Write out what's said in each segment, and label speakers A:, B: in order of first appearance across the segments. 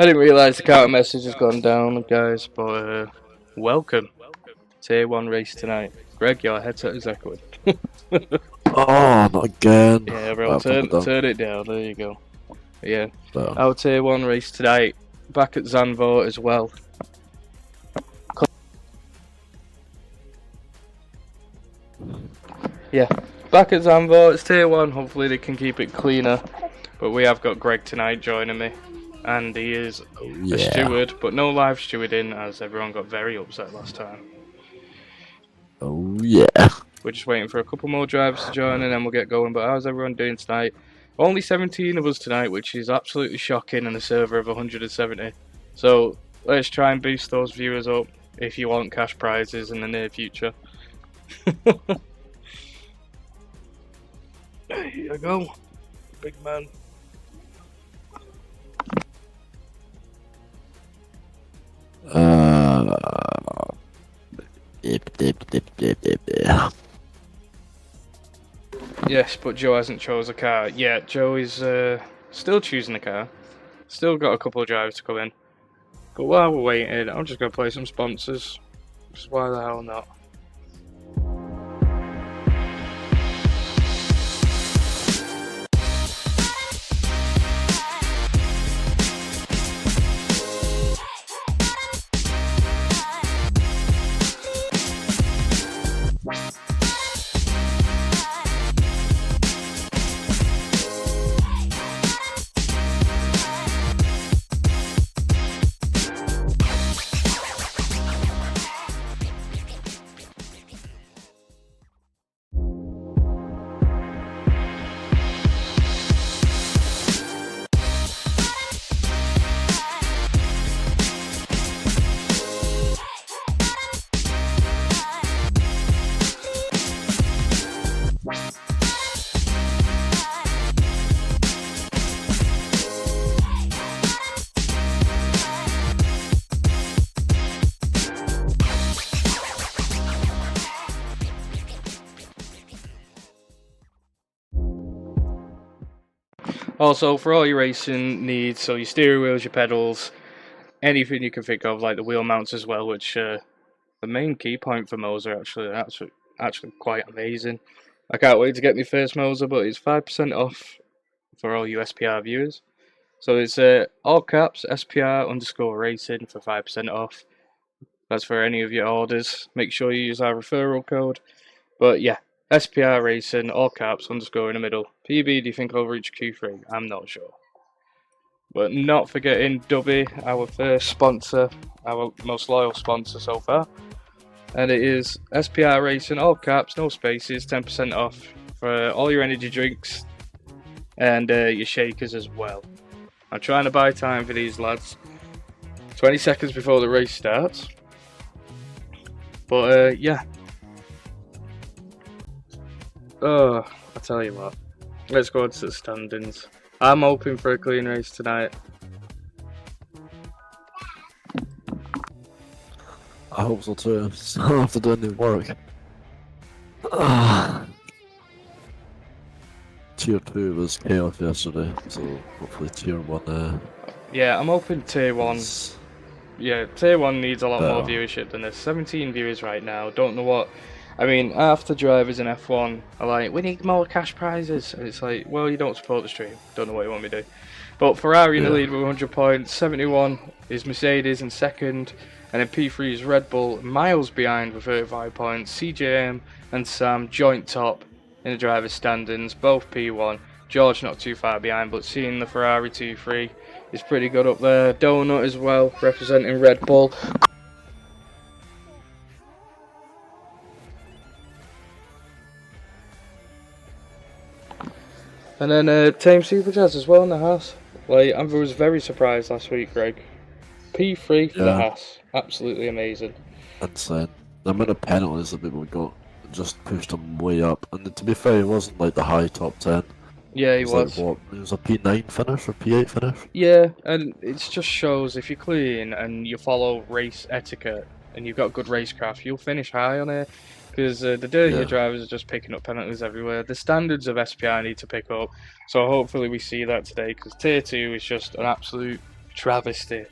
A: I didn't realise the counter message has gone down, guys, but welcome. Tier 1 race tonight. Greg, your headset is echoing.
B: Oh, not again.
A: Yeah, bro,
B: I'll turn it down.
A: turn it down. There you go. Yeah,
B: Better.
A: our Tier 1 race tonight. Back at Zandvoort as well. Yeah, back at Zandvoort. It's Tier 1. Hopefully they can keep it cleaner. But we have got Greg tonight joining me. And he is a
B: Yeah.
A: steward, but no live stewarding as everyone got very upset last time.
B: Oh, yeah.
A: We're just waiting for a couple more drivers to join and then we'll get going. But how's everyone doing tonight? Only 17 of us tonight, which is absolutely shocking on a server of 170. So let's try and boost those viewers up if you want cash prizes in the near future. Here you go, big man. Yes, but Joe hasn't chose a car. Yeah, Joe is still choosing a car. Still got a couple of drivers to come in. But while we're waiting, I'm just going to play some sponsors. Just why the hell not? Also, for all your racing needs, so your steering wheels, your pedals, anything you can think of, like the wheel mounts as well, which the main key point for Moser actually quite amazing. I can't wait to get my first Moser, but it's 5% off for all you SPR viewers. So it's all caps SPR_racing for 5% off. That's for any of your orders. Make sure you use our referral code. But yeah, SPR Racing, all caps, underscore in the middle. PB, do you think I'll reach Q3? I'm not sure. But not forgetting Dubby, our first sponsor, our most loyal sponsor so far. And it is SPR Racing, all caps, no spaces, 10% off for all your energy drinks and your shakers as well. I'm trying to buy time for these lads. 20 seconds before the race starts. But yeah. Oh, I tell you what. Let's go on to the standings. I'm hoping for a clean race tonight.
B: I hope so too. So I don't have to do any work. Tier 2 was chaos yesterday, so hopefully Tier 1
A: Yeah, I'm hoping Tier 1. Yeah, Tier 1 needs a lot more
B: better.
A: viewership than this. 17 viewers right now. Don't know what. I mean, half the drivers in F1 are like, we need more cash prizes. And it's like, well, you don't support the stream. Don't know what you want me to do. But Ferrari in the
B: Yeah.
A: lead with 100 points. 71 is Mercedes in second. And then P3 is Red Bull, miles behind with 35 points. CJM and Sam joint top in the drivers' standings, both P1. George not too far behind, but seeing the Ferrari 2-3 is pretty good up there. Donut as well, representing Red Bull. And then Team Super Jazz as well in the Haas. Like, I was very surprised last week, Greg. P3 for the
B: Yeah.
A: Haas. Absolutely amazing.
B: Insane. The amount of penalties that people got just pushed him way up. And to be fair, he wasn't like the high top 10.
A: Yeah, he
B: It was
A: was.
B: like what? It was a P9 finish or P8 finish?
A: Yeah, and it just shows if you're clean and you follow race etiquette and you've got good racecraft, you'll finish high on it. Because the dirtier
B: Yeah.
A: drivers are just picking up penalties everywhere. The standards of SPI need to pick up, so hopefully we see that today. Because Tier 2 is just an absolute travesty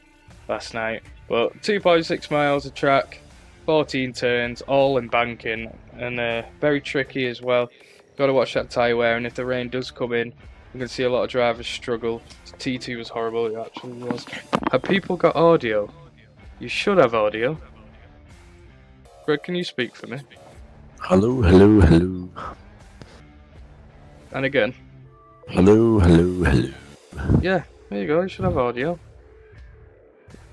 A: last night. But 2.6 miles of track, 14 turns, all in banking, and very tricky as well. Got to watch that tyre wear, and if the rain does come in, we're going to see a lot of drivers struggle. T2 was horrible, it actually was. Have people got audio? You should have audio. Greg, can you speak for me?
B: Hello, hello, hello.
A: And again.
B: Hello, hello, hello.
A: Yeah, there you go, you should have audio.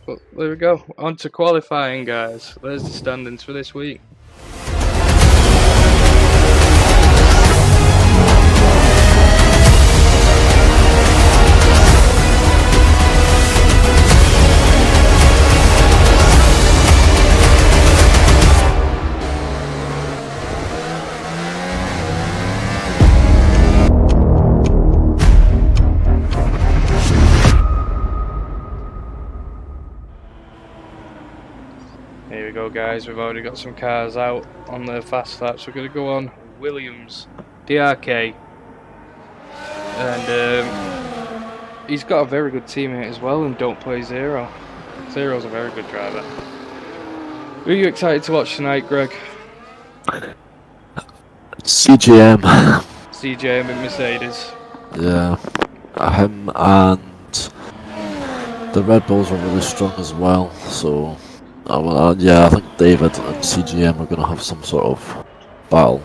A: Well, there we go. On to qualifying, guys. There's the standings for this week. Here we go, guys. We've already got some cars out on the fast laps. We're going to go on Williams, DRK, and he's got a very good teammate as well, and Don't Play Zero. Zero's a very good driver. Who are you excited to watch tonight, Greg?
B: CGM.
A: CJ and Mercedes.
B: Yeah. Him and the Red Bulls are really strong as well, so yeah, I think David and CGM are going to have some sort of battle.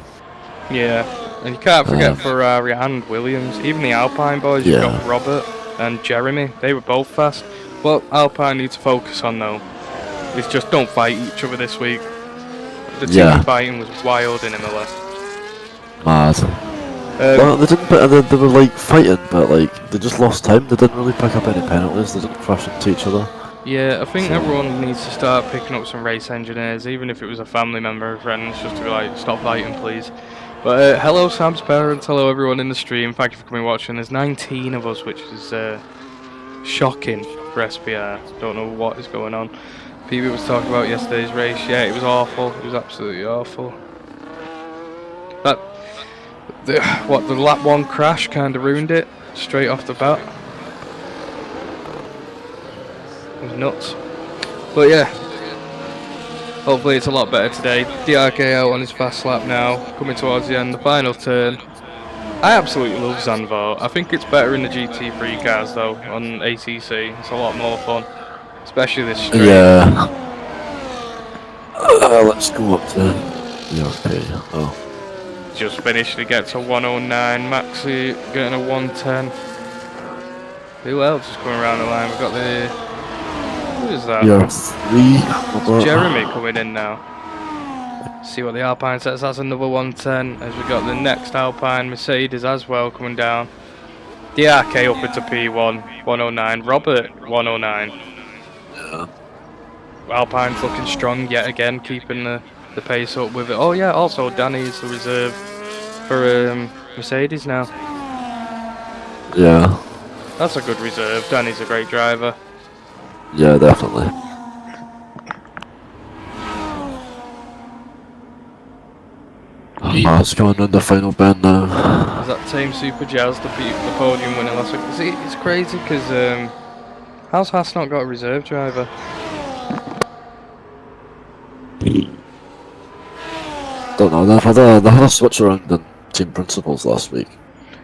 A: Yeah, and you can't forget Ferrari and Williams. Even the Alpine boys, you've got Robert and Jeremy. They were both fast. What Alpine need to focus on, though, is just don't fight each other this week. The team fighting was wild in Imola.
B: Mad. Well, they were like fighting, but like they just lost time. They didn't really pick up any penalties. They didn't crash into each other.
A: Yeah, I think everyone needs to start picking up some race engineers, even if it was a family member or friends, just to be like, stop fighting, please. But hello, Sam's parents. Hello, everyone in the stream. Thank you for coming watching. There's 19 of us, which is shocking for SPR. Don't know what is going on. PB was talking about yesterday's race. Yeah, it was awful. It was absolutely awful. The lap 1 crash kind of ruined it straight off the bat. It was nuts. But yeah, hopefully it's a lot better today. DRK out on his fast lap now, coming towards the end, the final turn. I absolutely love Zandvoort. I think it's better in the GT3 cars though, on ACC. It's a lot more fun, especially this straight.
B: Yeah. Let's go up to DRK. Oh.
A: Just finished to get to 109. Maxi getting a 110. Who else is coming around the line? We've got the... Who is that?
B: It's
A: Jeremy coming in now. See what the Alpine sets. That's another 110. As we got the next Alpine Mercedes as well coming down. DRK up into P1, 109. Robert, 109.
B: Yeah.
A: Alpine's looking strong yet again, keeping the pace up with it. Oh yeah, also Danny's the reserve for Mercedes now.
B: Yeah.
A: That's a good reserve. Danny's a great driver.
B: Yeah, definitely. It's going on the final bend now.
A: Is that Team Super Jazz, the podium winner last week? See, it's crazy because how's Haas not got a reserve driver?
B: Don't know. They had a switch around in team principals last week.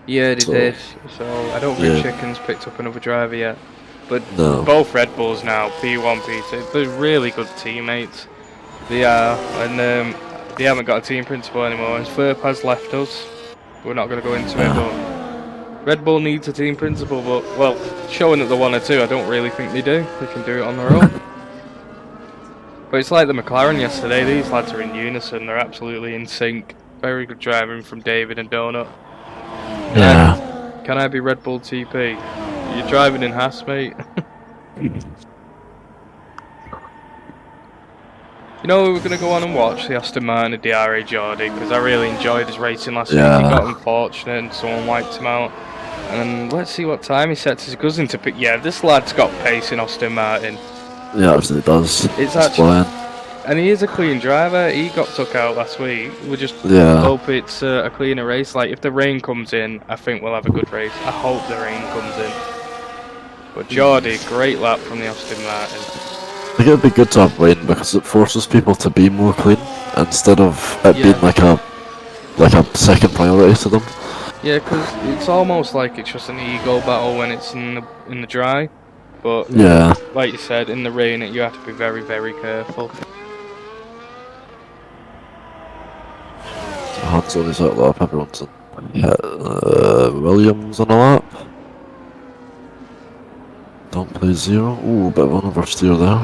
A: Yeah, they did. So I don't think Chicken's picked up another driver yet. But both Red Bulls now, P1, P2, they're really good teammates. They are, and they haven't got a team principal anymore. And Ferp has left us. We're not going to go into it, but Red Bull needs a team principal. But well, showing that they're 1 or 2, I don't really think they do. They can do it on their own. But it's like the McLaren yesterday. These lads are in unison. They're absolutely in sync. Very good driving from David and Donut.
B: Yeah.
A: Can I be Red Bull TP? You're driving in Haas, mate. You know, we're going to go on and watch the Aston Martin and DRA Geordie because I really enjoyed his racing last week. He got unfortunate and someone wiped him out. And let's see what time he sets his cousin to pick. Yeah, this lad's got pace in Aston Martin.
B: Yeah, absolutely does.
A: It's actually, and he is a clean driver. He got took out last week. We just hope it's a cleaner race. Like if the rain comes in, I think we'll have a good race. I hope the rain comes in. But Geordie, great lap from the Aston Martin.
B: I think it'd be good to have rain because it forces people to be more clean instead of it being
A: Yeah.
B: like a second priority to them.
A: Yeah, because it's almost like it's just an ego battle when it's in the dry. But
B: Yeah.
A: like you said, in the rain, you have to be very, very careful.
B: So Han's always out lap, everyone's in Williams on a lap. Don't play zero. Ooh, a bit of an oversteer there.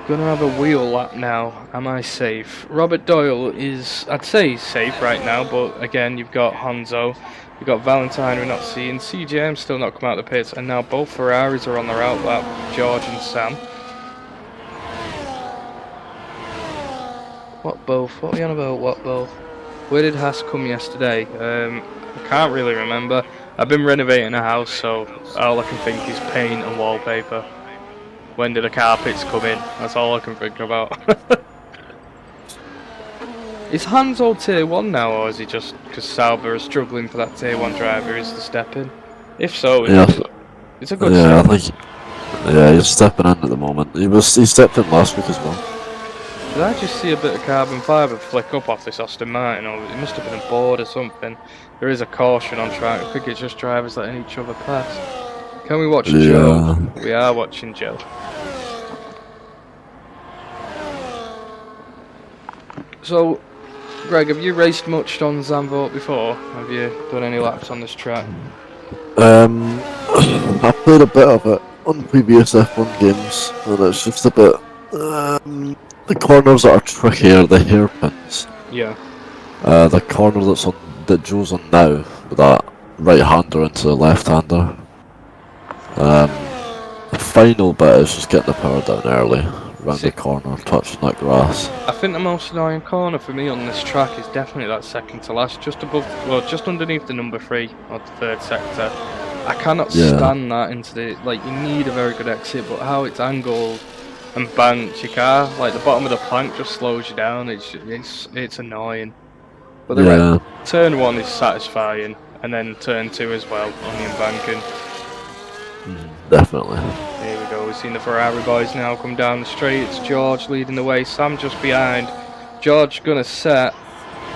A: Gonna have a wheel lap now. Am I safe? Robert Doyle is, I'd say he's safe right now, but again, you've got Hanzo, you've got Valentine we're not seeing, CJM still not come out of the pits, and now both Ferraris are on their out lap, George and Sam. What both? What are we on about? What both? Where did Haas come yesterday? I can't really remember. I've been renovating a house, so all I can think is paint and wallpaper. When did the carpets come in? That's all I can think about. Is Hanzo tier 1 now, or is he just because Sauber is struggling for that tier 1 driver is the step in? If so,
B: Yeah,
A: it's a good
B: yeah, I
A: step.
B: think he's stepping in at the moment. He stepped in last week as well.
A: Did I just see a bit of carbon fibre flick up off this Aston Martin, or it must have been a board or something? There is a caution on track. I think it's just drivers letting each other pass. Can we watch Joe?
B: Yeah.
A: We are watching Joe. So, Greg, have you raced much on Zandvoort before? Have you done any laps on this track?
B: I played a bit of it on previous F1 games, and it's just a bit. The corners that are trickier, the hairpins.
A: Yeah.
B: The corner that Joe's on now, with that right-hander into the left-hander. The final bit is just getting the power down early, round the corner, touching that grass.
A: I think the most annoying corner for me on this track is definitely that second to last, just above, well, just underneath the number 3 or the third sector. I cannot stand that into the, like, you need a very good exit, but how it's angled and banked, your car, like the bottom of the plank just slows you down. It's annoying. But the turn 1 is satisfying, and then turn 2 as well on the embanking.
B: Definitely.
A: Here we go, we've seen the Ferrari boys now come down the straight. It's George leading the way, Sam just behind. George gonna set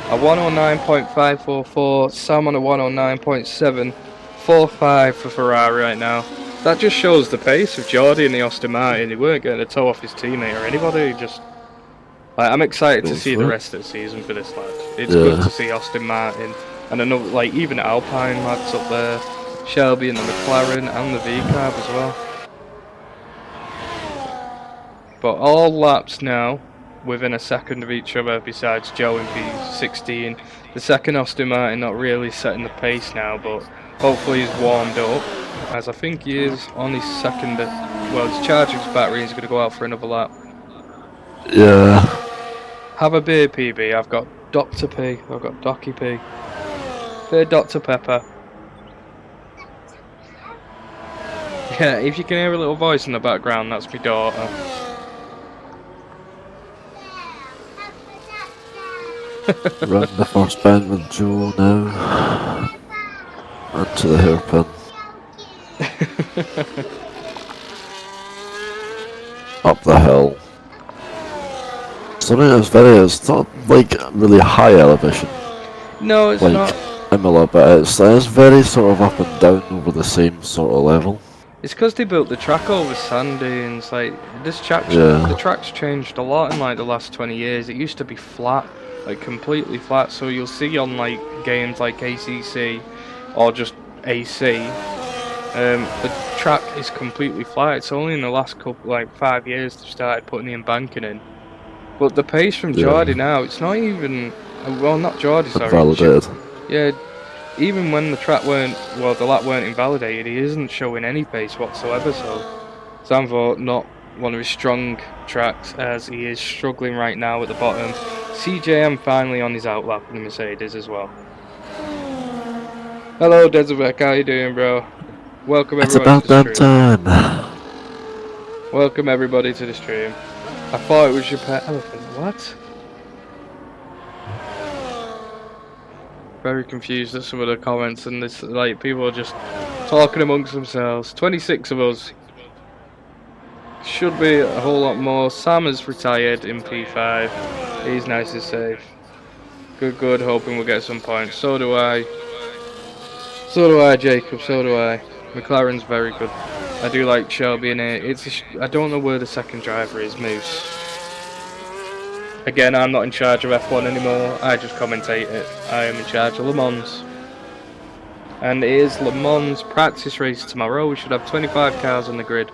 A: a 109.544, Sam on a 109.745 for Ferrari right now. That just shows the pace of Geordie and the Aston Martin. He weren't getting a toe off his teammate or anybody. Just, like, I'm excited to see the rest of the season for this lad. It's good to see Aston Martin and another, like, even Alpine lads up there. Shelby and the McLaren and the V-Carb as well. But all laps now within a second of each other besides Joe in P16. The second Aston Martin not really setting the pace now, but hopefully he's warmed up, as I think he is on his second, well, he's charging his battery and he's going to go out for another lap.
B: Yeah.
A: Have a beer, PB. I've got Dr. P. I've got Docky P. Beer Dr. Pepper. Yeah, if you can hear a little voice in the background, that's my daughter.
B: Run the first bend with Joe now. Onto the hairpin. Up the hill. So it's not like really high elevation.
A: No, it's
B: like,
A: not.
B: Imola, but it's very sort of up and down over the same sort of level.
A: It's because they built the track over sand dunes. Like, this track, the track's changed a lot in like the last 20 years. It used to be flat, like completely flat. So you'll see on like games like ACC or just AC, the track is completely flat. It's only in the last couple, like 5 years, they started putting the embanking in. But the pace from Geordie now, it's not even, well, not Geordie, sorry.
B: Validated.
A: Yeah. Even when the track weren't, well, the lap weren't invalidated, he isn't showing any pace whatsoever, so Zandvoort not one of his strong tracks, as he is struggling right now at the bottom. CJM finally on his outlap in the Mercedes as well. Hello Desivek, how you doing, bro? Welcome everybody to the stream.
B: It's about that time.
A: Welcome everybody to the stream. I thought it was your pet elephant. What? Very confused at some of the comments, and this like people are just talking amongst themselves. 26 of us. Should be a whole lot more. Sam has retired in P5. He's nice and safe. Good, hoping we'll get some points. So do I. So do I, Jacob. So do I. McLaren's very good. I do like Shelby in it. I don't know where the second driver is, Moose. Again, I'm not in charge of F1 anymore. I just commentate it. I am in charge of Le Mans. And it is Le Mans practice race tomorrow. We should have 25 cars on the grid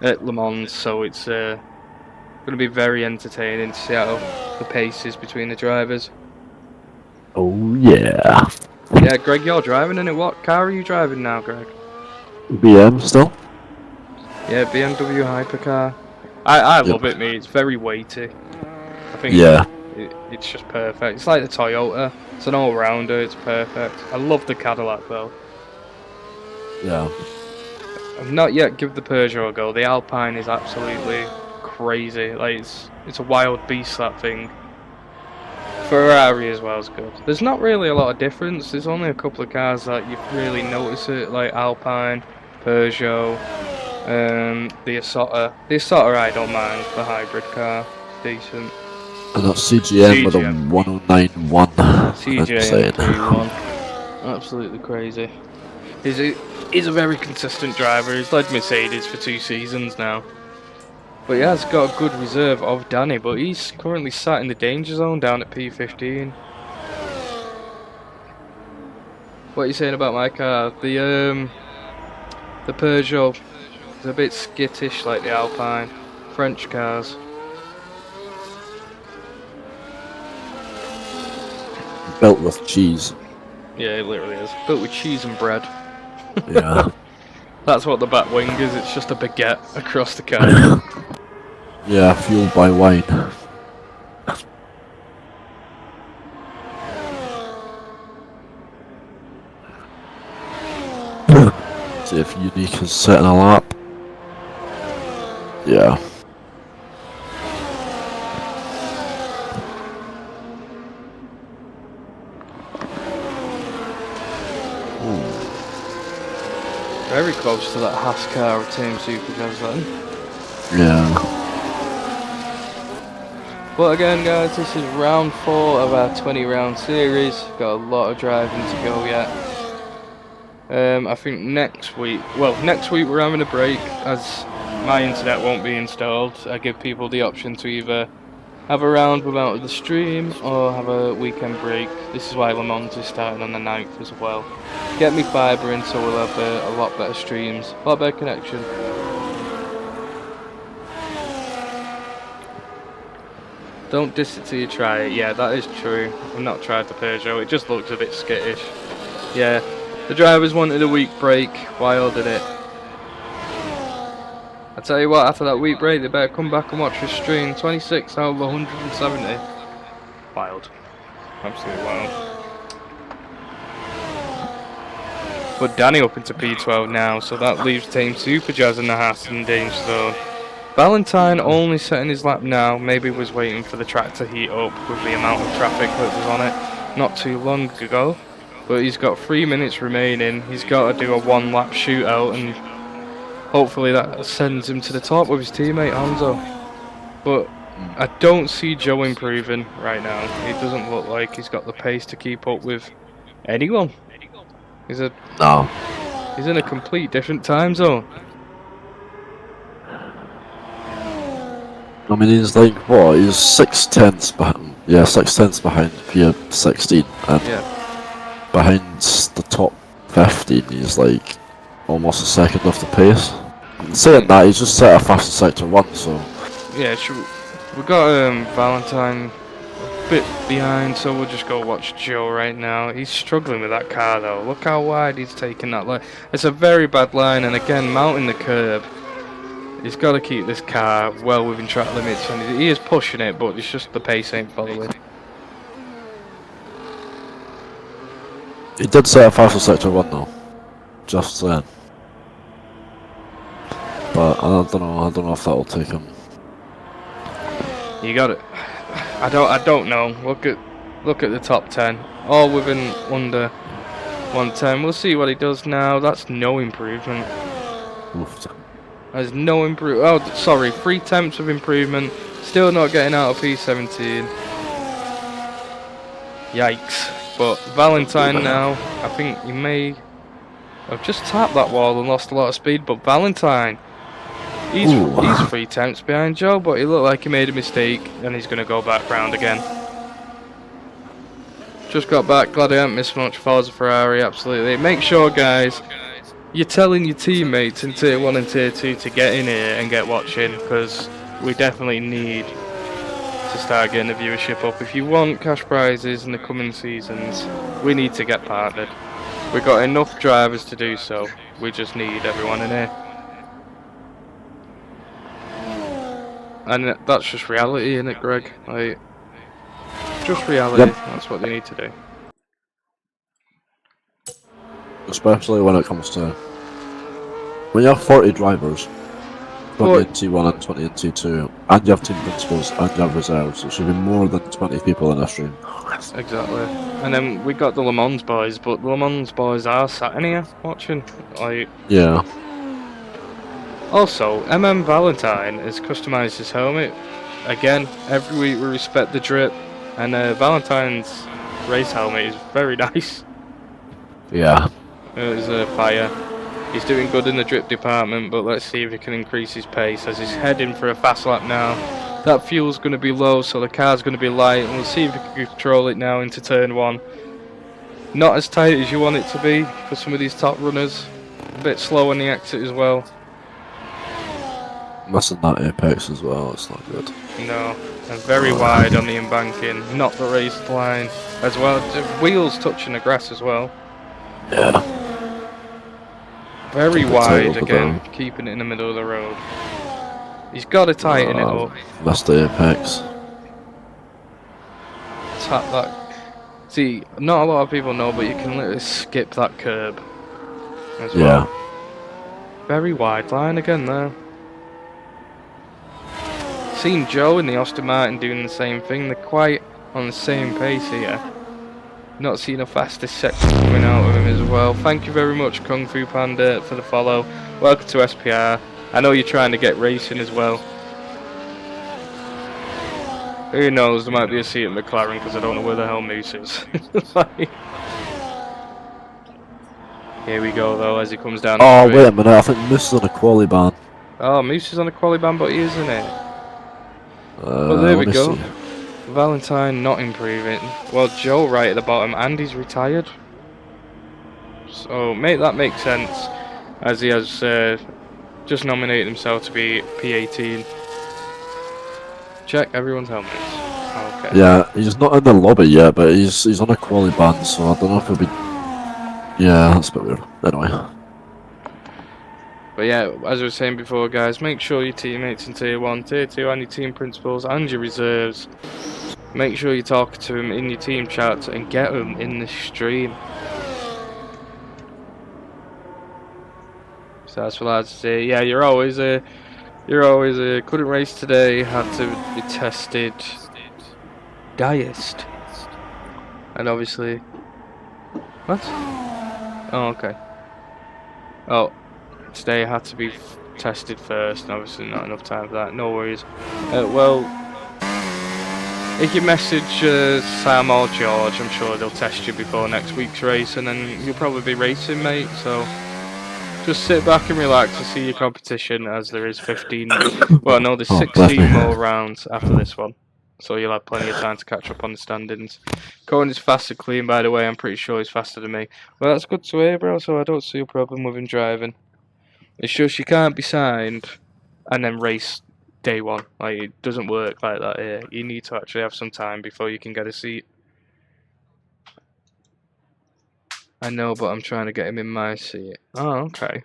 A: at Le Mans, so it's going to be very entertaining to see how the pace is between the drivers.
B: Oh yeah.
A: Yeah, Greg, you're driving in it. What car are you driving now, Greg?
B: BM still?
A: Yeah, BMW hypercar. I love it, mate. It's very weighty. I think it's just perfect. It's like the Toyota. It's an all-rounder. It's perfect. I love the Cadillac though.
B: Yeah.
A: I've not yet give the Peugeot a go. The Alpine is absolutely crazy. Like it's a wild beast, that thing. Ferrari as well is good. There's not really a lot of difference. There's only a couple of cars that you really notice it, like Alpine, Peugeot, the Isotta. The Isotta I don't mind. The hybrid car, decent.
B: And that's CGM with a 1091.
A: CGM 3-1. Absolutely crazy. He's a very consistent driver. He's led Mercedes for 2 seasons now. But he has got a good reserve of Danny, but he's currently sat in the danger zone down at P15. What are you saying about my car? The Peugeot is a bit skittish like the Alpine. French cars.
B: Built with cheese.
A: Yeah, it literally is. Built with cheese and bread.
B: Yeah.
A: That's what the back wing is, it's just a baguette across the car.
B: Yeah, fueled by wine. See if Unique is setting a lap. Yeah.
A: Very close to that Haas car of Team Supercars then.
B: Yeah.
A: But again guys, this is round 4 of our 20 round series. Got a lot of driving to go yet. I think next week we're having a break as my internet won't be installed. I give people the option to either have a round without the stream or have a weekend break. This is why Le Mans is starting on the 9th as well. Get me fibre in so we'll have a lot better streams, a lot better connection. Don't diss it till you try it. Yeah, that is true. I've not tried the Peugeot. It just looks a bit skittish. Yeah, the drivers wanted a week break. Wild in it. I tell you what, after that week break, they better come back and watch the stream. 26 out of 170. Wild. Absolutely wild. But Danny up into P12 now, so that leaves Team Superjazz in the Haas in danger zone. Valentine only setting his lap now, maybe was waiting for the track to heat up with the amount of traffic that was on it not too long ago. But he's got 3 minutes remaining, he's got to do a 1 lap shootout and hopefully that sends him to the top with his teammate Hanzo. But I don't see Joe improving right now. It doesn't look like he's got the pace to keep up with anyone. He's in a complete different time zone.
B: I mean, he's like, what? He's 6/10 behind. Yeah, 6/10 behind P16, and behind the top 15, he's like almost a second off the pace. And saying that, he's just set a faster sector 1, so.
A: Yeah, we got Valentine a bit behind, so we'll just go watch Joe right now. He's struggling with that car though. Look how wide he's taking that line. It's a very bad line, and again, mounting the curb. He's got to keep this car well within track limits, and he is pushing it, but it's just the pace ain't following.
B: He did set a faster sector 1 though. Just saying. But I don't know if that'll take him
A: You got it. I don't know. Look at the top 10. All within under 110. We'll see what he does now. That's no improvement.
B: Oof.
A: There's no improve. Oh, sorry. 3 tenths of improvement. Still not getting out of P17. Yikes. But Valentine now, I think he may have just tapped that wall and lost a lot of speed. But Valentine, he's
B: Ooh.
A: 3 tenths behind Joe, but he looked like he made a mistake and he's going to go back round again. Just got back, glad I haven't missed much. Forza Ferrari, absolutely. Make sure, guys, you're telling your teammates in Tier 1 and Tier 2 to get in here and get watching, because we definitely need to start getting the viewership up. If you want cash prizes in the coming seasons, we need to get partnered. We've got enough drivers to do so. We just need everyone in here. And that's just reality, isn't it, Greg? Like, just reality.
B: Yep.
A: That's what they need to do.
B: Especially when it comes to when you have 40 drivers, 20 in T1 and 20 in T2, and you have team principals and you have reserves. It should be more than 20 people in a stream.
A: Exactly. And then we got the Le Mans boys, but the Le Mans boys are sat in here watching. Like,
B: Yeah.
A: also, Valentine has customised his helmet. Again, every week we respect the drip, and Valentine's race helmet is very nice.
B: Yeah.
A: It's a fire. He's doing good in the drip department, but let's see if he can increase his pace as he's heading for a fast lap now. That fuel's going to be low, so the car's going to be light, and we'll see if he can control it now into turn 1. Not as tight as you want it to be for some of these top runners. A bit slow on the exit as well.
B: Missing that apex as well, it's not good.
A: No, and very wide on the embanking, not the raised line as well. The wheels touching the grass as well.
B: Yeah.
A: Very wide again,
B: there.
A: keeping it in the middle of the road. He's got to tighten it up.
B: Missed the apex.
A: Tap that. See, not a lot of people know, but you can literally skip that curb as well. Very wide line again there. Seen Joe and the Aston Martin doing the same thing. They're quite on the same pace here. Not seeing the fastest section coming out of him as well. Thank you very much, Kung Fu Panda, for the follow. Welcome to SPR. I know you're trying to get racing as well. Who knows, there might be a seat at McLaren because I don't know where the hell Moose is. Here we go though as he comes down.
B: Oh, wait a minute, I think Moose is on a quali ban.
A: Oh, Moose is on a quali ban, but he isn't it? Well, there we go.
B: See.
A: Valentine not improving. Well, Joe right at the bottom, and he's retired. So that makes sense, as he has just nominated himself to be P18. Check everyone's helmets. Okay.
B: Yeah, he's not in the lobby yet, but he's on a quali ban, so I don't know if he'll be. Yeah, that's a bit weird. Anyway.
A: But yeah, as I was saying before, guys, make sure your teammates in Tier 1, Tier 2, and your team principals and your reserves, make sure you talk to them in your team chats and get them in the stream. So that's what I'd say. Yeah, you're always couldn't race today, had to be tested. Diest. And obviously... What? Oh, okay. Oh. Today had to be tested first, and obviously not enough time for that. No worries. Well, if you message Sam or George, I'm sure they'll test you before next week's race, and then you'll probably be racing, mate. So just sit back and relax to see your competition, as there is 15. Well, no, there's 16 more rounds after this one, so you'll have plenty of time to catch up on the standings. Cohen is fast and clean, by the way. I'm pretty sure he's faster than me. Well, that's good to hear, bro. So I don't see a problem with him driving. It's just you can't be signed and then race day 1. Like, it doesn't work like that here. You need to actually have some time before you can get a seat. I know, but I'm trying to get him in my seat. Oh, okay.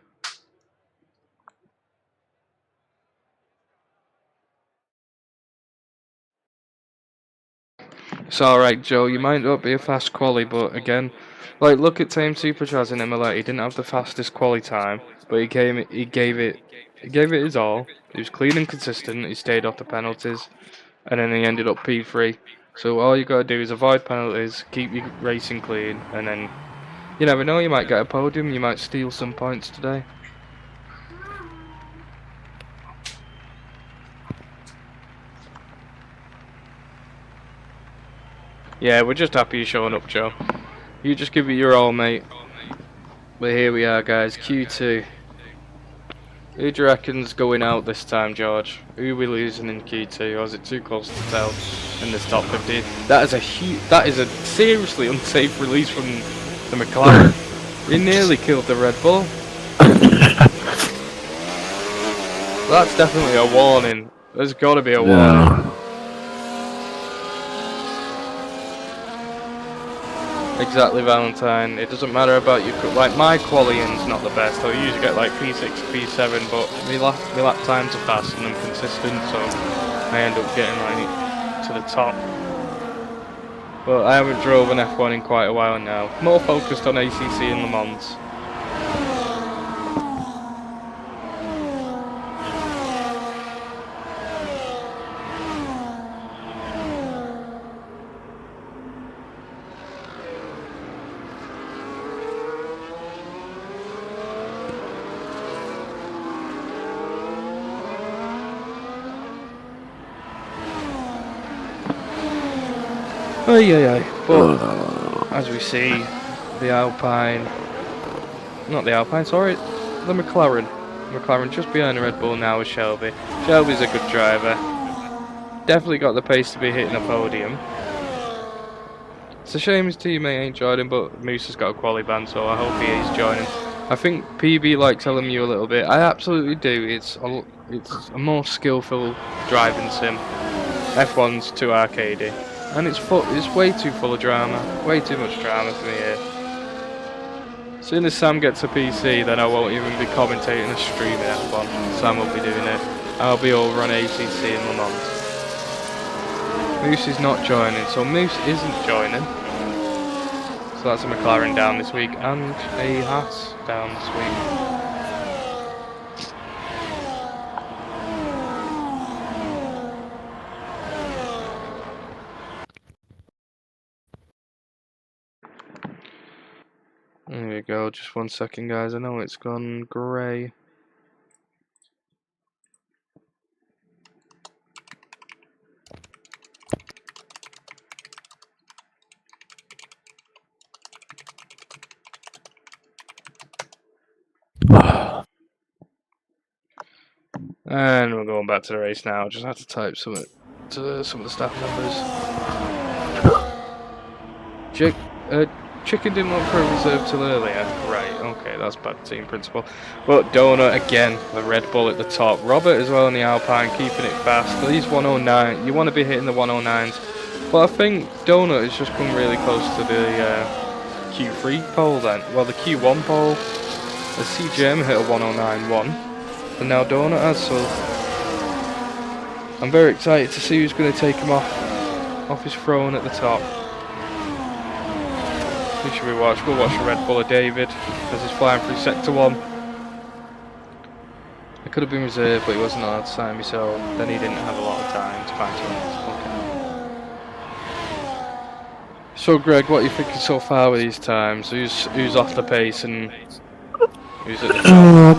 A: It's alright, Joe. You might not be a fast quali, but again, like, look at Tame Supercharge in Imola. He didn't have the fastest quali time, but he gave it his all. He was clean and consistent. He stayed off the penalties. and then he ended up P3. So all you gotta do is avoid penalties, keep your racing clean, and then you never know, you might get a podium, you might steal some points today. Yeah, we're just happy you're showing up, Joe. You just give it your all, mate. But here we are, guys, Q2. Who do you reckon's going out this time, George? Who are we losing in Q2, or is it too close to tell in this top 15? That is a seriously unsafe release from the McLaren. He nearly killed the Red Bull. That's definitely a warning. There's got to be a warning. Exactly, Valentine. It doesn't matter about your like my qualifying's not the best. I usually get like P6, P7, but my lap times are fast and I'm consistent, so I end up getting like to the top. But I haven't drove an F1 in quite a while now. More focused on ACC and Le Mans. But as we see, the Alpine, not the Alpine, sorry, the McLaren. McLaren just behind the Red Bull now is Shelby. Shelby's a good driver. Definitely got the pace to be hitting a podium. It's a shame his teammate ain't joining, but Moose has got a quali ban, so I hope he is joining. I think PB like telling you a little bit. I absolutely do. It's a more skillful driving sim. F1's too arcadey. And it's way too full of drama. Way too much drama for me here. As soon as Sam gets a PC, then I won't even be commentating a stream in F1. Sam will be doing it. I'll be over on ACC in Le Mans. Moose is not joining, so Moose isn't joining. So that's a McLaren down this week, and a Haas down this week. There we go, just 1 second guys, I know it's gone grey. And we're going back to the race now, just have to type some of the staff members. Chicken didn't look for a reserve till earlier. Right, okay, that's bad team principle. But Donut again, the Red Bull at the top. Robert as well in the Alpine, keeping it fast. These 109, you want to be hitting the 109s. But I think Donut has just come really close to the Q3 pole then. Well, the Q1 pole. The CGM hit a 109.1. And now Donut has, so I'm very excited to see who's going to take him off his throne at the top. Who should we watch? We'll watch the Red Bull of David as he's flying through Sector 1. It could have been reserved, but he wasn't allowed to sign me, so then he didn't have a lot of time to find someone else. Okay. So Greg, what are you thinking so far with these times? Who's off the pace and who's at the top?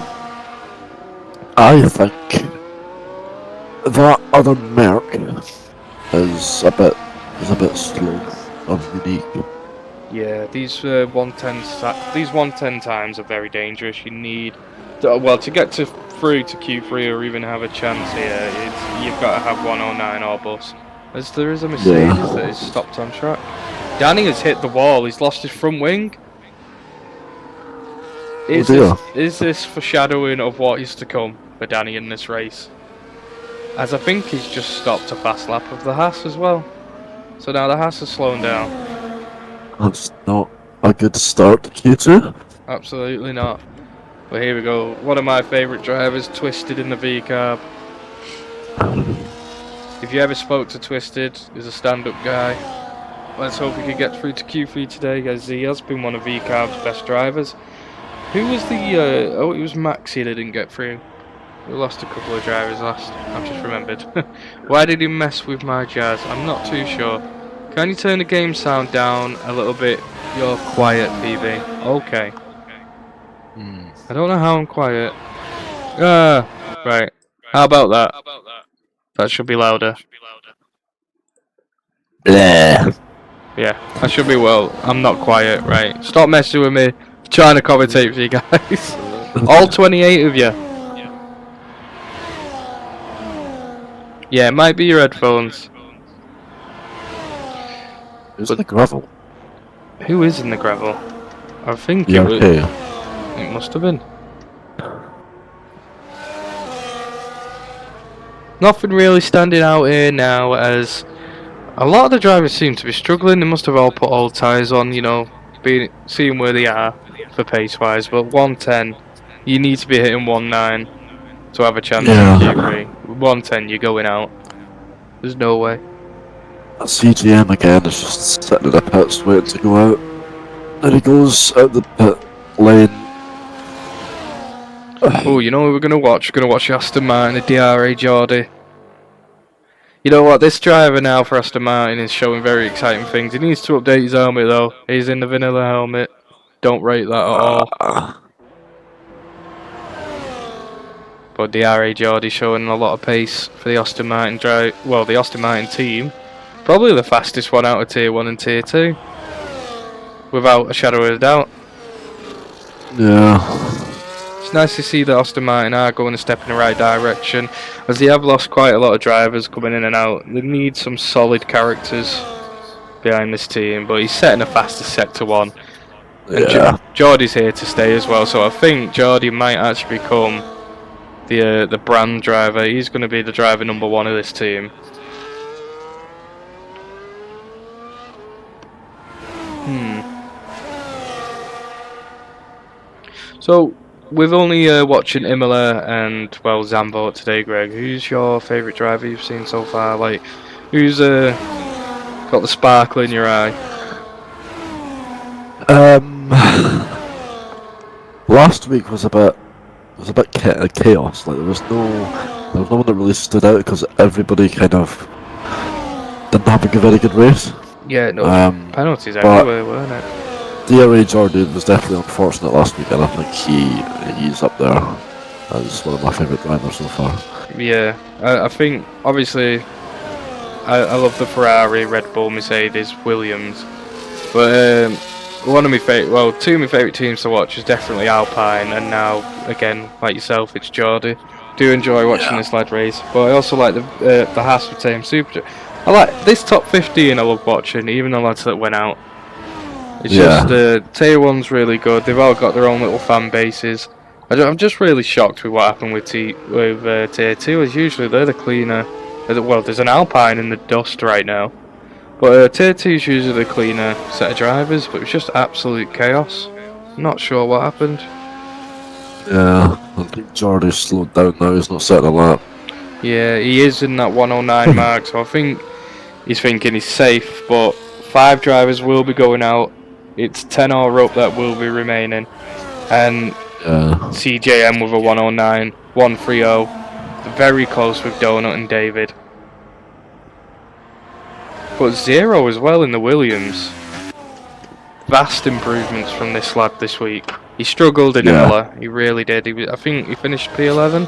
B: I think that other Merc is a bit slow and unique.
A: Yeah, these 110 times are very dangerous. You need to get through to Q3 or even have a chance here. You've got to have 109 or bust. As there is a Mercedes that is stopped on track. Danny has hit the wall. He's lost his front wing. Is this foreshadowing of what is to come for Danny in this race? As I think he's just stopped a fast lap of the Haas as well. So now the Haas is slowing down.
B: That's not a good start to Q2.
A: Absolutely not. But here we go. One of my favourite drivers, Twisted in the V-carb. If you ever spoke to Twisted, he's a stand-up guy. Let's hope he can get through to Q3 today, as he has been one of V-carb's best drivers. Who was the... it was Maxi that didn't get through. We lost a couple of drivers last. I've just remembered. Why did he mess with my jazz? I'm not too sure. Can you turn the game sound down a little bit? You're quiet, PB. Okay. I don't know how I'm quiet. Right. How about that? That should be louder.
B: Yeah.
A: Yeah, I should be well. I'm not quiet, right? Stop messing with me. I'm trying to commentate for you guys. All 28 of you. Yeah, it might be your headphones.
B: Who's in the gravel?
A: Who is in the gravel? I think
B: Yeah,
A: it was.
B: okay.
A: It must have been. Nothing really standing out here now, as a lot of the drivers seem to be struggling. They must have all put old tyres on, seeing where they are for pace wise. But 110, you need to be hitting 19 to have a chance in
B: Yeah.
A: Q3. 110, you're going out. There's no way.
B: CGM again is just sitting in the pits waiting to go out. And he goes out the pit lane.
A: Oh, you know what we're gonna watch? We're gonna watch Aston Martin, the DRA Geordie. You know what? This driver now for Aston Martin is showing very exciting things. He needs to update his helmet though. He's in the vanilla helmet. Don't rate that at all. But DRA Geordie showing a lot of pace for the Aston Martin drive. Well, the Aston Martin team. Probably the fastest one out of Tier 1 and Tier 2. Without a shadow of a doubt.
B: Yeah.
A: It's nice to see that Aston Martin are going a step in the right direction, as they have lost quite a lot of drivers coming in and out. They need some solid characters behind this team, but he's setting a fastest Sector 1. And
B: Yeah.
A: Geordie's here to stay as well, so I think Geordie might actually become the brand driver. He's going to be the driver number 1 of this team. So, with only watching Imola and, well, Zandvoort today, Greg, who's your favourite driver you've seen so far? Like, who's got the sparkle in your eye?
B: Last week was a bit chaos. Like there was no one that really stood out because everybody kind of didn't have a very good race.
A: Yeah, no, penalties
B: but
A: everywhere, weren't it?
B: DRA Jordan was definitely unfortunate last week, and I think he's up there as one of my favourite drivers so far.
A: Yeah, I think obviously I love the Ferrari, Red Bull, Mercedes, Williams, but one of my two of my favourite teams to watch is definitely Alpine, and now again, like yourself, it's Geordie. Do enjoy watching this lad race, but I also like the Haas Team Super. I like this top 15. I love watching, even the lads that went out. It's just Tier 1's really good. They've all got their own little fan bases. I'm just really shocked with what happened with Tier 2, as usually they're the cleaner. Well, there's an Alpine in the dust right now. But Tier 2 is usually the cleaner set of drivers, but it was just absolute chaos. Not sure what happened.
B: Yeah, I think Jordy's slowed down now, he's not setting a lap.
A: Yeah, he is in that 109 mark, so I think he's thinking he's safe, but 5 drivers will be going out. It's 10 or up that will be remaining. And CJM with a 109, 130, very close with Donut and David. But 0 as well in the Williams. Vast improvements from this lad this week. He struggled in Imola, he really did. I think he finished P11,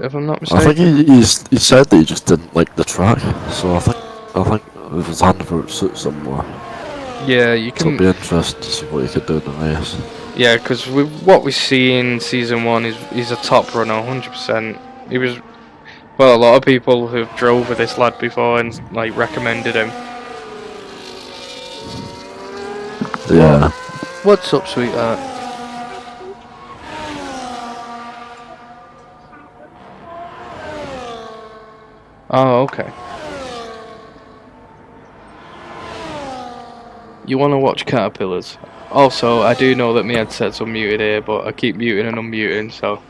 A: if I'm not mistaken.
B: I think he said that he just didn't like the track, so I think if his Zandvoort suits him more.
A: Yeah, you can.
B: It'll be interesting to see what he could do in the race.
A: Yeah, because with what we see in season 1, he's a top runner, 100%. He was, well, a lot of people who've drove with this lad before and like recommended him.
B: Yeah.
A: What's up, sweetheart? Oh, okay. You want to watch caterpillars? Also, I do know that my headset's unmuted here, but I keep muting and unmuting, so.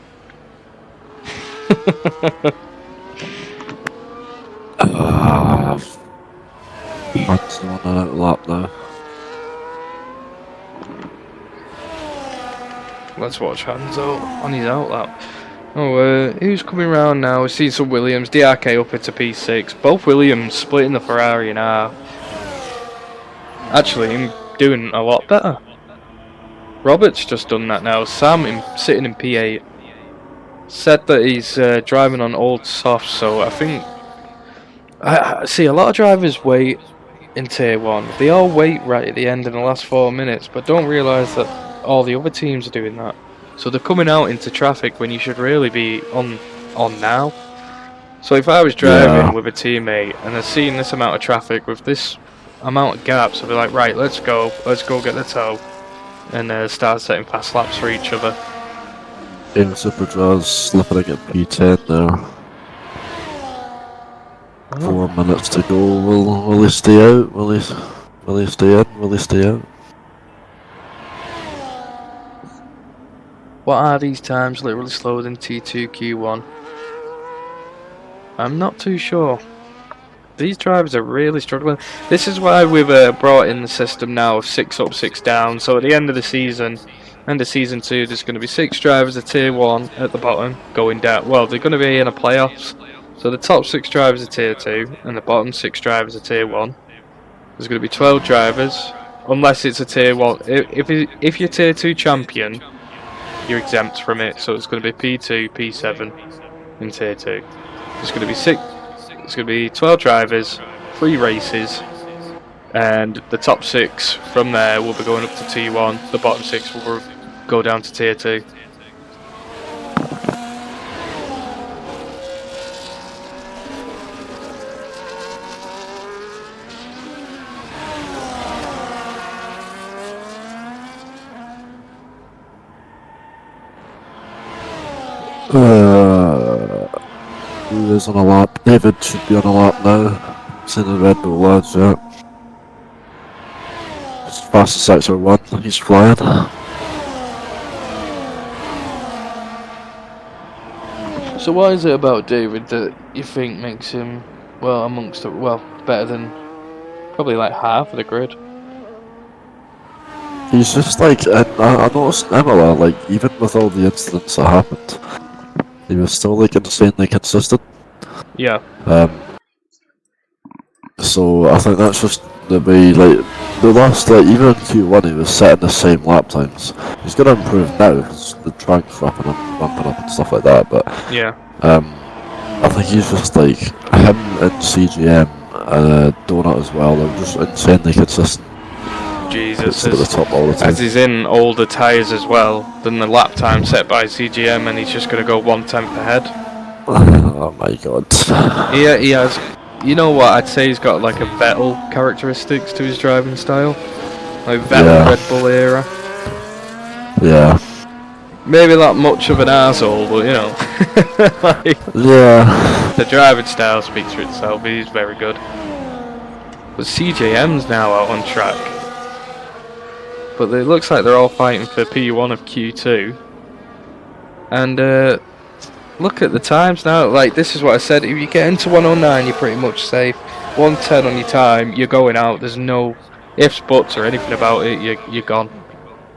B: That's the one on that lap now.
A: Let's watch Hanzo on his outlap. Oh, who's coming round now? We've seen some Williams, DRK up into P6. Both Williams splitting the Ferrari in half. Actually, him doing a lot better. Robert's just done that now. Sitting in P8. Said that he's driving on old softs, so I think... I see a lot of drivers wait in Tier 1. They all wait right at the end in the last 4 minutes, but don't realise that all the other teams are doing that. So they're coming out into traffic when you should really be on now. So if I was driving with a teammate and I've seen this amount of traffic with this amount of gaps, I'd be like, right, let's go get the tow, and start setting fast laps for each other.
B: In Super Draws, slipping at P10 there. 4 minutes to go. Will he stay out? Will he stay in? Will he stay out?
A: What are these times literally slower than T2 Q1? I'm not too sure. These drivers are really struggling. This is why we've brought in the system now of 6 up, 6 down. So at the end of the season, end of season 2, there's going to be 6 drivers of Tier 1 at the bottom going down. Well, they're going to be in a playoffs. So the top 6 drivers are Tier 2 and the bottom 6 drivers are Tier 1. There's going to be 12 drivers, unless it's a Tier 1. If you're Tier 2 champion, you're exempt from it. So it's going to be P2, P7 in Tier 2. There's going to be 6. It's going to be 12 drivers, 3 races, and the top 6 from there will be going up to T1. The bottom 6 will go down to Tier 2.
B: Who is on a lap? David should be on a lap now. It's in the Red Bull lads, yeah. As fast as Sector 1, he's flying.
A: So what is it about David that you think makes him, well, better than probably like half of the grid?
B: He's just like, I noticed in Imola, like, even with all the incidents that happened, he was still like insanely consistent.
A: Yeah.
B: So I think that's just the way, like, the last, like, even in Q1 he was setting the same lap times. He's gonna improve now because the track's ramping up and stuff like that, but
A: Yeah.
B: I think he's just like, him and CGM, Donut as well, they're just insanely consistent.
A: Jesus,
B: At the top all the time.
A: as he's in older tyres as well than the lap time set by CGM, and he's just going to go 1/10 ahead.
B: Oh my god.
A: Yeah, he has. You know what? I'd say he's got like a Vettel characteristics to his driving style, like Vettel Red Bull era.
B: Yeah.
A: Maybe not much of an asshole, but you know, like,
B: Yeah.
A: the driving style speaks for itself. He's very good. But CJM's now out on track. But it looks like they're all fighting for P1 of Q2. And look at the times now. Like, this is what I said. If you get into 109, you're pretty much safe. 110 on your time, you're going out. There's no ifs, buts, or anything about it. You're gone.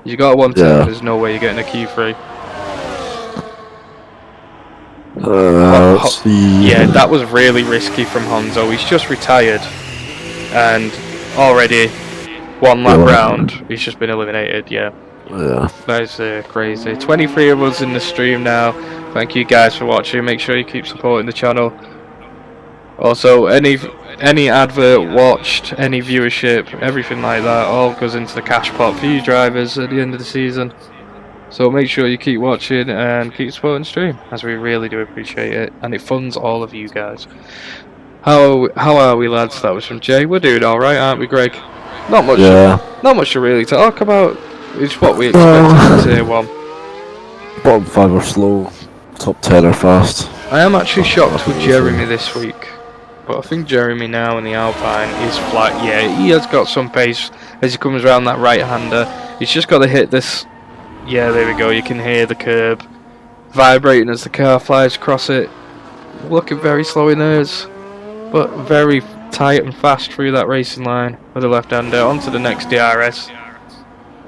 A: You got 110. There's no way you're getting a Q3.
B: Let's see.
A: Yeah, that was really risky from Honzo. He's just retired, and already 1 lap round, he's just been eliminated. Yeah. That is crazy. 23 of us in the stream now. Thank you guys for watching. Make sure you keep supporting the channel. Also, any advert watched, any viewership, everything like that, all goes into the cash pot for you drivers at the end of the season. So make sure you keep watching and keep supporting the stream, as we really do appreciate it, and it funds all of you guys. How are we, lads? That was from Jay. We're doing all right, aren't we, Greg? Not much to really talk about. It's what we expected in Tier 1.
B: Bottom 5 are slow, top 10 are fast.
A: I am actually shocked with Jeremy this week. But I think Jeremy now in the Alpine is flat. Yeah, he has got some pace as he comes around that right-hander. He's just got to hit this. Yeah, there we go. You can hear the curb vibrating as the car flies across it. Looking very slow in theirs, but very tight and fast through that racing line with the left-hander onto the next DRS.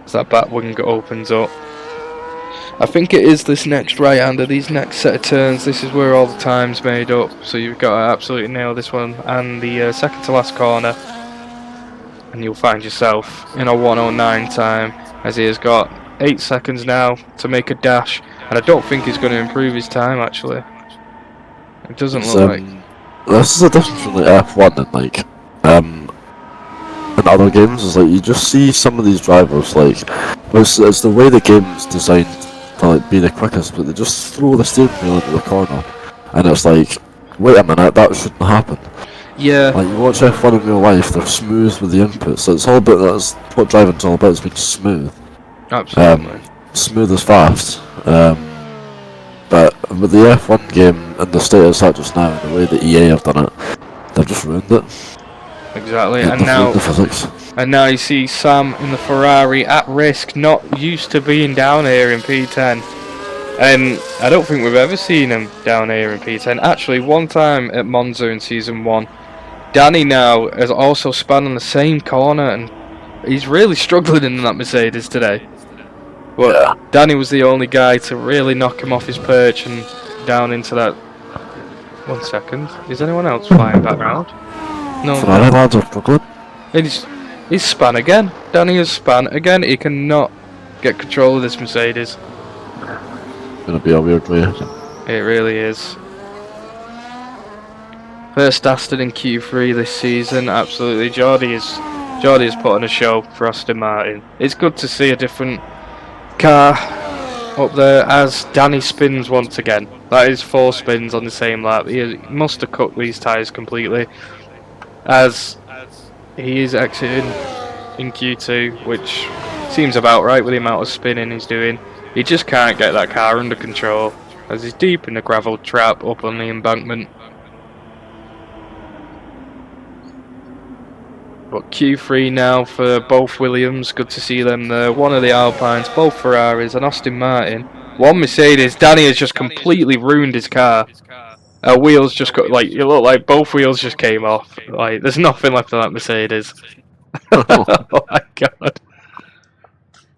A: As that back wing opens up. I think it is this next right-hander, these next set of turns. This is where all the time's made up. So you've got to absolutely nail this one. And the second to last corner, and you'll find yourself in a 1:09 time, as he has got 8 seconds now to make a dash. And I don't think he's going to improve his time, actually. It doesn't
B: It's,
A: look like.
B: this is the difference between like F1 and like in other games. Is like you just see some of these drivers like it's the way the game's designed to like be the quickest, but they just throw the steering wheel into the corner, and it's like, wait a minute, that shouldn't happen.
A: Yeah.
B: Like you watch F1 in real life, they're smooth with the inputs. So it's all about that's what driving's all about. Is being smooth.
A: Absolutely.
B: Smooth as fast. But with the F1 game and the state it's at just now, and the way that EA have done it, they've just ruined it.
A: Exactly.
B: They've
A: And
B: ruined
A: now,
B: the physics.
A: and now you see Sam in the Ferrari at risk, not used to being down here in P10. And I don't think we've ever seen him down here in P10. Actually, one time at Monza in Season 1, Danny now has also spun on the same corner, and he's really struggling in that Mercedes today. But
B: Yeah.
A: Danny was the only guy to really knock him off his perch and down into that. 1 second. Is anyone else flying back round? No.
B: Ferrari lads are struggling.
A: And he's spun again. Danny has spun again. He cannot get control of this Mercedes.
B: Gonna be a weird race.
A: It really is. First Aston in Q3 this season. Absolutely, Geordie is put on a show for Aston Martin. It's good to see a different car up there as Danny spins once again. That is 4 spins on the same lap. He must have cut these tyres completely, as he is exiting in Q2, which seems about right with the amount of spinning he's doing. He just can't get that car under control, as he's deep in the gravel trap up on the embankment. But Q3 now for both Williams, good to see them there. One of the Alpines, both Ferraris, and Aston Martin. One Mercedes. Danny has just completely ruined his car. Wheels just got, like, you look like both wheels just came off. Like, there's nothing left of that Mercedes. Oh my god.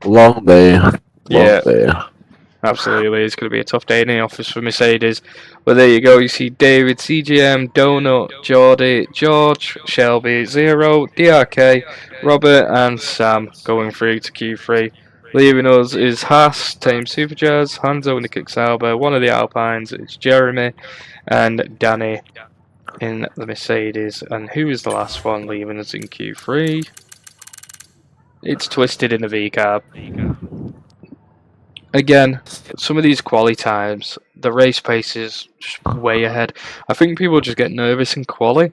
B: Long day.
A: Yeah.
B: Long day.
A: Absolutely, it's going to be a tough day in the office for Mercedes. But there you go, you see David, CGM, Donut, Geordie, George, Shelby, Zero, DRK, Robert and Sam going through to Q3. Leaving us is Haas, Team Superjazz, Hanzo in the Kicksauber, one of the Alpines, it's Jeremy and Danny in the Mercedes. And who is the last one leaving us in Q3? It's Twisted in the V-Carb. Again, some of these quali times, the race pace is just way ahead. I think people just get nervous in quali,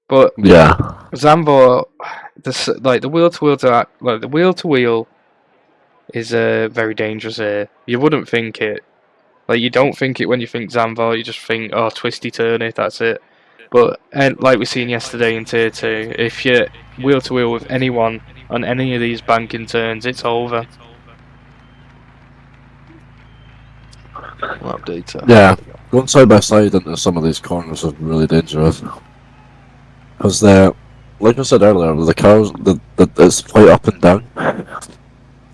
A: but
B: Yeah.
A: Zandvoort, the wheel to wheel is very dangerous here. You wouldn't think it. Like, you don't think it when you think Zandvoort. You just think, oh, twisty turny, that's it. But like we seen yesterday in Tier 2, if you're wheel to wheel with anyone on any of these banking turns, it's over. Update.
B: Yeah. Going side by side into some of these corners is really dangerous. Because they're, like I said earlier, the cars, it's quite up and down.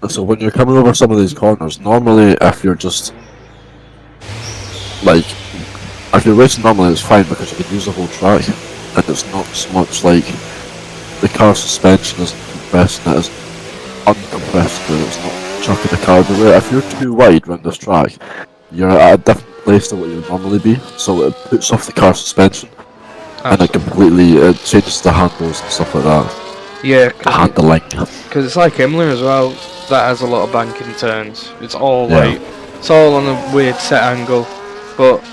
B: So when you're coming over some of these corners, normally if you're just, like, if you're racing normally it's fine because you can use the whole track. And it's not so much like the car suspension isn't compressed and it is uncompressed and it's not chucking the car everywhere. If you're too wide around this track, you're at a different place to what you would normally be, so it puts off the car suspension. And it completely changes the handles and stuff like that.
A: Yeah,
B: The handling.
A: because it's like Imola as well. That has a lot of banking turns. It's all like, it's all on a weird set angle, but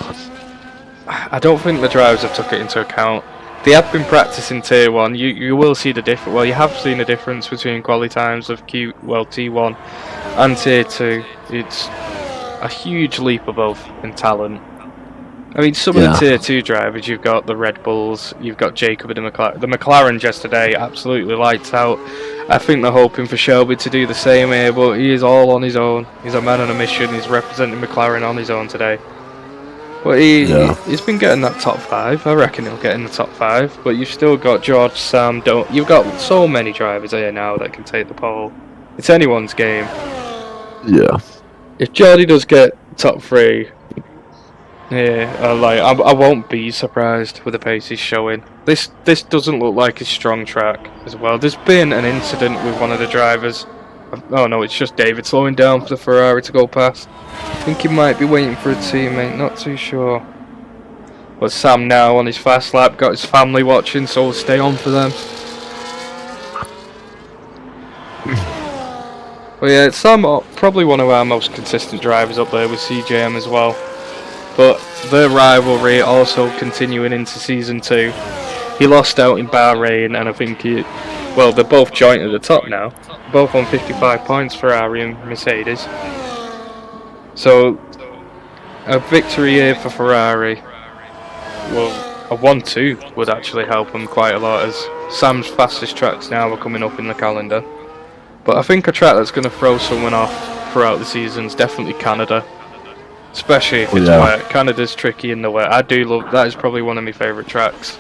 A: I don't think the drivers have took it into account. They have been practicing Tier 1. You will see the difference. Well, you have seen the difference between quali times of T1 and Tier 2. It's a huge leap above in talent. I mean, some of the Tier 2 drivers, you've got the Red Bulls, you've got Jacob and the McLaren. The McLaren yesterday absolutely lights out. I think they're hoping for Shelby to do the same here, but he is all on his own. He's a man on a mission. He's representing McLaren on his own today. But he's been getting that top 5. I reckon he'll get in the top 5. But you've still got George, Sam, you've got so many drivers here now that can take the pole. It's anyone's game.
B: Yeah.
A: If Geordie does get top 3, yeah, I won't be surprised with the pace he's showing. This doesn't look like a strong track as well. There's been an incident with one of the drivers. Oh no, it's just David slowing down for the Ferrari to go past. I think he might be waiting for a teammate, not too sure. But Sam now on his fast lap, got his family watching, so we'll stay on for them. But yeah, Sam, probably one of our most consistent drivers up there with CJM as well. But their rivalry also continuing into Season 2. He lost out in Bahrain, and I think they're both joint at the top now. Both on 55 points, Ferrari and Mercedes. So, a victory here for Ferrari. Well, a 1-2 would actually help them quite a lot, as Sam's fastest tracks now are coming up in the calendar. But I think a track that's going to throw someone off throughout the season is definitely Canada. Especially if it's wet. Canada's tricky in the wet. I do love that. Is probably one of my favourite tracks.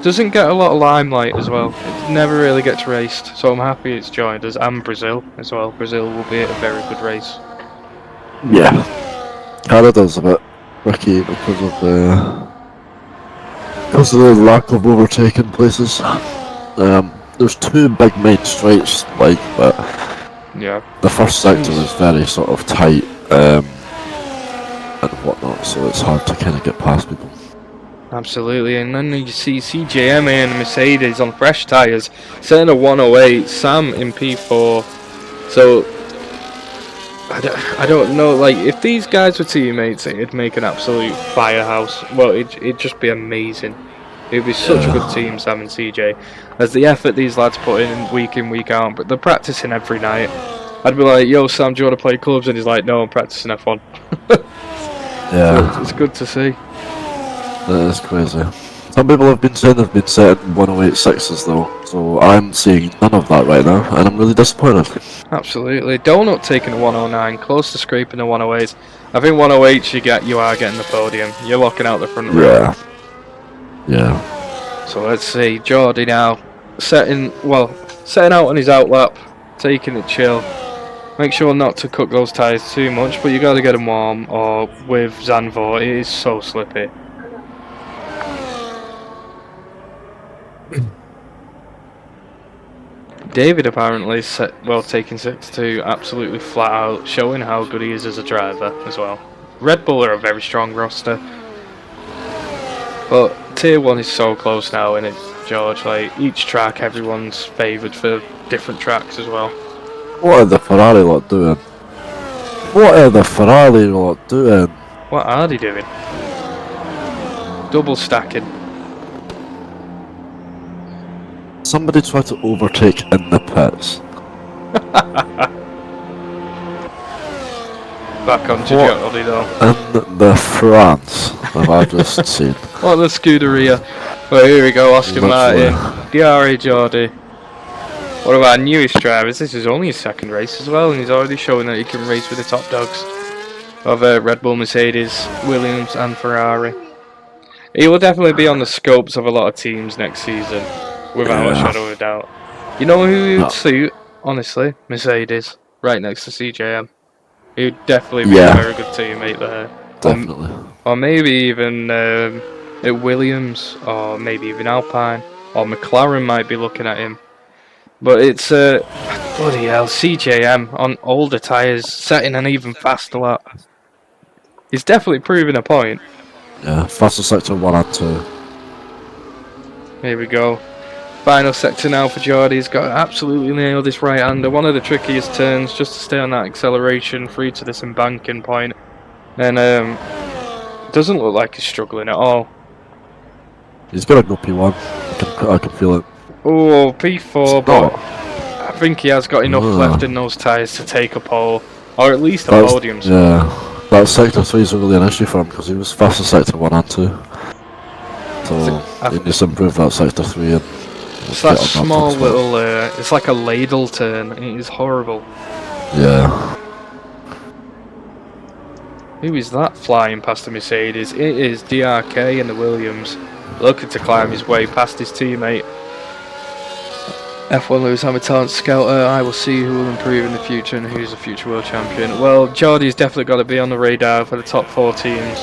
A: Doesn't get a lot of limelight as well. It never really gets raced, so I'm happy it's joined us. And Brazil as well. Brazil will be a very good race.
B: Yeah, Canada's a bit tricky because of the lack of overtaking places. There's 2 big main straights, but
A: yeah,
B: the first sector is very sort of tight and whatnot, so it's hard to kind of get past people.
A: Absolutely, and then you see CJM and Mercedes on fresh tyres, setting a 108, Sam in P4. So I don't know, like, if these guys were teammates, it'd make an absolute firehouse. Well, it'd just be amazing. It'd be such a good team, Sam and CJ. As the effort these lads put in, week out, but they're practicing every night. I'd be like, yo, Sam, do you want to play clubs? And he's like, no, I'm practicing F1.
B: Yeah.
A: So it's good to see.
B: That is crazy. Some people have been saying they've been setting 108.6s though, so I'm seeing none of that right now, and I'm really disappointed.
A: Absolutely. Donut taking a 109, close to scraping the 108s. I think 108s you are getting the podium. You're locking out the front row.
B: Yeah.
A: So let's see, Geordie now setting out on his outlap, taking it chill. Make sure not to cook those tyres too much, but you got to get them warm, or with Zandvoort, it is so slippy. David apparently taking 6-2 absolutely flat out, showing how good he is as a driver as well. Red Bull are a very strong roster, but Tier 1 is so close now, and it's George, like, each track everyone's favoured for different tracks as well.
B: What are the Ferrari lot doing? What are the Ferrari lot doing?
A: What are they doing? Double stacking.
B: Somebody tried to overtake in the pits.
A: Back on to Geordie though.
B: In the France have I just seen.
A: What the Scuderia. Well, here we go, Aston Martin. DRA Geordie. One of our newest drivers. This is only his second race as well, and he's already showing that he can race with the top dogs of Red Bull, Mercedes, Williams and Ferrari. He will definitely be on the scopes of a lot of teams next season, without a shadow of a doubt. You know who he would suit, honestly? Mercedes, right next to CJM. He would definitely be a very good teammate there.
B: Definitely.
A: Or maybe even at Williams, or maybe even Alpine, or McLaren might be looking at him. But it's bloody hell, CJM on older tyres, setting an even faster lap. He's definitely proving a point.
B: Yeah, fastest sector 1 and 2.
A: Here we go. Final sector now for Geordie. He's got absolutely nailed this right-hander. One of the trickiest turns, just to stay on that acceleration through to this embanking point. And doesn't look like he's struggling at all.
B: He's gonna go P1. I can feel it.
A: Oh, P4, but I think he has got enough left in those tyres to take a pole, or at least a podium.
B: Yeah, that sector 3 is really an issue for him because he was fastest sector 1 and 2. So he needs to improve that sector 3 and
A: it's that small little, it's like a ladle turn, it is horrible.
B: Yeah.
A: Who is that flying past the Mercedes? It is DRK and the Williams, looking to climb his way past his teammate. F1 Lewis Hammer Talent Scouter. I will see who will improve in the future and who's the future world champion. Well, Geordie's definitely got to be on the radar for the top 4 teams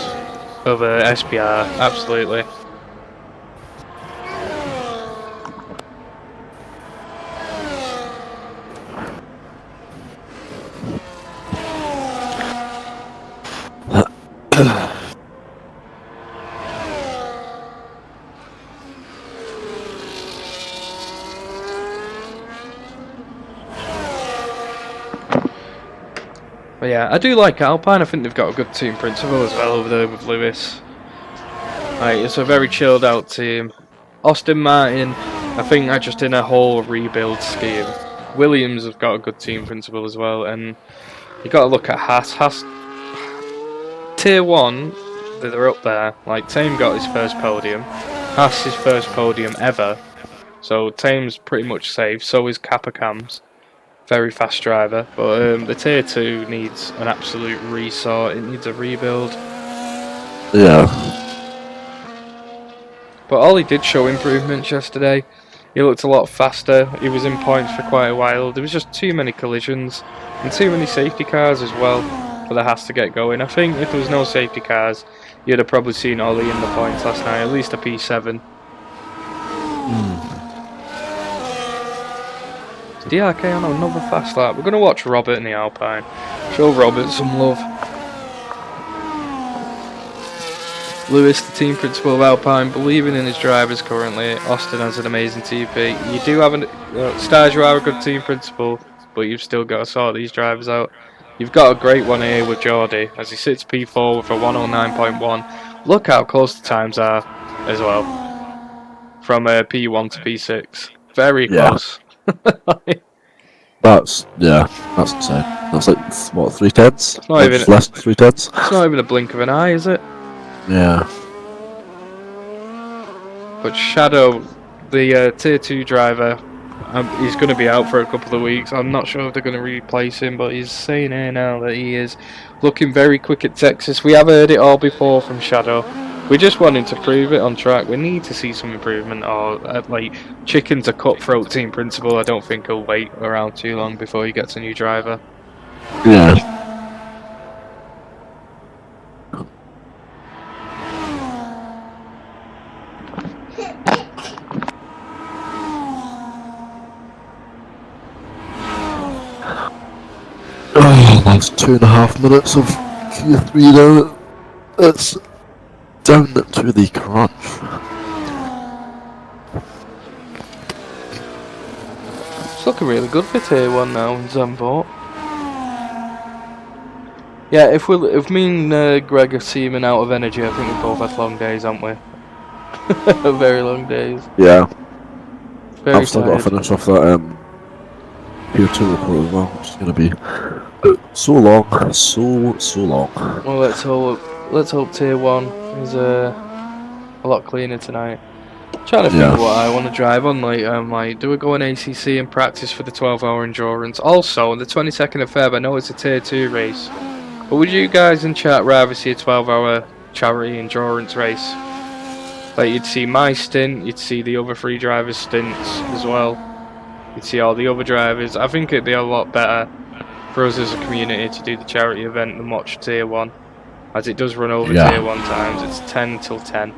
A: of SPR. Absolutely. But yeah, I do like Alpine. I think they've got a good team principle as well over there with Lewis. It's a very chilled out team. Aston Martin, I think they're just in a whole rebuild scheme. Williams have got a good team principle as well, and you got to look at Haas. Haas Tier 1, they're up there. Like Tame got his first podium, Haas his first podium ever. So Tame's pretty much safe. So is Capacam's. Very fast driver, but the tier 2 needs an absolute resort. It needs a rebuild.
B: Yeah.
A: But Ollie did show improvements yesterday. He looked a lot faster. He was in points for quite a while. There was just too many collisions and too many safety cars as well for the Haas to get going. I think if there was no safety cars, you'd have probably seen Ollie in the points last night, at least a P7. DRK on another fast lap. We're going to watch Robert in the Alpine. Show Robert some love. Lewis, the team principal of Alpine, believing in his drivers currently. Austin has an amazing TP. You do have Stars, you are a good team principal, but you've still got to sort these drivers out. You've got a great one here with Geordie as he sits P4 with a 109.1. Look how close the times are as well. From P1 to P6. Very close.
B: That's insane. That's like, what, 3/10?
A: It's not even
B: less than 3/10?
A: It's not even a blink of an eye, is it?
B: Yeah.
A: But Shadow, the tier 2 driver, he's going to be out for a couple of weeks. I'm not sure if they're going to replace him, but he's saying here now that he is looking very quick at Texas. We have heard it all before from Shadow. We just want him to prove it on track. We need to see some improvement, or like Chicken's a cutthroat team principal. I don't think he'll wait around too long before he gets a new driver.
B: Yeah. Oh, that's 2.5 minutes of Q3 now. It's down to the crunch.
A: It's looking really good for tier 1 now in Zandvoort. Yeah, if me and Greg are seeming out of energy, I think we've both had long days, haven't we? Very long days.
B: Yeah.
A: Very
B: I've still got to
A: tired.
B: finish off that Tier 2 report as well, which is going to be so long, so long.
A: Well, let's hope tier 1 is a lot cleaner tonight. Trying to think what I want to drive on. Like, do we go on ACC and practice for the 12-hour endurance? Also, on the 22nd of Feb, I know it's a tier 2 race, but would you guys in chat rather see a 12-hour charity endurance race? Like, you'd see my stint, you'd see the other 3 drivers' stints as well. You'd see all the other drivers. I think it'd be a lot better for us as a community to do the charity event than watch tier 1, as it does run over tier 1 times. It's 10 till 10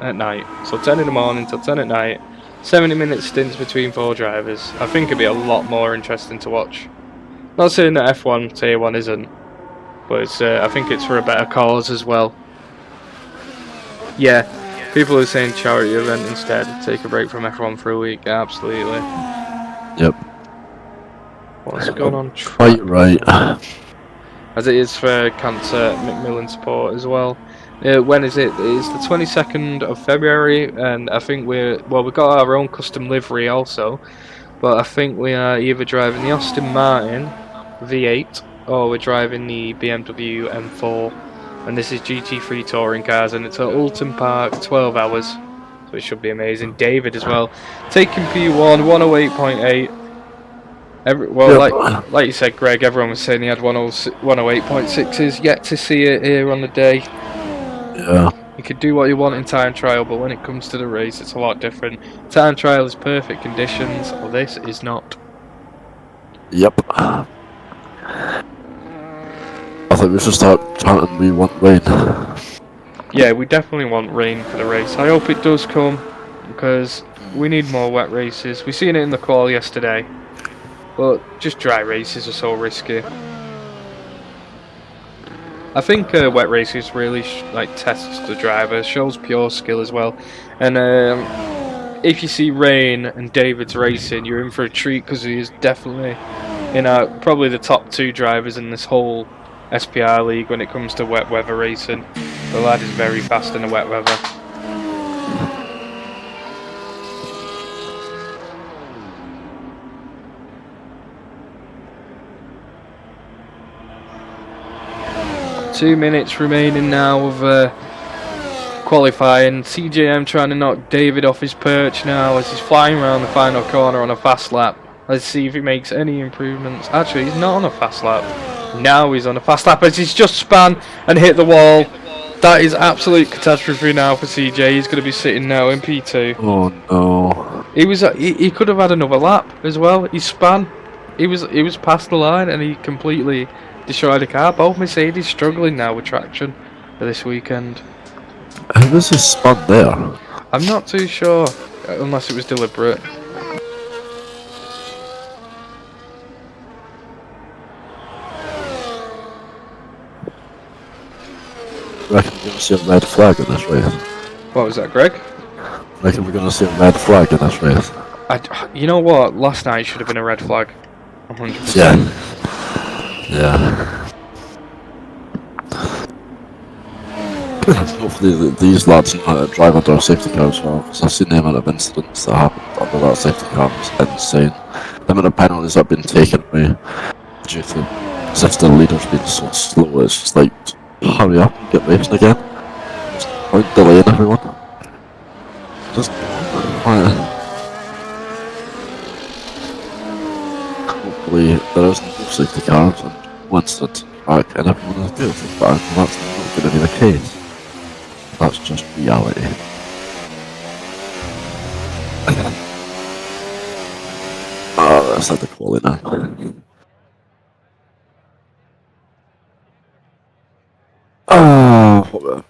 A: at night, so 10 in the morning till 10 at night, 70-minute stints between 4 drivers. I think it'd be a lot more interesting to watch. Not saying that F1 tier 1 isn't, but it's I think it's for a better cause as well. Yeah, people are saying charity event instead, take a break from F1 for a week. Absolutely.
B: Yep.
A: What's going on?
B: Quite right.
A: As it is for Cancer Macmillan support as well. When is it? It's the 22nd of February, and I think we've got our own custom livery also, but I think we are either driving the Aston Martin V8 or we're driving the BMW M4, and this is GT3 touring cars, and it's at Alton Park, 12 hours, so it should be amazing. David as well, taking P1, 108.8. Like you said, Greg, everyone was saying he had 108.6s. Yet to see it here on the day.
B: Yeah.
A: You could do what you want in time trial, but when it comes to the race, it's a lot different. Time trial is perfect conditions, or this is not.
B: Yep. I think we should start chanting we want rain.
A: Yeah, we definitely want rain for the race. I hope it does come, because we need more wet races. We seen it in the qual yesterday, but just dry races are so risky. I think wet races really tests the driver, shows pure skill as well. And if you see Rain and David's racing, you're in for a treat because he is definitely probably the top 2 drivers in this whole SPR league when it comes to wet weather racing. The lad is very fast in the wet weather. Two minutes remaining now of qualifying. CJM trying to knock David off his perch now as he's flying around the final corner on a fast lap. Let's see if he makes any improvements. Actually, he's not on a fast lap. Now he's on a fast lap as he's just spun and hit the wall. That is absolute catastrophe now for CJ. He's going to be sitting now in P2.
B: Oh no.
A: He could have had another lap as well. He spun. He was past the line and he completely destroyed the car. Both Mercedes struggling now with traction for this weekend.
B: How was his spun there?
A: I'm not too sure, unless it was deliberate.
B: Reckon we're gonna see a red flag in this race.
A: What was that, Greg?
B: Reckon we're gonna see a red flag in this race.
A: You know what? Last night should have been a red flag. 100%.
B: Yeah. Hopefully these lads know how to drive under a safety car as well, because I've seen the amount of incidents that happened under that safety car is insane. The amount of penalties that have been taken away due to system leaders being so slow, it's just like, hurry up and get racing again. Just point delaying everyone. Just hopefully there is no safety cars and once it's back and everyone is good, but that's not going to be the case. That's just reality. That's like the quality now.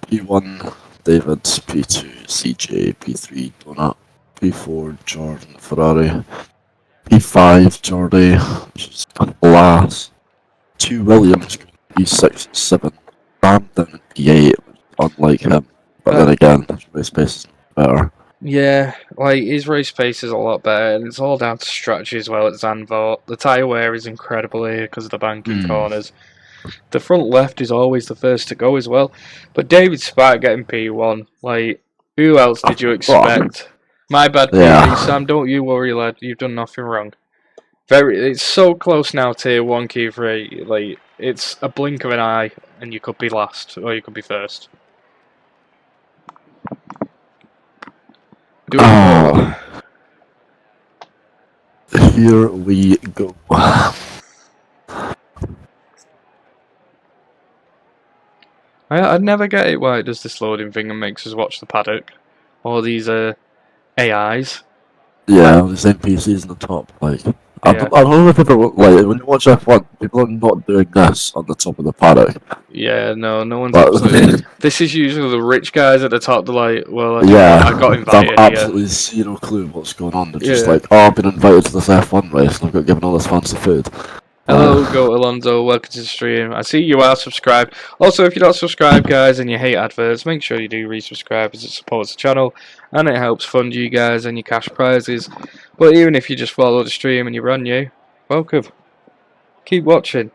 B: P1, David, P2, CJ, P3, Donut, P4, Jordan, Ferrari, P5, Jordy, which is last, 2 Williams, P6, 7, Ram down at P8, unlike him, but then again, his race pace is better.
A: Yeah, like his race pace is a lot better, and it's all down to strategy as well at Zandvoort. The tyre wear is incredible here because of the banking corners. The front left is always the first to go as well. But David Spark getting P1, like, who else did you expect? My bad, P3, Sam, don't you worry, lad, you've done nothing wrong. It's so close now, tier 1, Q3, like, it's a blink of an eye, and you could be last, or you could be first.
B: Here we go.
A: I'd never get it why it does this loading thing and makes us watch the paddock. Or these AIs.
B: Yeah, the same PCs on the top, like... I don't know if people, like, when you watch F1, people are not doing this on the top of the paddock.
A: Yeah, no one's absolutely... This is usually the rich guys at the top, they're like, well, I got invited
B: they have absolutely zero clue what's going on. They're just like, oh, I've been invited to this F1 race and I've got given all this fancy food.
A: Hello, Go Alonso, welcome to the stream. I see you are subscribed. Also, if you're not subscribed, guys, and you hate adverts, make sure you do resubscribe as it supports the channel and it helps fund you guys and your cash prizes. But even if you just follow the stream and you're brand new, welcome. Keep watching.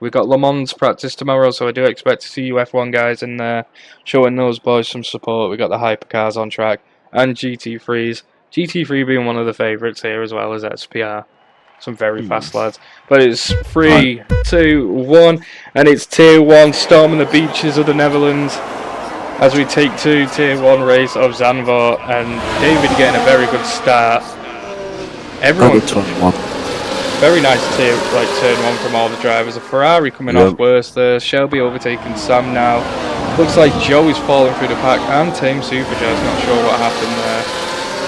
A: We've got Le Mans practice tomorrow, so I do expect to see you F1 guys in there showing those boys some support. We've got the hypercars on track and GT3s. GT3 being one of the favourites here as well as SPR. Some very fast lads. But it's 3, 2, 1, and it's Tier 1 storming the beaches of the Netherlands as we take to Tier 1 race of Zandvoort, and David getting a very good start. Everyone, Very nice turn one from all the drivers. A Ferrari coming off worse there. Shelby overtaking Sam now. Looks like Joe is falling through the pack and Tame Superjazz. Not sure what happened there.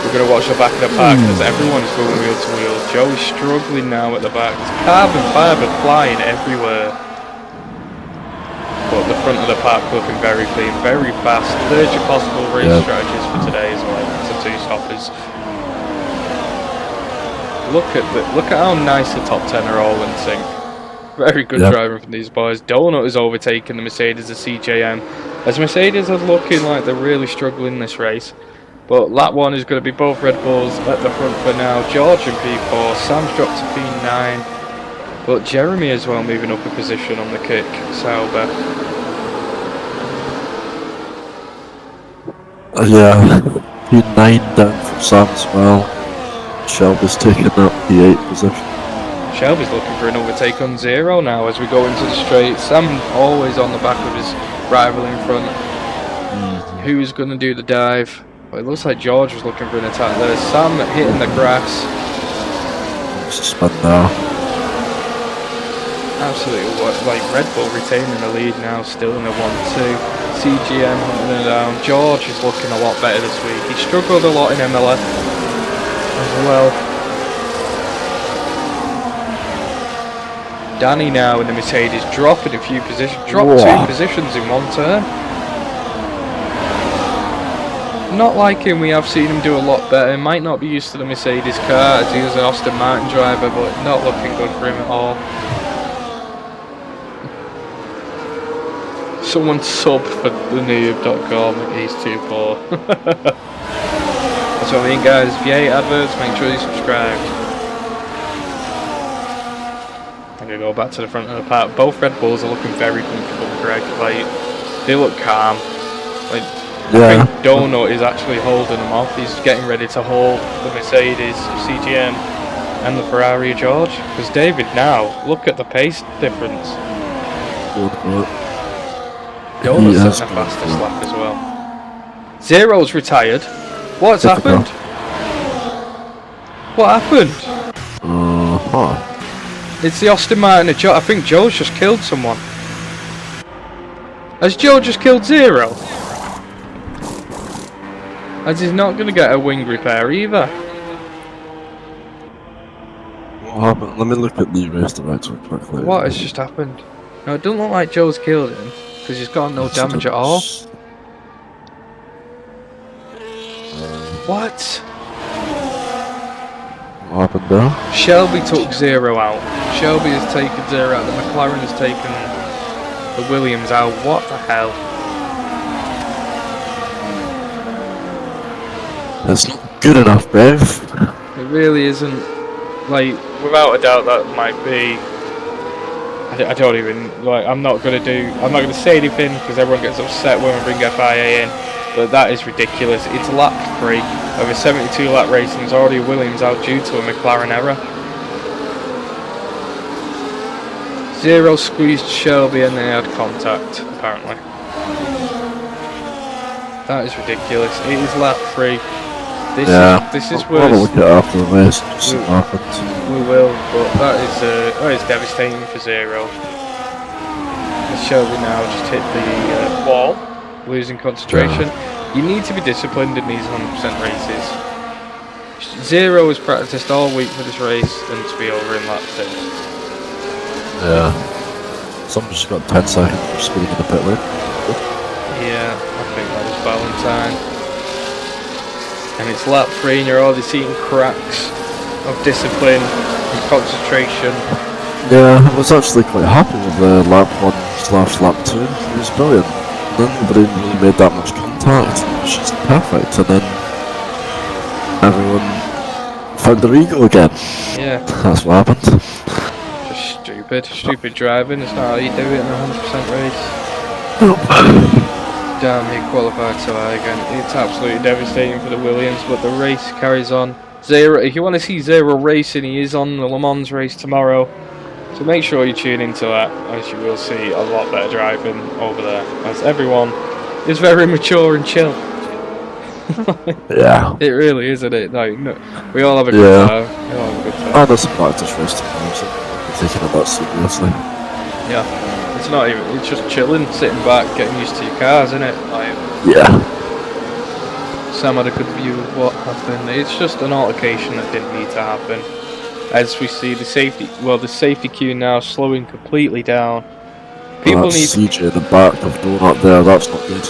A: We're going to watch the back of the pack as everyone is going wheel to wheel. Joe is struggling now at the back. There's carbon fibre flying everywhere. But the front of the pack looking very clean, very fast. There's your possible race strategies for today as well. So 2 stoppers. Look at how nice the top 10 are all in sync. Very good driving from these boys. Donut is overtaking the Mercedes, the CJM. As Mercedes are looking like they're really struggling this race. But lap 1 is going to be both Red Bulls at the front for now. George in P4, Sam's dropped to P9. But Jeremy as well moving up a position on the kick. Sauber.
B: Yeah, P9 down from Sam as well. Shelby's taking that P8 position.
A: Shelby's looking for an overtake on 0 now as we go into the straight. Sam always on the back of his rival in front. Who's going to do the dive? Well, it looks like George was looking for an attack there. Sam hitting the grass.
B: Suspend now.
A: Absolutely, like Red Bull retaining the lead now, still in a 1-2. CGM hunting it down. George is looking a lot better this week. He struggled a lot in MLF as well. Danny now in the Mercedes dropping a few positions, dropped 2 positions in one turn. Not like him, we have seen him do a lot better. He might not be used to the Mercedes car as he was an Aston Martin driver, but not looking good for him at all. Someone sub for the noob.com, he's too poor. That's what I mean, guys. If you hate adverts, make sure you subscribe. I'm going to go back to the front of the pack. Both Red Bulls are looking very comfortable, Greg. Like, they look calm. Like, I think Donut is actually holding them off. He's getting ready to hold the Mercedes, CGM, and the Ferrari George. Because David now, look at the pace difference. Donut's setting a fastest lap as well. Zero's retired. What's happened? What happened? It's the Aston Martin of Joe. I think Joe's just killed someone. Has Joe just killed Zero? As he's not going to get a wing repair either.
B: What happened? Let me look at the race director quickly.
A: What has just happened? No, it doesn't look like Joe's killed him because he's got no damage at all. What?
B: What happened there?
A: Shelby took Zero out. Shelby has taken Zero out. The McLaren has taken the Williams out. What the hell?
B: That's not good enough, Bev.
A: It really isn't. Like, without a doubt, that might be. I don't even like. I'm not gonna say anything because everyone gets upset when we bring FIA in. But that is ridiculous. It's lap 3 of a 72 lap race and there's already Williams out due to a McLaren error. Zero squeezed Shelby and they had contact, apparently. That is ridiculous. It is lap 3. This is worse.
B: We'll look at it after the race, just see what happens.
A: We will, but that is devastating for Zero. And Shelby now just hit the wall. Losing concentration. You need to be disciplined in these 100% races. Zero has practiced all week for this race and to be over in lap 2.
B: Yeah. Someone's just got 10 seconds for speeding in the pit lane.
A: Yeah, I think that was Valentine. And it's lap 3 and you're already seeing cracks of discipline and concentration.
B: Yeah, I was actually quite happy with the lap 1/lap 2. It was brilliant. Nobody really made that much contact. It was just perfect, and then everyone found their ego again. Yeah. That's what happened.
A: Just stupid driving. It's not how you do it in a 100% race.
B: Nope.
A: Damn, he qualified so high again. It's absolutely devastating for the Williams, but the race carries on. Zero. If you want to see Zero racing, he is on the Le Mans race tomorrow. So make sure you tune into that, as you will see a lot better driving over there, as everyone is very mature and chill.
B: Yeah.
A: It really is, isn't it? Like, no, we all have a good
B: Yeah.
A: time. We all have a good time.
B: And there's some practice racing games. I'm taking it that seriously.
A: Yeah. It's not even. It's just chilling, sitting back, getting used to your cars, isn't it? Like,
B: Yeah.
A: Sam had a good view of what happened. It's just an altercation that didn't need to happen. As we see the safety queue now slowing completely down.
B: And
A: People
B: that's
A: need to
B: CJ in the back of donut there. That's not good.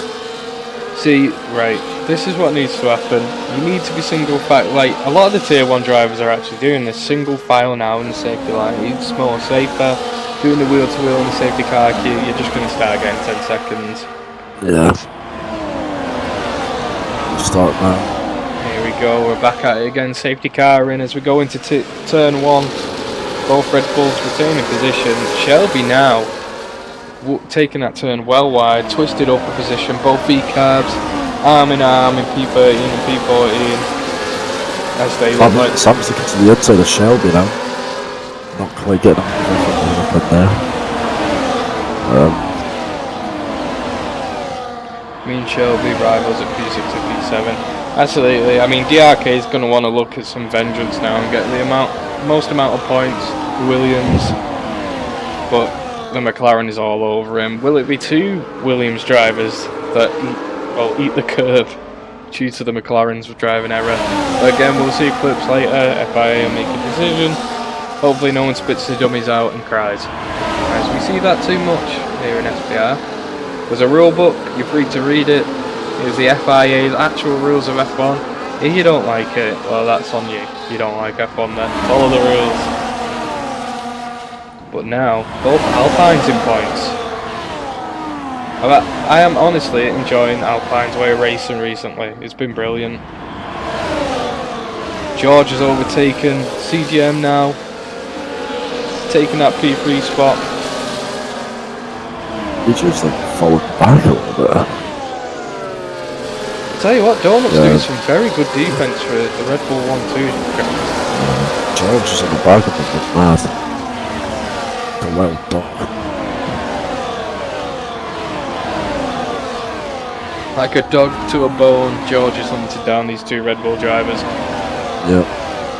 A: see, right, this is what needs to happen. You need to be single file. Like, a lot of the tier 1 drivers are actually doing this single file now in the safety line. It's more safer. Doing the wheel to wheel in the safety car queue, you're just going to start getting 10 seconds.
B: Yeah. Start now.
A: Here we go, we're back at it again. Safety car in as we go into turn 1. Both Red Bulls retaining position. Shelby now taking that turn well wide, twisted up a position. Both V-carbs arm in arm in P13 and P14 as they look like.
B: Sam's looking to the inside of Shelby now. Not quite getting up in there.
A: Me and Shelby rivals at P6 and P7. Absolutely. I mean, DRK is going to want to look at some vengeance now and get the most amount of points. Williams, but the McLaren is all over him. Will it be 2 Williams drivers that eat the curb due to the McLaren's driving error? But again, we'll see clips later. FIA make a decision. Hopefully, no one spits the dummies out and cries. As we see that too much here in SPR. There's a rule book, you're free to read it. Here's the FIA's actual rules of F1. If you don't like it, well, that's on you. You don't like F1 then. Follow the rules. But now, both Alpines in points. I am honestly enjoying Alpine's way of racing recently. It's been brilliant. George has overtaken CGM now. Taking that P3 spot.
B: He just like followed back a little bit.
A: Tell you what, Donut's doing some very good defense for the Red Bull 1-2.
B: George is in the back of him, but mad. A wild dog.
A: Like a dog to a bone, George is hunted down these 2 Red Bull drivers.
B: Yep.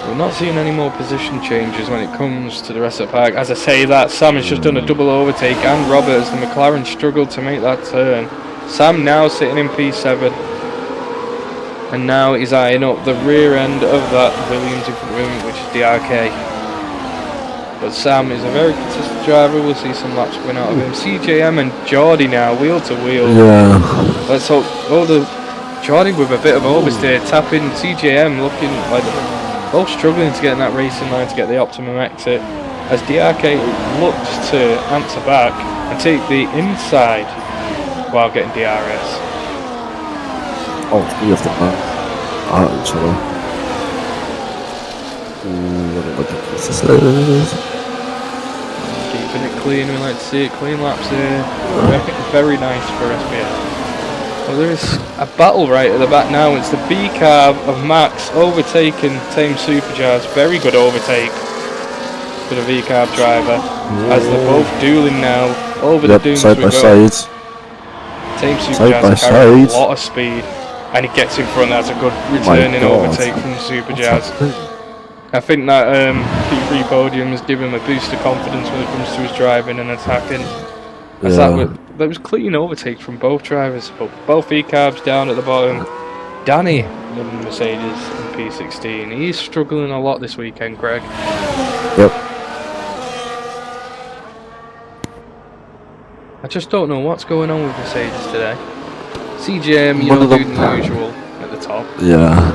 A: We're not seeing any more position changes when it comes to the rest of the pack. As I say that, Sam has just done a double overtake, and Robert as the McLaren struggled to make that turn. Sam now sitting in P7. And now he's eyeing up the rear end of that Williams improvement, which is DRK. But Sam is a very consistent driver. We'll see some laps coming out of him. CJM and Geordie now, wheel to wheel.
B: Yeah.
A: Let's hope. Geordie with a bit of oversteer, tapping CJM, looking like both struggling to get in that racing line to get the optimum exit. As DRK looks to answer back and take the inside while getting DRS.
B: Oh, 3 of them now. Actually. What am I doing? This is
A: Keeping it clean, we like to see it. Clean laps here. Very nice for SBS. Well, there is a battle right at the back now. It's the B car of Max overtaking Tame Supercharged. Very good overtake for the V car driver. As they're both dueling now over the dunes.
B: Side by side.
A: Tame Supercharged carrying a lot of speed. And he gets in front. That's a good returning overtake from Superjazz. I think that P3 podium has given him a boost of confidence when it comes to his driving and attacking. As that was clean overtakes from both drivers, but both E-carbs down at the bottom. Danny in Mercedes in P16. He's struggling a lot this weekend, Greg.
B: Yep.
A: I just don't know what's going on with Mercedes today. CGM, you know, doing the usual at the top.
B: Yeah.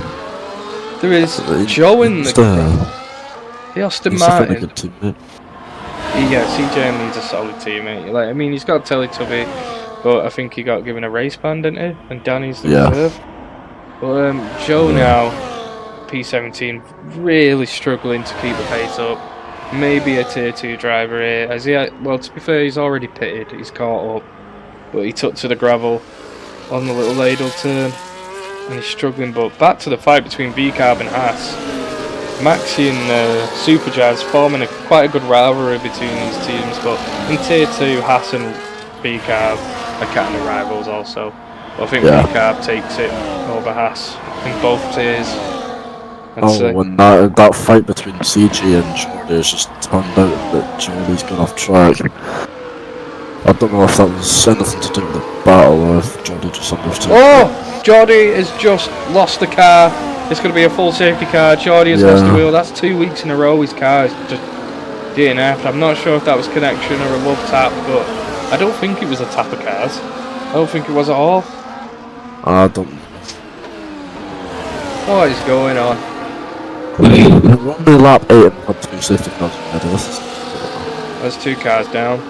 A: There is Joe in the Aston Martin. Yeah, CGM needs a solid teammate. Like, I mean, he's got Teletubby, but I think he got given a race ban, didn't he? And Danny's the reserve. But Joe now, P17, really struggling to keep the pace up. Maybe a tier 2 driver here. As he, well, to be fair, he's already pitted. He's caught up, but he took to the gravel on the little ladle turn, and he's struggling. But back to the fight between V-Carb and Haas. Maxi and Superjazz forming quite a good rivalry between these teams, but in tier 2, Haas and V-Carb are kind of rivals also. But I think
B: Yeah.
A: Recarb takes it over Haas in both tiers. I'd say.
B: When that fight between CG and Jordy has just turned out that Jordy's gone off track. I don't know if that was anything to do with the battle or if Jordy just understood.
A: Oh! Jordy has just lost the car. It's going to be a full safety car. Jordy has lost the wheel. That's 2 weeks in a row his car is just DNF'd. I'm not sure if that was connection or a love tap, but I don't think it was a tap of cars. I don't think it was at all.
B: I don't.
A: What is going on?
B: We're only lap 8 and had 2 safety cars already.
A: There's 2 cars down.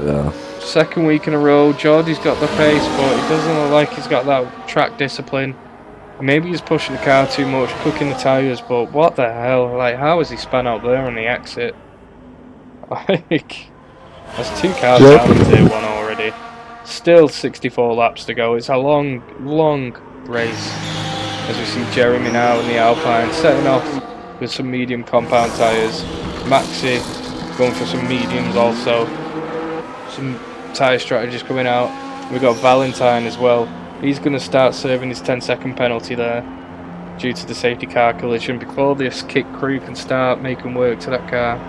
B: Yeah.
A: Second week in a row, Jordy's got the pace, but it doesn't look like he's got that track discipline. Maybe he's pushing the car too much, cooking the tyres, but what the hell? Like, how has he spun out there on the exit? Like, there's 2 cars down in tier 1 already. Still 64 laps to go. It's a long, long race. As we see Jeremy now in the Alpine setting off with some medium compound tyres. Maxi going for some mediums also. Some tyre strategies coming out. We've got Valentine as well. He's going to start serving his 10-second penalty there due to the safety car collision before this kit crew can start making work to that car.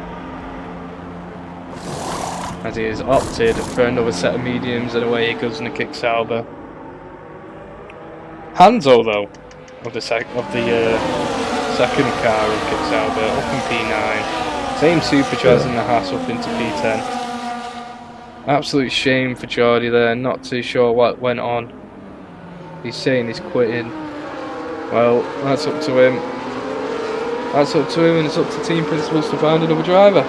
A: As he has opted for another set of mediums, and away he goes in the kick Sauber. Hanzo though of the second car of kick Sauber up in P9. Same supercharge in the Haas up into P10. Absolute shame for Jordy there. Not too sure what went on. He's saying he's quitting. Well, that's up to him. That's up to him, and it's up to team principals to find another driver.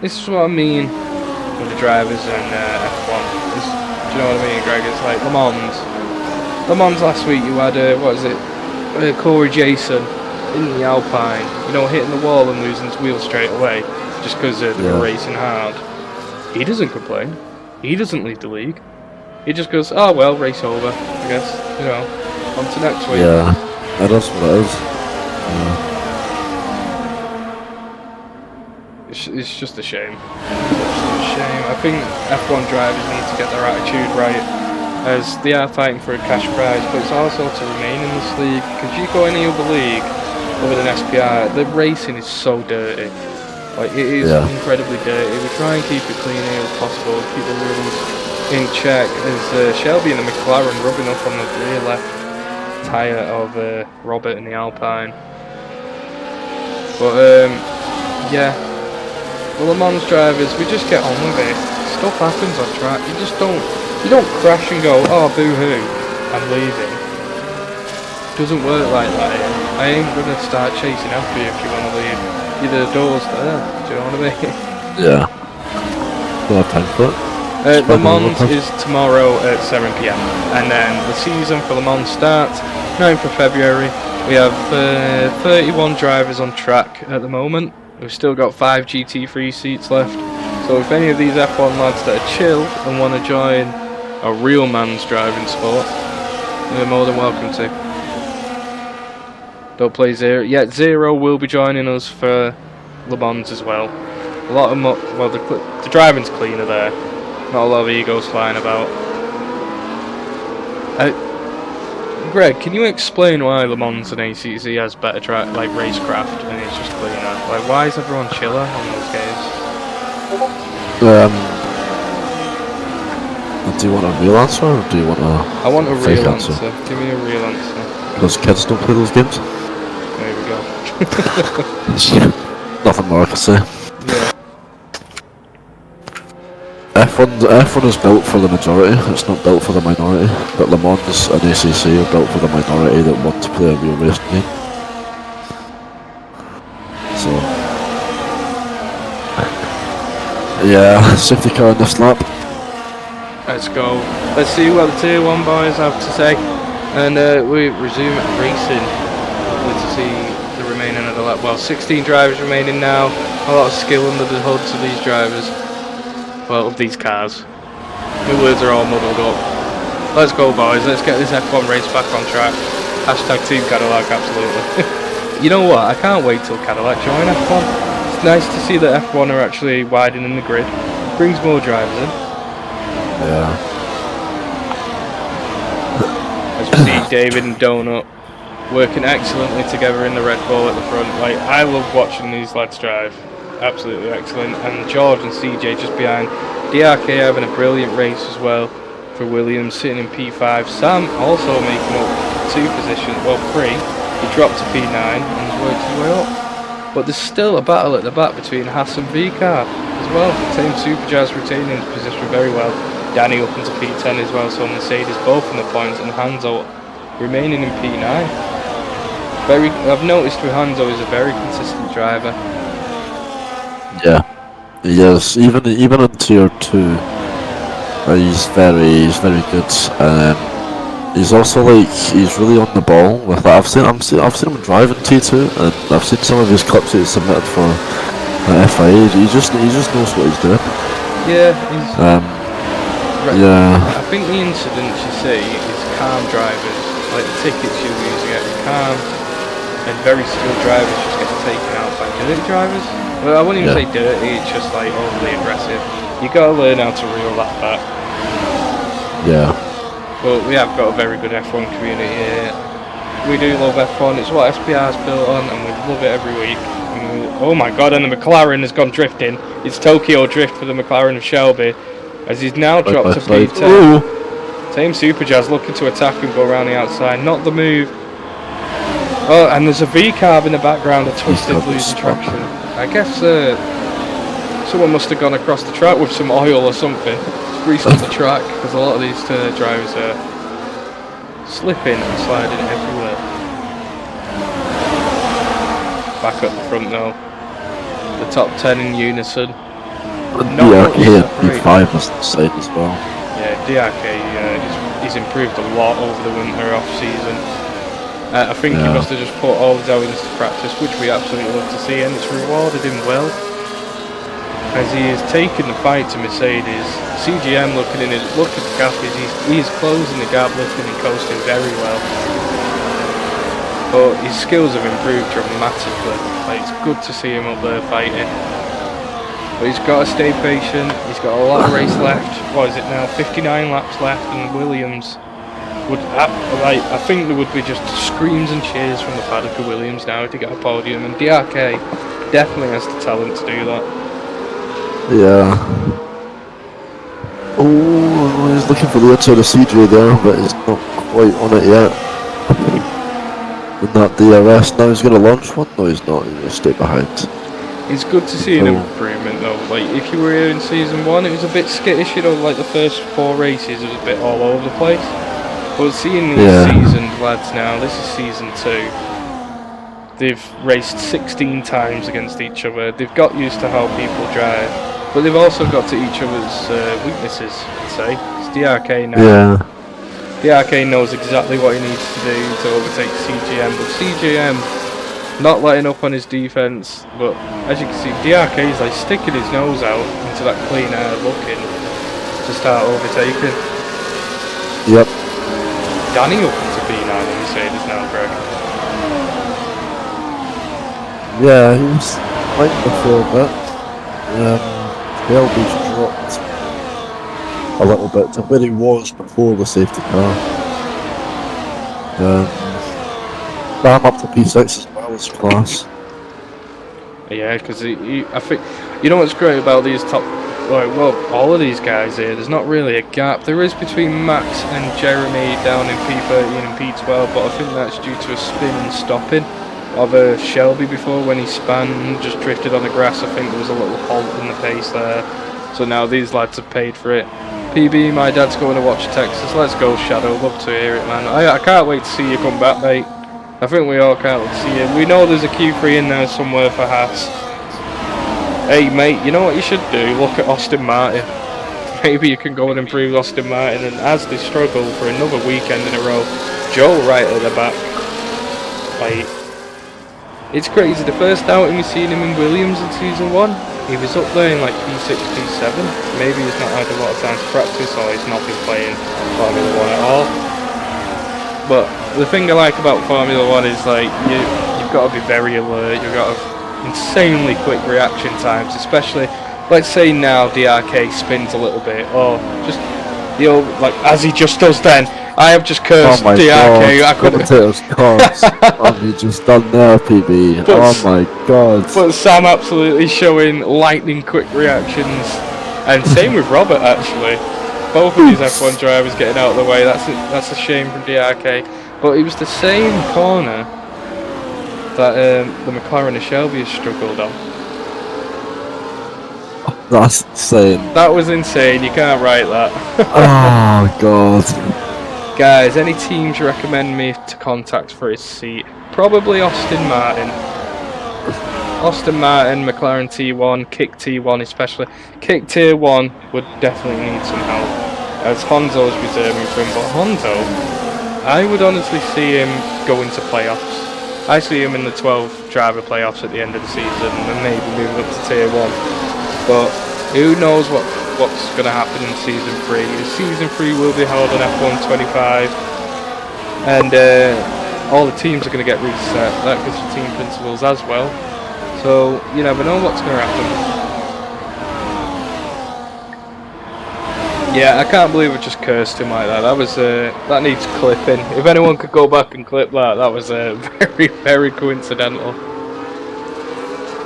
A: This is what I mean with the drivers and F1. Do you know what I mean, Greg? It's like Le Mans. Le Mans last week, you had what is it? Corey Jason in the Alpine. You know, hitting the wall and losing his wheel straight away just because they were racing hard. He doesn't complain. He doesn't leave the league. He just goes, oh well, race over, I guess. You know, on to next week.
B: Yeah, that's what it is.
A: It's just a shame. It's just a shame. I think F1 drivers need to get their attitude right, as they are fighting for a cash prize, but it's also to remain in this league. Because you go any other league other than SPR, the racing is so dirty. Like, it is incredibly dirty. We try and keep it clean here as possible, keep the rules in check. There's Shelby in the McLaren rubbing up on the rear left tyre of Robert in the Alpine. But yeah, the Le Mans drivers, we just get on with it. Stuff happens on track. You don't crash and go, oh boo-hoo, I'm leaving. It doesn't work like that here. I ain't gonna start chasing after you if you wanna leave. The door's there, do you know what I mean?
B: Yeah. We'll have time for it.
A: Le Mans is tomorrow at 7 PM, and then the season for Le Mans starts 9th of February. We have 31 drivers on track at the moment. We've still got 5 GT3 seats left, so if any of these F1 lads that are chill and want to join a real man's driving sport, you're more than welcome to. Don't play Zero. Yeah, Zero will be joining us for Le Mans as well. A lot of well, the driving's cleaner there. Not a lot of egos flying about. Greg, can you explain why Le Mans and ACC has better racecraft and it's just cleaner? Like, why is everyone chiller on those games?
B: Do you want a real answer or do you want a
A: I want a
B: fake
A: real
B: answer?
A: Give me a real answer.
B: Because kids don't play those games?
A: There we go.
B: Nothing more I can say.
A: Yeah.
B: F1 is built for the majority, it's not built for the minority. But Le Mans and ACC are built for the minority that want to play a real racing game. So... yeah, safety car in this lap.
A: Let's go. Let's see what the Tier 1 boys have to say. And we resume racing. To see the remaining of the lap. Well, 16 drivers remaining now. A lot of skill under the hoods of these drivers. Well, of these cars. My words are all muddled up. Let's go, boys. Let's get this F1 race back on track. Hashtag Team Cadillac, absolutely. You know what? I can't wait till Cadillac join F1. It's nice to see that F1 are actually widening the grid. Brings more drivers in.
B: Yeah.
A: As we see David and Donut working excellently together in the Red Bull at the front. Like, I love watching these lads drive. Absolutely excellent. And George and CJ just behind. DRK having a brilliant race as well for Williams, sitting in P5. Sam also making up 2 positions, well 3. He dropped to P9 and has worked his way up. But there's still a battle at the back between Haas and VCAR as well. Team Superjazz retaining his position very well. Danny up into P10 as well, so Mercedes both in the points, and Hanzo remaining in P9. I've noticed with Hanzo is a very consistent driver.
B: Yeah. Yes, even in tier 2, he's very good. He's also like he's really on the ball with that. I've seen him drive in T2, and I've seen some of his clips he's submitted for FIA. He just knows what he's doing.
A: Yeah,
B: yeah.
A: I think the incidents you see is calm drivers, like the tickets you'll usually get calm, and very skilled drivers just get taken out by dirty drivers. Well, I wouldn't even say dirty, it's just like overly aggressive. You gotta learn how to reel that back.
B: Yeah.
A: But we have got a very good F1 community here. We do love F1, it's what SPR's built on, and we love it every week. Oh my god, and the McLaren has gone drifting. It's Tokyo Drift for the McLaren of Shelby, as he's now dropped to P10. Team Superjazz looking to attack and go around the outside, not the move. Oh, and there's a V-carb in the background, a twisted losing traction. I guess someone must have gone across the track with some oil or something. Grease on the track, because a lot of these drivers are slipping and sliding everywhere. Back up the front though. The top 10 in unison.
B: DRK at P5 was insane as well.
A: Yeah, DRK he's improved a lot over the winter off season. I think he must have just put all his elements to practice, which we absolutely love to see, and it's rewarded him well. As he is taking the fight to Mercedes, CGM look at the gap, he's closing the gap, lifting and coasting very well. But his skills have improved dramatically. Like, it's good to see him up there fighting. But he's got to stay patient, he's got a lot of race left. What is it now? 59 laps left, and Williams would I think there would be just screams and cheers from the paddock of Williams now if he got a podium, and DRK definitely has the talent to do that.
B: Yeah. Oh, he's looking for the inside of CJ there, but he's not quite on it yet. In that DRS, now he's going to launch one? No, he's not. He's going to stay behind.
A: It's good to see an improvement though. Like, if you were here in season 1, it was a bit skittish, you know, like the first 4 races it was a bit all over the place. But seeing these seasoned lads now, this is season 2. They've raced 16 times against each other. They've got used to how people drive, but they've also got to each other's weaknesses, I'd say. It's DRK now.
B: Yeah.
A: DRK knows exactly what he needs to do to overtake CGM, but CGM not letting up on his defense. But as you can see, DRK is like sticking his nose out into that clean air, looking to start overtaking.
B: Yep.
A: Danny up into B9 in Mercedes now, Greg.
B: Yeah, he was fighting before a bit. LB's dropped a little bit to where he was before the safety car. Ram up to P6 as well as class.
A: Yeah, because I think, you know what's great about these top, well, all of these guys here, there's not really a gap. There is between Max and Jeremy down in P13 and P12, but I think that's due to a spin and stopping of Shelby before when he spun and just drifted on the grass. I think there was a little halt in the pace there. So now these lads have paid for it. PB, my dad's going to watch Texas. Let's go, Shadow. Love to hear it, man. I can't wait to see you come back, mate. I think we all can't wait to see you. We know there's a Q3 in there somewhere for Haas. Hey, mate, you know what you should do? Look at Austin Martin. Maybe you can go and improve Austin Martin. And as they struggle for another weekend in a row, Joe right at the back. Like, it's crazy. The first outing we've seen him in Williams in season 1, he was up there in like P6, P7. Maybe he's not had a lot of time to practice, or he's not been playing Formula 1 at all. But the thing I like about Formula 1 is like you've got to be very alert. You've got to have insanely quick reaction times, especially let's say now DRK spins a little bit, or just Like as he just does then. I have just
B: Oh
A: cursed
B: my
A: DRK. I
B: god,
A: could,
B: commentator's curse. What have you just done there, PB?
A: but
B: Oh my god.
A: but Sam absolutely showing lightning quick reactions, and same with Robert actually. Both of these F1 drivers getting out of the way. That's a shame from DRK. But it was the same corner that the McLaren and Shelby has struggled on.
B: That's insane.
A: That was insane. You can't write that.
B: Oh god.
A: Guys, any teams you recommend me to contact for his seat? Probably Austin Martin. Austin Martin, McLaren T1, Kick T1 especially. Kick Tier 1 would definitely need some help, as Honzo's reserving for him, but Honzo, I would honestly see him go into playoffs. I see him in the 12 driver playoffs at the end of the season and maybe moving up to Tier 1. But who knows what's going to happen in Season 3. Season 3 will be held on F1 25 and all the teams are going to get reset. That gives you team principals as well. So you never know what's going to happen. Yeah, I can't believe I just cursed him like that. That was that needs clipping. If anyone could go back and clip that, that was very, very coincidental.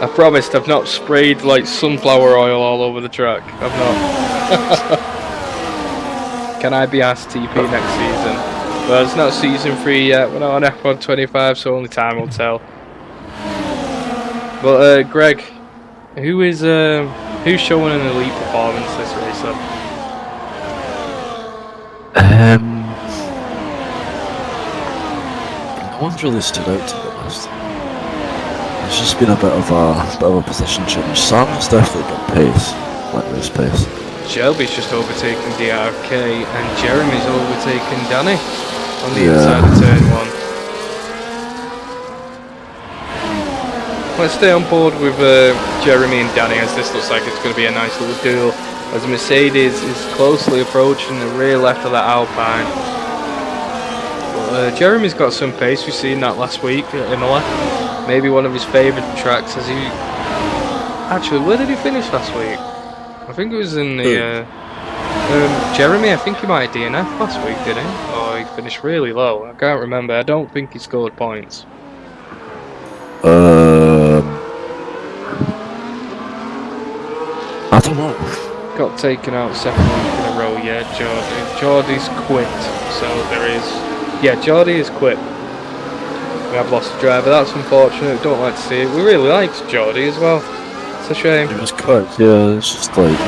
A: I promised I've not sprayed like sunflower oil all over the track. I've not. Can I be asked TP next season? Well, it's not season 3 yet. We're not on F1 25, so only time will tell. But Greg, who's showing an elite performance this race then?
B: No one's really stood out, to be honest. It's just been a bit of a position change. Sam's definitely got pace, like race pace.
A: Shelby's just overtaken DRK and Jeremy's overtaken Danny on the inside of turn 1. Let's stay on board with Jeremy and Danny, as this looks like it's going to be a nice little duel, as Mercedes is closely approaching the rear left of that Alpine. But, Jeremy's got some pace. We've seen that last week at Imola. Maybe one of his favourite tracks. As he actually, where did he finish last week? I think it was in the Jeremy. I think he might have DNF last week, didn't he? Or he finished really low. I can't remember. I don't think he scored points.
B: I don't know.
A: Got taken out second week in a row, yeah, Geordie's quit, so there is... Yeah, Geordie is quit. We have lost a driver, that's unfortunate, don't like to see it. We really liked Geordie as well. It's a shame.
B: It was quite, yeah, it's just like...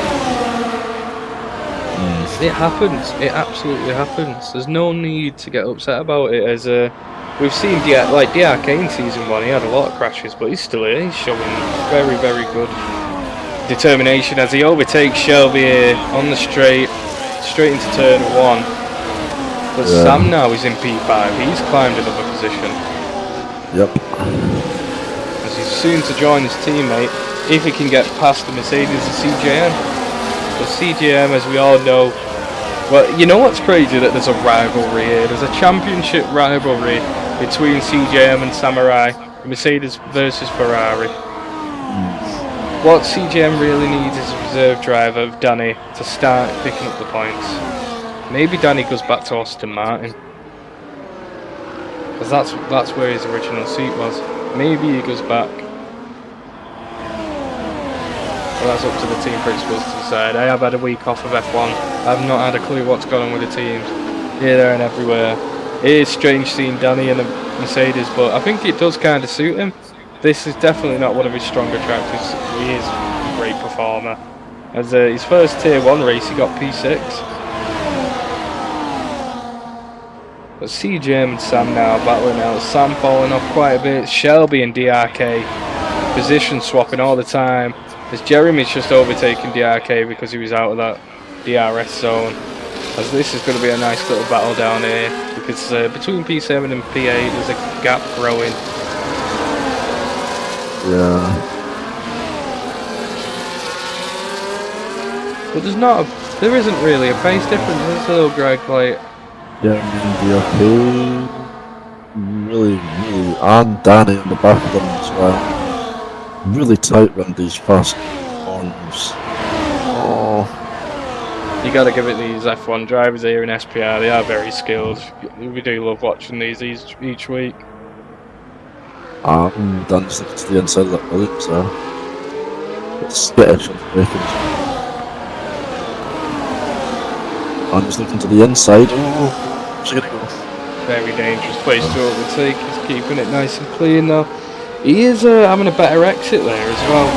A: It happens, it absolutely happens. There's no need to get upset about it, as we've seen DRK in Season 1, he had a lot of crashes, but he's still here, he's showing very, very good determination as he overtakes Shelby here on the straight into turn 1. But Sam now is in P5, he's climbed another position.
B: Yep.
A: As he's soon to join his teammate, if he can get past the Mercedes and CJM. The CJM, as we all know, well, you know what's crazy, that there's a rivalry here. There's a championship rivalry between CJM and Samurai, Mercedes versus Ferrari. What CJM really needs is a reserve driver of Danny to start picking up the points. Maybe Danny goes back to Austin Martin, because that's where his original seat was. Maybe he goes back. Well, that's up to the team principals to decide. I have had a week off of F1. I've not had a clue what's going on with the teams. Here, there and everywhere. It is strange seeing Danny in a Mercedes, but I think it does kind of suit him. This is definitely not one of his stronger tracks. He is a great performer. As his first Tier 1 race, he got P6. But CJM and Sam now battling out. Sam falling off quite a bit. Shelby and DRK position swapping all the time. As Jeremy's just overtaken DRK because he was out of that DRS zone. As this is going to be a nice little battle down here. Because between P7 and P8 there's a gap growing.
B: Yeah.
A: But there isn't really a pace difference, there's a little Greg, like...
B: Yeah, DRK, really, and Danny in the back of them as well. Really tight around these fast corners. Oh.
A: You got to give it these F1 drivers here in SPR. They are very skilled. We do love watching these each week.
B: Dan just looking to the inside of that Williams there. It's skittish on braking. I'm just looking to the inside. Oh, where's he gonna go?
A: Very dangerous place to overtake. He's keeping it nice and clean though. He is having a better exit there as well.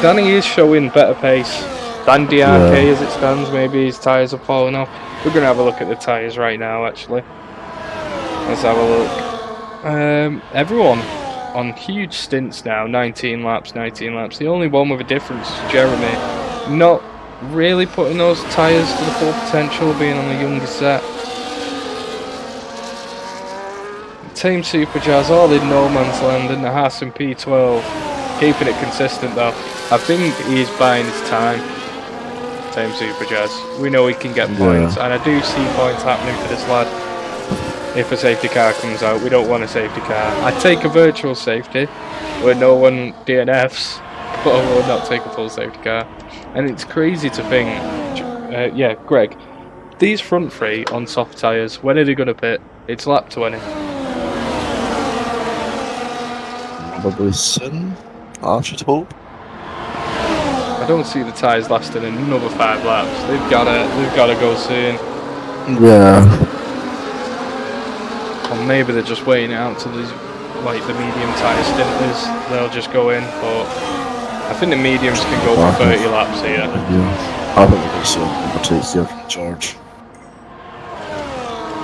A: Danny is showing better pace than DRK as it stands. Maybe his tyres are falling off. We're going to have a look at the tyres right now actually. Let's have a look. Everyone on huge stints now. 19 laps. The only one with a difference is Jeremy. Not really putting those tyres to the full potential, being on the younger set. Team Superjazz all in no man's land in the Haas and P12, keeping it consistent though. I think he's buying his time. Team Superjazz, we know he can get points, and I do see points happening for this lad. If a safety car comes out, we don't want a safety car. I'd take a virtual safety where no one DNFs, but I will not take a full safety car. And it's crazy to think, yeah, Greg, these front three on soft tyres, when are they going to pit? It's lap 20.
B: Probably soon, I should hope.
A: I don't see the tyres lasting another 5 laps. They've gotta go soon.
B: Yeah.
A: Or maybe they're just waiting it out till these, like the medium tyre stinters. They'll just go in, but I think the mediums can go for 30 laps here.
B: Yeah. I think we're going to see an overtake here from George.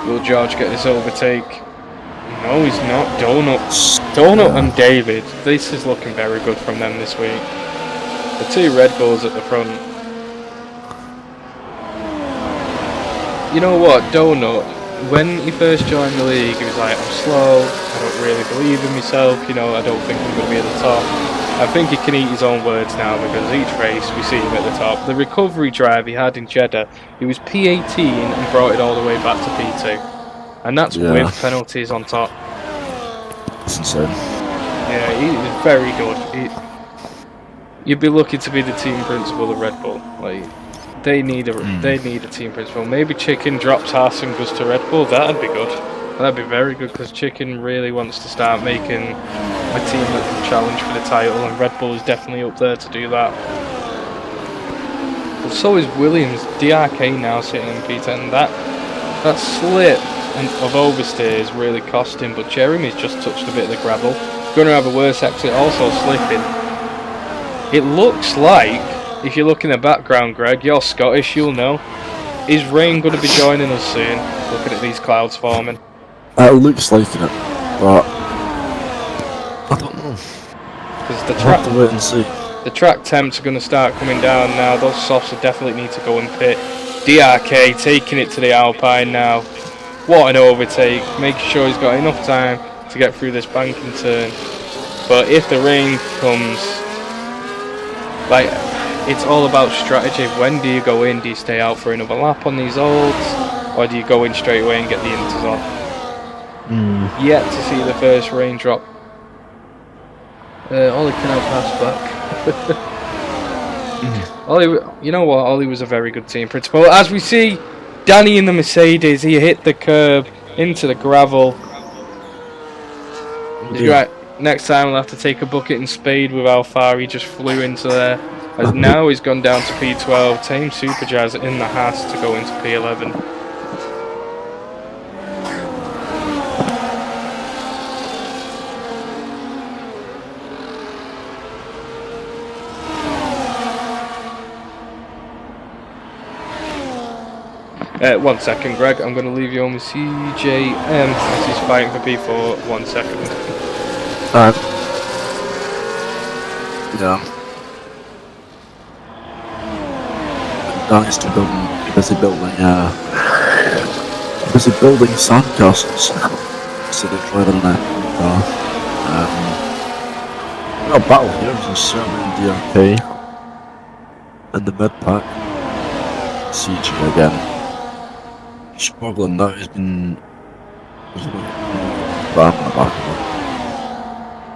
A: Will George get this overtake? No, he's not. Donut and David. This is looking very good from them this week. The 2 Red Bulls at the front. You know what, Donut, when he first joined the league, he was like, I'm slow, I don't really believe in myself, you know, I don't think I'm going to be at the top. I think he can eat his own words now, because each race we see him at the top. The recovery drive he had in Jeddah, he was P18 and brought it all the way back to P2. And that's with penalties on top.
B: That's insane.
A: Yeah, he's very good. You'd be lucky to be the team principal of Red Bull. Like, they need a team principal. Maybe Chicken drops Haas and goes to Red Bull. That'd be good. That'd be very good, because Chicken really wants to start making a team that can challenge for the title, and Red Bull is definitely up there to do that. But so is Williams. DRK now sitting in P10. That slip of oversteer is really costing, but Jeremy's just touched a bit of the gravel. Going to have a worse exit, also slipping. It looks like, if you look in the background, Greg, you're Scottish, you'll know. Is rain going to be joining us soon? Looking at these clouds forming.
B: It looks like it, but I don't know.
A: Because the
B: have to wait and see.
A: The track temps are going to start coming down now. Those softs will definitely need to go and pit. DRK taking it to the Alpine now. What an overtake. Making sure he's got enough time to get through this banking turn. But if the rain comes, like, it's all about strategy. When do you go in? Do you stay out for another lap on these olds? Or do you go in straight away and get the inters on? Yet to see the first raindrop. Ollie can have pass back. Ollie, you know what? Ollie was a very good team principal. As we see, Danny in the Mercedes, he hit the curb into the gravel. Right, next time we'll have to take a bucket and spade with how far he just flew into there. As now he's gone down to P12. Team Superjazz in the Haas to go into P11. One second, Greg. I'm going to leave you on with CJM as he's fighting for P4. 1 second.
B: Yeah. Danny's still busy building sandcastles. So they're driving an F1 car. A battle here between Sherman and DRK in the mid pack. CJ again. Struggling now, he's been back in the back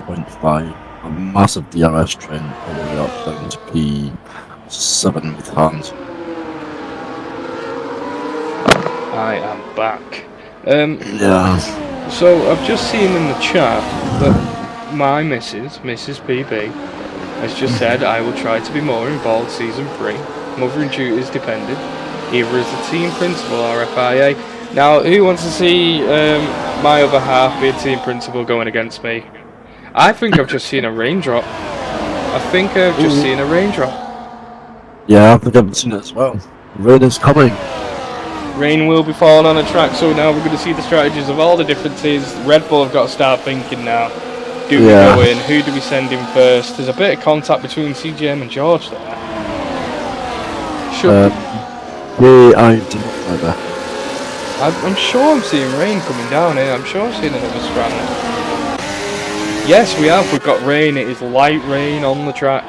B: of 0.5. A massive DRS trend all the way up down to P7 with hands.
A: I am back.
B: Yeah.
A: So I've just seen in the chat that my Mrs. PB, has just said I will try to be more involved season 3. Mothering duties dependent, either as a team principal or FIA. Now, who wants to see my other half be a team principal going against me? I think I've just seen a raindrop. I think I've just seen a raindrop.
B: Yeah, I think I've seen it as well. Rain is coming.
A: Rain will be falling on the track, so now we're going to see the strategies of all the different teams. Red Bull have got to start thinking now. Do we go in? Who do we send in first? There's a bit of contact between CGM and George there. I'm sure I'm seeing rain coming down here. I'm sure I'm seeing another strand. Yes, we have. We've got rain. It is light rain on the track.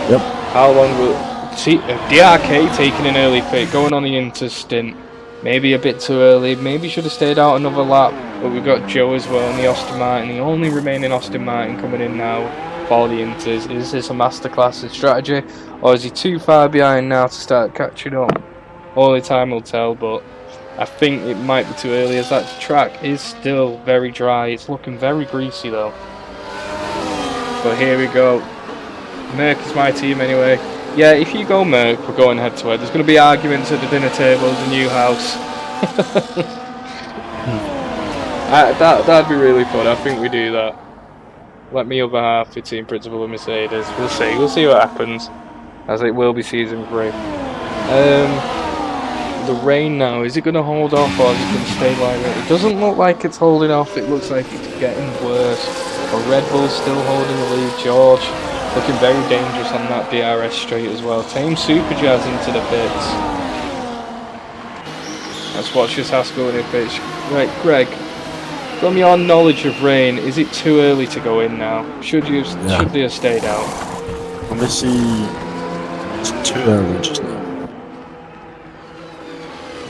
B: Yep.
A: How long will... See, DRK taking an early pit, going on the inter stint. Maybe a bit too early. Maybe should have stayed out another lap. But we've got Joe as well and the Austin Martin. The only remaining Austin Martin coming in now for the inters. Is this a masterclass in strategy? Or is he too far behind now to start catching up? Only time will tell, but I think it might be too early as that track is still very dry. It's looking very greasy though. But here we go. Merck is my team anyway. Yeah, if you go Merck, we're going head to head. There's going to be arguments at the dinner table of the new house. That'd be really fun. I think we do that. Let me other half the team principal of Mercedes. We'll see. We'll see what happens, as it will be season 3. The rain now, is it going to hold off or is it going to stay like that? It doesn't look like it's holding off. It looks like it's getting worse. But Red Bull's still holding the lead. George looking very dangerous on that DRS straight as well. Tame Super Jazz into the pits. Let's watch this Haskell in the pits. Right, Greg, from your knowledge of rain, is it too early to go in now? Should they have stayed out?
B: Let me see. It's too early just now.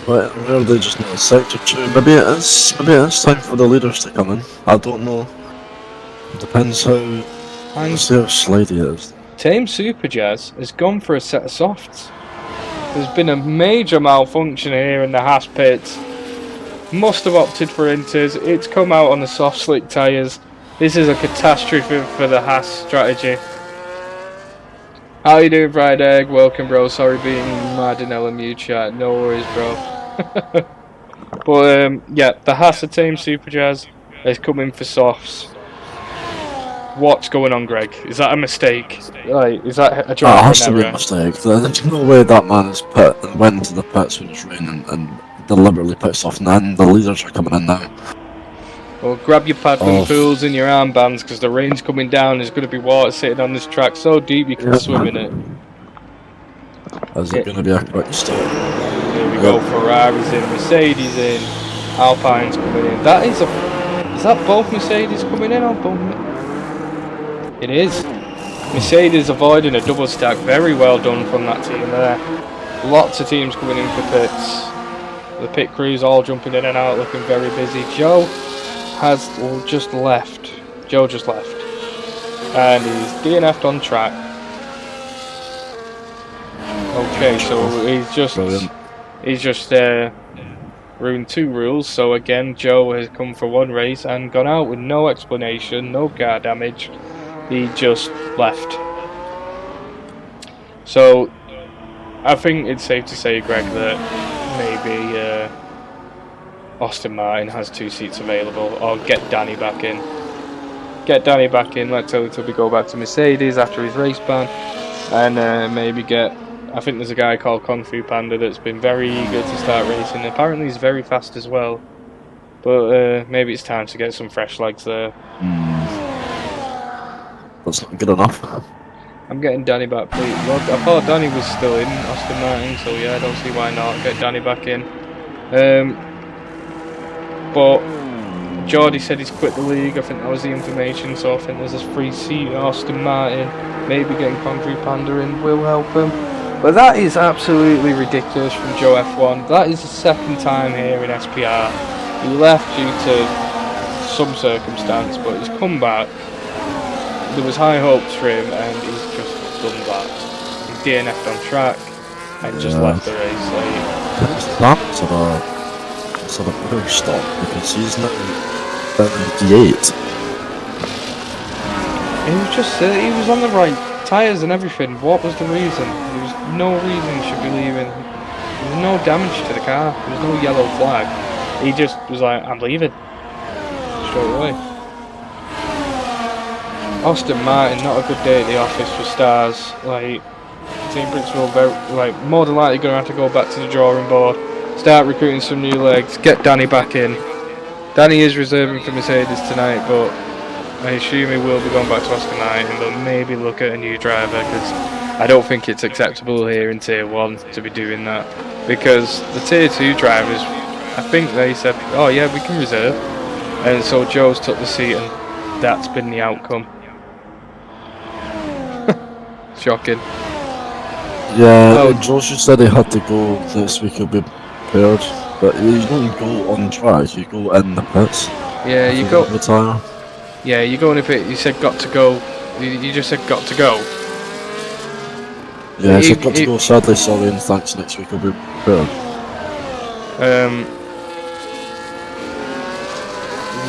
B: Right, where are they just now? Sector 2. Maybe it is time for the leaders to come in. I don't know. Depends how. Let's see how slidey it is.
A: Tame Super Jazz has gone for a set of softs. There's been a major malfunction here in the Haas pits. Must have opted for inters. It's come out on the soft slick tyres. This is a catastrophe for the Haas strategy. How you doing, Fried Egg? Welcome, bro. Sorry being mad in LMU chat. No worries, bro. But yeah, the Haas Tame Super Jazz is coming for softs. What's going on, Greg? Is that a mistake? Like, is that a driver?
B: It has to be a mistake. There's no way that man has went into the pits when it's raining and deliberately pissed off, and then the leaders are coming in now.
A: Well, grab your paddling pools and your armbands because the rain's coming down. There's going to be water sitting on this track so deep you can swim in it.
B: Is it going to be a quick start?
A: Here we go. Ferrari's in, Mercedes in, Alpine's coming in. That is that both Mercedes coming in or both? It is. Mercedes avoiding a double stack. Very well done from that team there. Lots of teams coming in for pits. The pit crew's all jumping in and out, looking very busy. Joe has just left. Joe just left. And he's DNF'd on track. Okay, so he's just ruined 2 rules. So again, Joe has come for 1 race and gone out with no explanation, no car damage. He just left. So I think it's safe to say, Greg, that maybe Austin Martin has 2 seats available, or get Danny back in. Get Danny back in, let Toby go back to Mercedes after his race ban, and maybe get... I think there's a guy called Kung Fu Panda that's been very eager to start racing. Apparently he's very fast as well. But maybe it's time to get some fresh legs there.
B: That's not good enough.
A: I'm getting Danny back, please. Well, I thought Danny was still in Austin Martin, so yeah, I don't see why not. Get Danny back in. But Geordie said he's quit the league. I think that was the information, so I think there's a free seat at Austin Martin. Maybe getting Concrete Panda in will help him. But that is absolutely ridiculous from Joe F1. That is the 2nd time here in SPR. He left due to some circumstance, but he's come back. There was high hopes for him, and he's just done that. He's DNF'd on track and just left the race. Like,
B: think Sam's on a better stop because he's now down in G8.
A: He was on the right tyres and everything. What was the reason? There was no reason he should be leaving. There was no damage to the car. There was no yellow flag. He just was like, I'm leaving. Straight away. Austin Martin, not a good day at the office for Stars. Like, team principal, more than likely going to have to go back to the drawing board, start recruiting some new legs, get Danny back in. Danny is reserving for Mercedes tonight, but I assume he will be going back to Aston Martin, but maybe look at a new driver, because I don't think it's acceptable here in Tier 1 to be doing that, because the Tier 2 drivers, I think they said, oh yeah, we can reserve, and so Joe's took the seat, and that's been the outcome. Shocking.
B: Yeah, Josh said he had to go this week, he'll be prepared, but you don't go on track, you go in the pits.
A: Yeah, you go.
B: Retire.
A: Yeah, you go in a bit. You said got to go. You just said got to go.
B: Yeah, I said got to go. Sadly, sorry, and thanks. Next week I'll be prepared.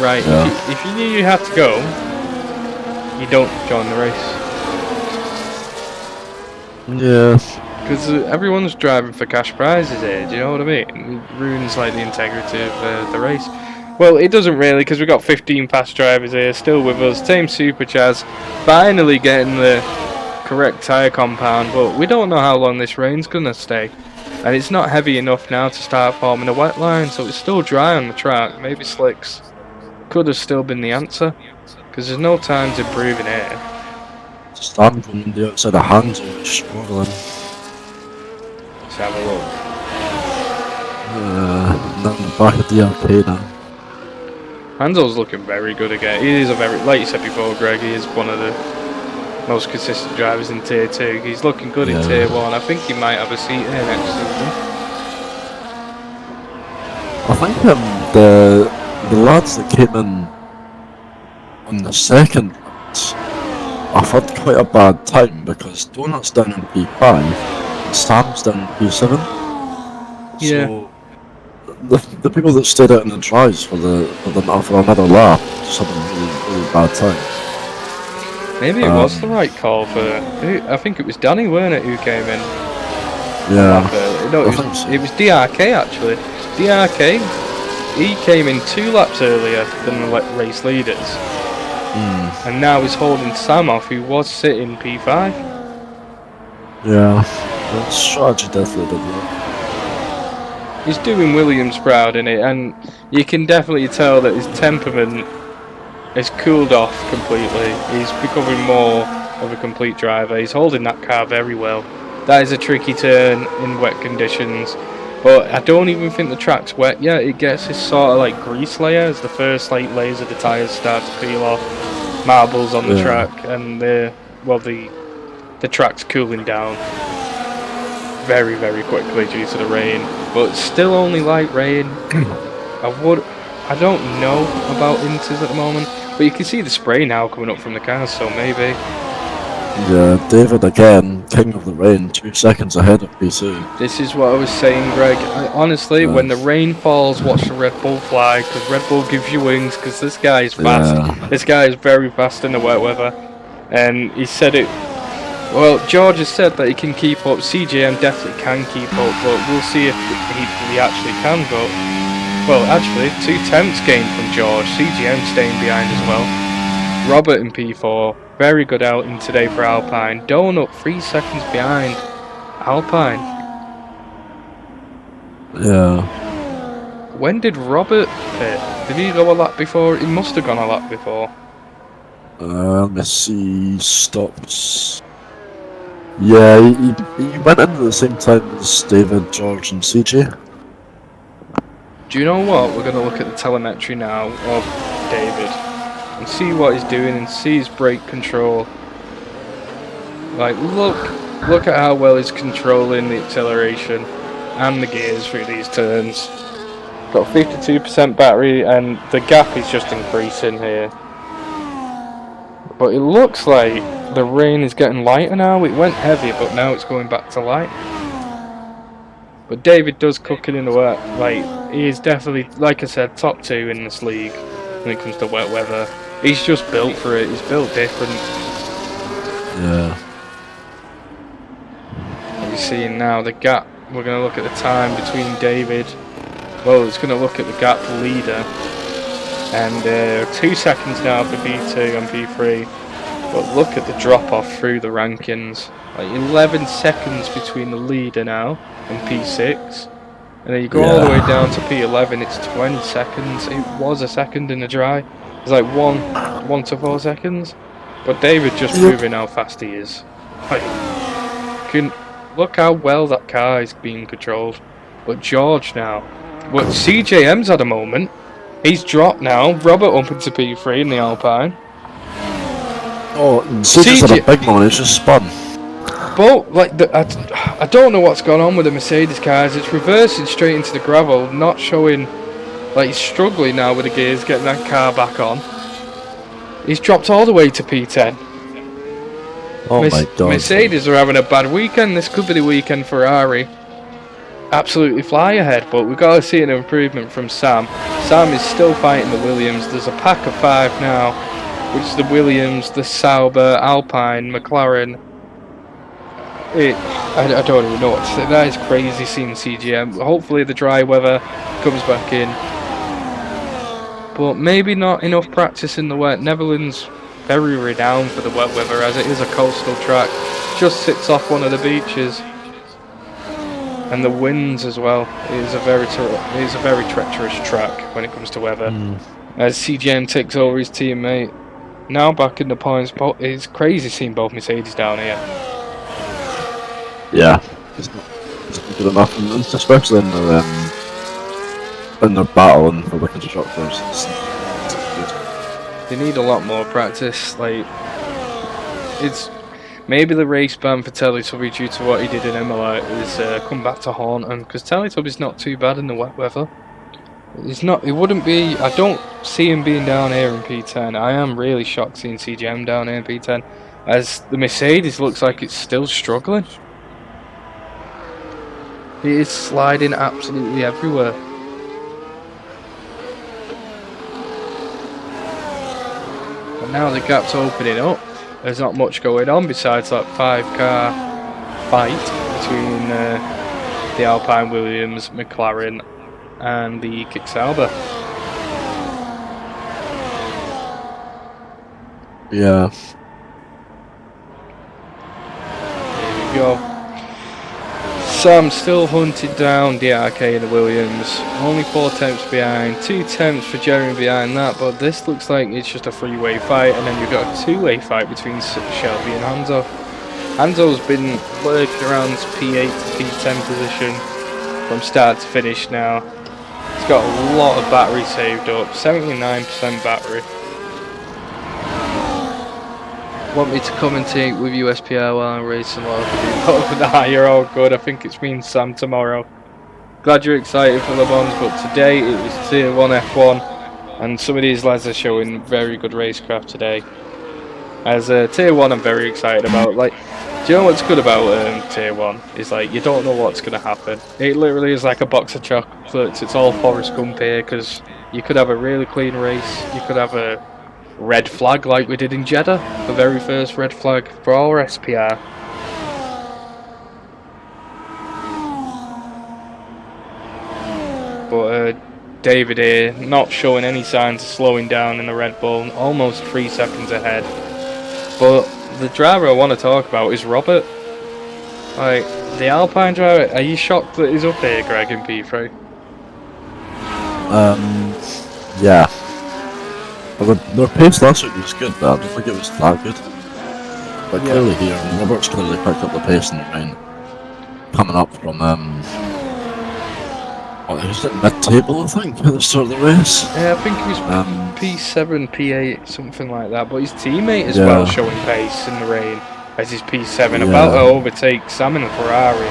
A: Right.
B: Yeah.
A: If you knew you had to go, you don't join the race.
B: Yeah.
A: Because everyone's driving for cash prizes here. Do you know what I mean? It ruins like the integrity of the race. Well, it doesn't really, because we've got 15 fast drivers here still with us. Team Super Chaz finally getting the correct tyre compound, but we don't know how long this rain's going to stay. And it's not heavy enough now to start forming a wet line, so it's still dry on the track. Maybe slicks could have still been the answer, because there's no times improving here.
B: Stand from the outside of hands are struggling.
A: Let's have a look.
B: Now in the back of the arcade now.
A: Hanzo's looking very good again. He is like you said before, Greg, he is one of the most consistent drivers in Tier 2. He's looking good in Tier 1. I think he might have a seat here next season.
B: I think the lads that came in on the second I've had quite a bad time because Donut's down in P5 and Sam's down in P7.
A: Yeah.
B: So the people that stayed out in the drives for another lap just had a really bad time.
A: Maybe it was the right call for. I think it was Danny, weren't it, who came in?
B: Yeah.
A: No, it was DRK actually. DRK, he came in 2 laps earlier than the race leaders, and now he's holding Sam off, who was sitting P5.
B: Yeah, the strategy definitely did work.
A: He's doing Williams proud in it, and you can definitely tell that his temperament has cooled off completely. He's becoming more of a complete driver. He's holding that car very well. That is a tricky turn in wet conditions, but I don't even think the track's wet yet. It gets this sort of like grease layer as the first like layers of the tyres start to peel off, marbles on the track, and the track's cooling down very, very quickly due to the rain, but still only light rain. I don't know about Inters at the moment, but you can see the spray now coming up from the cars, so maybe.
B: Yeah, David again, king of the rain, 2 seconds ahead of P2.
A: This is what I was saying, Greg. Honestly, when the rain falls, watch the Red Bull fly, because Red Bull gives you wings, because this guy is fast. Yeah. This guy is very fast in the wet weather, and he said it. Well, George has said that he can keep up. CJM definitely can keep up, but we'll see if he actually can. But, well, actually, 2 tenths gained from George. CJM staying behind as well. Robert in P4, very good outing today for Alpine. Donut 3 seconds behind Alpine.
B: Yeah.
A: When did Robert pit? Did he go a lap before? He must have gone a lap before.
B: Let me see. Stops. Yeah, he went in at the same time as David, George, and CJ.
A: Do you know what? We're going to look at the telemetry now of David and see what he's doing and see his brake control. Like, look at how well he's controlling the acceleration and the gears through these turns. Got 52% battery, and the gap is just increasing here. But it looks like the rain is getting lighter now. It went heavy, but now it's going back to light. But David does cook it in the wet. Like, he is definitely, like I said, top 2 in this league when it comes to wet weather. He's just built for it. He's built different.
B: Yeah.
A: What we're seeing now, the gap. We're going to look at the time between David. Well, it's going to look at the gap leader. And 2 seconds now for P2 and P3. But look at the drop off through the rankings. Like 11 seconds between the leader now and P6. And then you go all the way down to P11, it's 20 seconds. It was a second in the dry. It's like 1 to 4 seconds. But David just proving how fast he is. Like, look how well that car is being controlled. But George now. What CJM's had a moment. He's dropped now. Robert up into P3 in the Alpine.
B: Oh, CJ's had a big moment, it's just spun.
A: But like I don't know what's going on with the Mercedes cars. It's reversing straight into the gravel, not showing. Like he's struggling now with the gears, getting that car back on. He's dropped all the way to P10.
B: Oh my God!
A: Mercedes are having a bad weekend. This could be the weekend Ferrari absolutely fly ahead, but we've got to see an improvement from Sam. Sam is still fighting the Williams. There's a pack of 5 now, which is the Williams, the Sauber, Alpine, McLaren. I don't even know what to say. That is crazy seeing CGM. Hopefully the dry weather comes back in. But maybe not enough practice in the wet. Netherlands very renowned for the wet weather as it is a coastal track. Just sits off one of the beaches. And the winds as well. It is a very treacherous track when it comes to weather. As CGM takes over his teammate. Now back in the points. It's crazy seeing both Mercedes down here.
B: Yeah, it's not good enough, and especially in their battling for the constructors.
A: They need a lot more practice. Like, it's maybe the race ban for Teletubby due to what he did in Imola is come back to haunt him, because Teletubby's not too bad in the wet weather. It's not. It wouldn't be. I don't see him being down here in P10. I am really shocked seeing CGM down here in P10, as the Mercedes looks like it's still struggling. It is sliding absolutely everywhere. But now the gap's opening up. There's not much going on besides that 5-car fight between the Alpine Williams, McLaren, and the Kick Sauber.
B: Yeah.
A: Here we go. Sam still hunted down DRK and the Williams. Only 4 tenths behind. 2 tenths for Jeremy behind that, but this looks like it's just a 3-way fight, and then you've got a 2-way fight between Shelby and Hanzo. Hanzo's been lurking around this P8 to P10 position from start to finish now. He's got a lot of battery saved up, 79% battery. Want me to commentate with you SPR while I'm racing while I nah, you're all good. I think it's me and Sam tomorrow. Glad you're excited for Le Mans, but today it was Tier 1 F1, and some of these lads are showing very good racecraft today. As Tier 1 I'm very excited about. Like, do you know what's good about Tier 1? Is like, you don't know what's going to happen. It literally is like a box of chocolates. It's all Forrest Gump here, because you could have a really clean race. You could have a red flag like we did in Jeddah, the very first red flag for our SPR. But David here not showing any signs of slowing down in the Red Bull, almost 3 seconds ahead. But the driver I want to talk about is Robert. Like, the Alpine driver, are you shocked that he's up here, Greg, in P3?
B: Yeah. Well, their pace last week was good, but I don't think it was that good. But clearly here, Robert's clearly picked up the pace in the rain. Coming up from, what, he was at mid-table, I think, at the start of the race.
A: Yeah, I think he was P7, P8, something like that. But his teammate as well showing pace in the rain as his P7, about to overtake Sam in the Ferrari.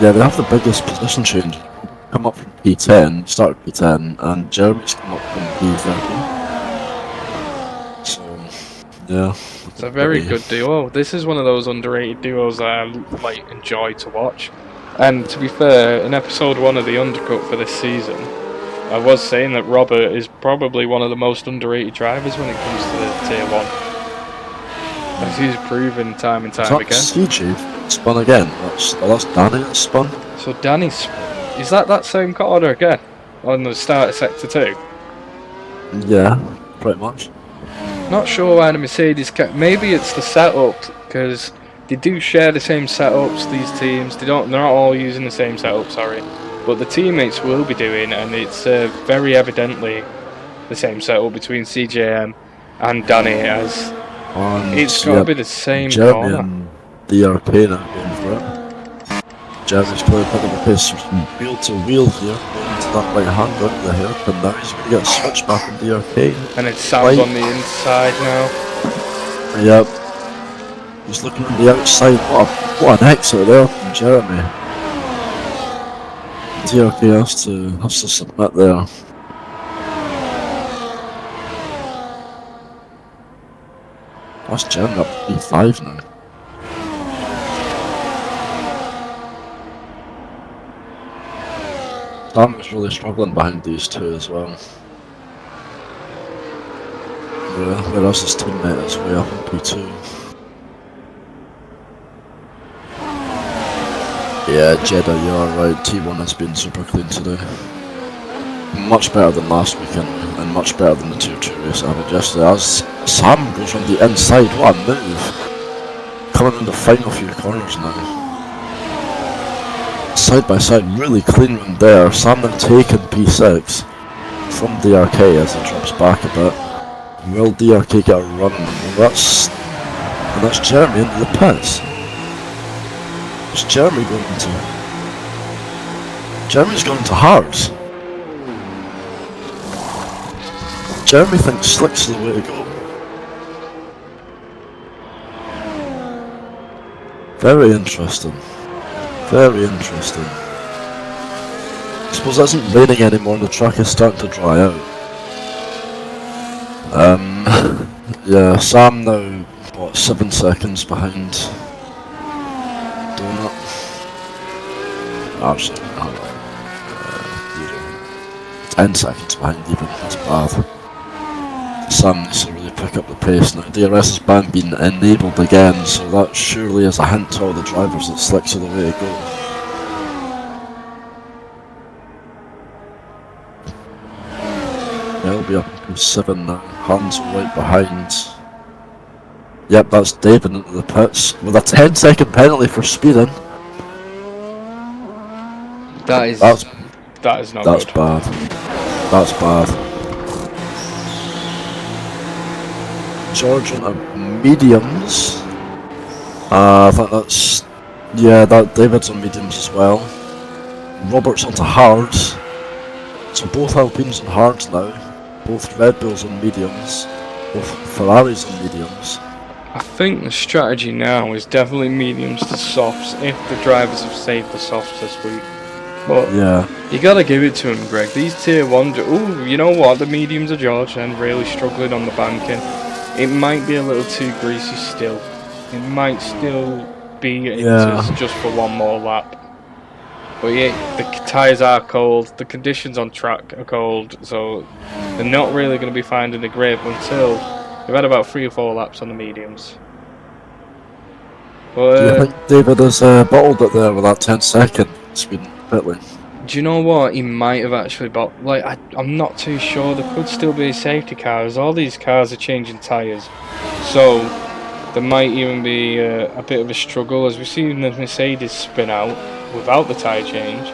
B: They have the biggest position change. Come up from P10, start at P10, and Jeremy's come up from P13. So, Yeah.
A: It's a very good duo. This is one of those underrated duos that I like enjoy to watch. And to be fair, in episode 1 of the Undercut for this season, I was saying that Robert is probably one of the most underrated drivers when it comes to the Tier 1. As he's proven time and time again.
B: CJ spun again. That's Danny that spun.
A: So Danny's... Is that same corner again? On the start of Sector 2?
B: Yeah, pretty much.
A: Not sure why the Mercedes maybe it's the setup, because they do share the same setups, these teams. They're not all using the same setup, sorry. But the teammates will be doing, and it's very evidently the same setup between CJM and Danny, as it's got to be the same
B: Jeremy
A: corner.
B: and DRK now going for it. Jeremy's clearly picking up his wheel to wheel here, going to that right hand under the hairpin now. He's going to get switched back on DRK.
A: And it's Sam's on the inside now.
B: Yep. He's looking on the outside. What an exit there from Jeremy. DRK has to submit there. That's Jeremy up P5 now. Sam is really struggling behind these two as well. Yeah, whereas his teammate is way up in P2. Yeah, Jeddah, you are right. T1 has been super clean today. Much better than last weekend, and much better than the Tier 2 race I had yesterday. As Sam goes on the inside, what a move! Coming in the final few corners now. Side by side, really clean room there. Sam then taking P6 from DRK as he drops back a bit. Will DRK get a run? Well, that's Jeremy into the pits. What's Jeremy going into? Jeremy's going to hards. Jeremy thinks slick's the way to go. Very interesting. Very interesting. I suppose it isn't raining anymore and the track is starting to dry out. Yeah, Sam now, what, 7 seconds behind Donut? Actually, hold on. 10 seconds behind even, that's bad. Sam needs to really pick up the pace now. DRS's ban being enabled again, so that surely is a hint to all the drivers that slicks are the way to go. He'll be up in P7 now. Hans right behind. Yep, that's David into the pits with a 10-second penalty for speeding.
A: That is not
B: That's
A: good.
B: bad. That's bad. George on mediums. I think that's... Yeah, that David's on mediums as well. Robert's onto hards. So both Alpines on hards now. Both Red Bulls on mediums. Both Ferraris on mediums.
A: I think the strategy now is definitely mediums to softs if the drivers have saved the softs this week. But
B: yeah,
A: you gotta give it to him, Greg. These Tier 1... Ooh, you know what? The mediums are George and really struggling on the banking. It might be a little too greasy still. It might still be just for one more lap. But yeah, the tyres are cold, the conditions on track are cold, so they're not really going to be finding the grip until they've had about 3 or 4 laps on the mediums. But,
B: do you think David has bottled it there with that 10-second speed pit lane?
A: Do you know what? He might have actually I'm not too sure. There could still be a safety car, as all these cars are changing tyres. So there might even be a bit of a struggle, as we've seen the Mercedes spin out without the tyre change.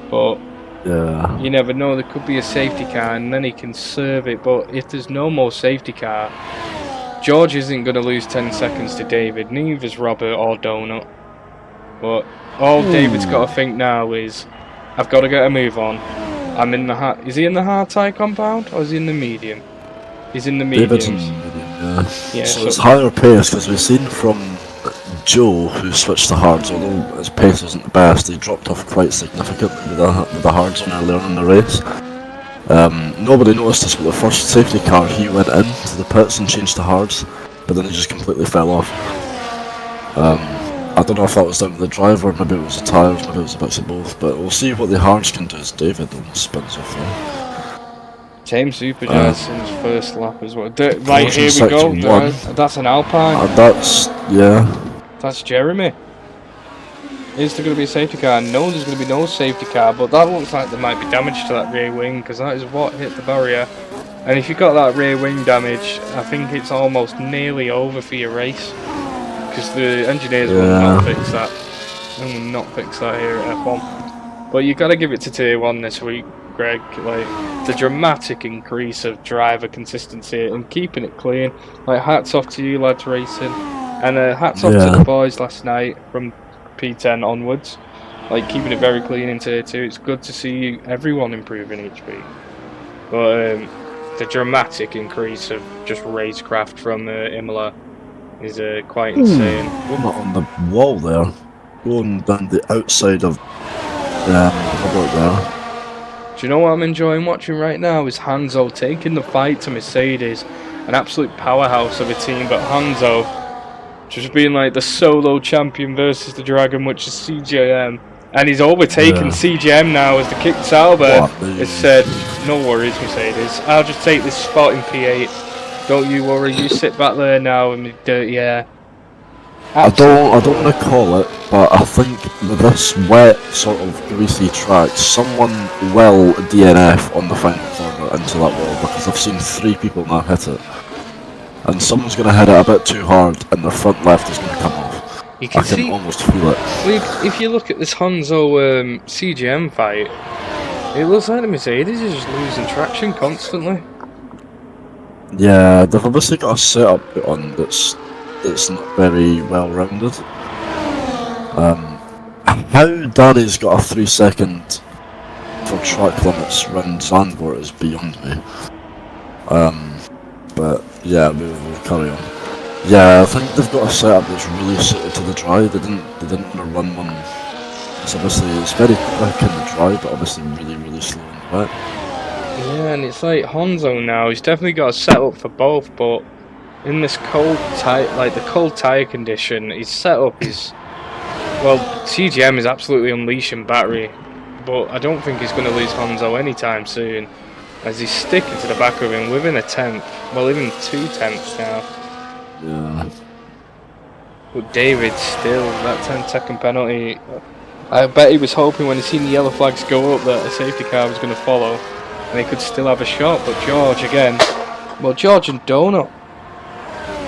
A: But
B: yeah,
A: you never know, there could be a safety car and then he can serve it. But if there's no more safety car, George isn't going to lose 10 seconds to David, neither is Robert or Donut. But all David's got to think now is, I've got to get a move on. I'm in the is he in the hard tyre compound or is he in the medium? He's in the mediums.
B: David's in medium, yeah.
A: So
B: it's higher pace, because we've seen from Joe, who switched to hards, although his pace wasn't the best, he dropped off quite significantly with the hards on earlier in the race. Nobody noticed this, but the first safety car, he went into the pits and changed to hards, but then he just completely fell off. I don't know if that was down to the driver, maybe it was the tyres, maybe it was a mix of both, but we'll see what the hards can do as David almost spins off there.
A: Tame Superjazz in his first lap as well. Right,
B: Caution
A: here we
B: sector
A: go.
B: 1.
A: That's an Alpine.
B: And that's, yeah.
A: That's Jeremy. Is there going to be a safety car? No, there's going to be no safety car, but that looks like there might be damage to that rear wing, because that is what hit the barrier. And if you've got that rear wing damage, I think it's almost nearly over for your race, because the engineers will not fix that. They will not fix that here at F1. But you got to give it to Tier 1 this week, Greg. Like, the dramatic increase of driver consistency and keeping it clean. Like, hats off to you lads racing, and hats off to the boys last night from P10 onwards, like keeping it very clean in Tier 2. It's good to see everyone improving each week. But the dramatic increase of just racecraft from Imola is quite insane.
B: Not on the wall there, going down the outside of the public there.
A: Do you know what I'm enjoying watching right now is Hanzo taking the fight to Mercedes, an absolute powerhouse of a team, but Hanzo just being like the solo champion versus the Dragon, which is CJM. And he's overtaken CJM now as the kick Sauber has said, no worries, Mercedes. I'll just take this spot in P8. Don't you worry, you sit back there now and yeah. Absolutely.
B: I don't want to call it, but I think with this wet, sort of greasy track, someone will DNF on the final corner into that wall, because I've seen 3 people now hit it. And someone's going to hit it a bit too hard, and the front left is going to come off. I can almost feel it.
A: Well, if you look at this Hanzo CGM fight, it looks like the Mercedes is just losing traction constantly.
B: Yeah, they've obviously got a setup on that's not very well rounded. How Danny's got a 3-second for track limits around Zandvoort is beyond me. But yeah, we'll carry on. Yeah, I think they've got a setup that's really suited to the dry. They didn't want to run one. It's very quick in the dry, but obviously really slow in the wet.
A: Yeah, and it's like Hanzo now. He's definitely got a setup for both, but in this cold tyre condition, his setup is, well, CGM is absolutely unleashing battery, but I don't think he's going to lose Hanzo anytime soon, as he's sticking to the back of him within a tenth, well, even 2 tenths now.
B: Yeah.
A: But David still, that 10-second penalty, I bet he was hoping when he seen the yellow flags go up that a safety car was going to follow, and he could still have a shot, but George again, well, George and Donut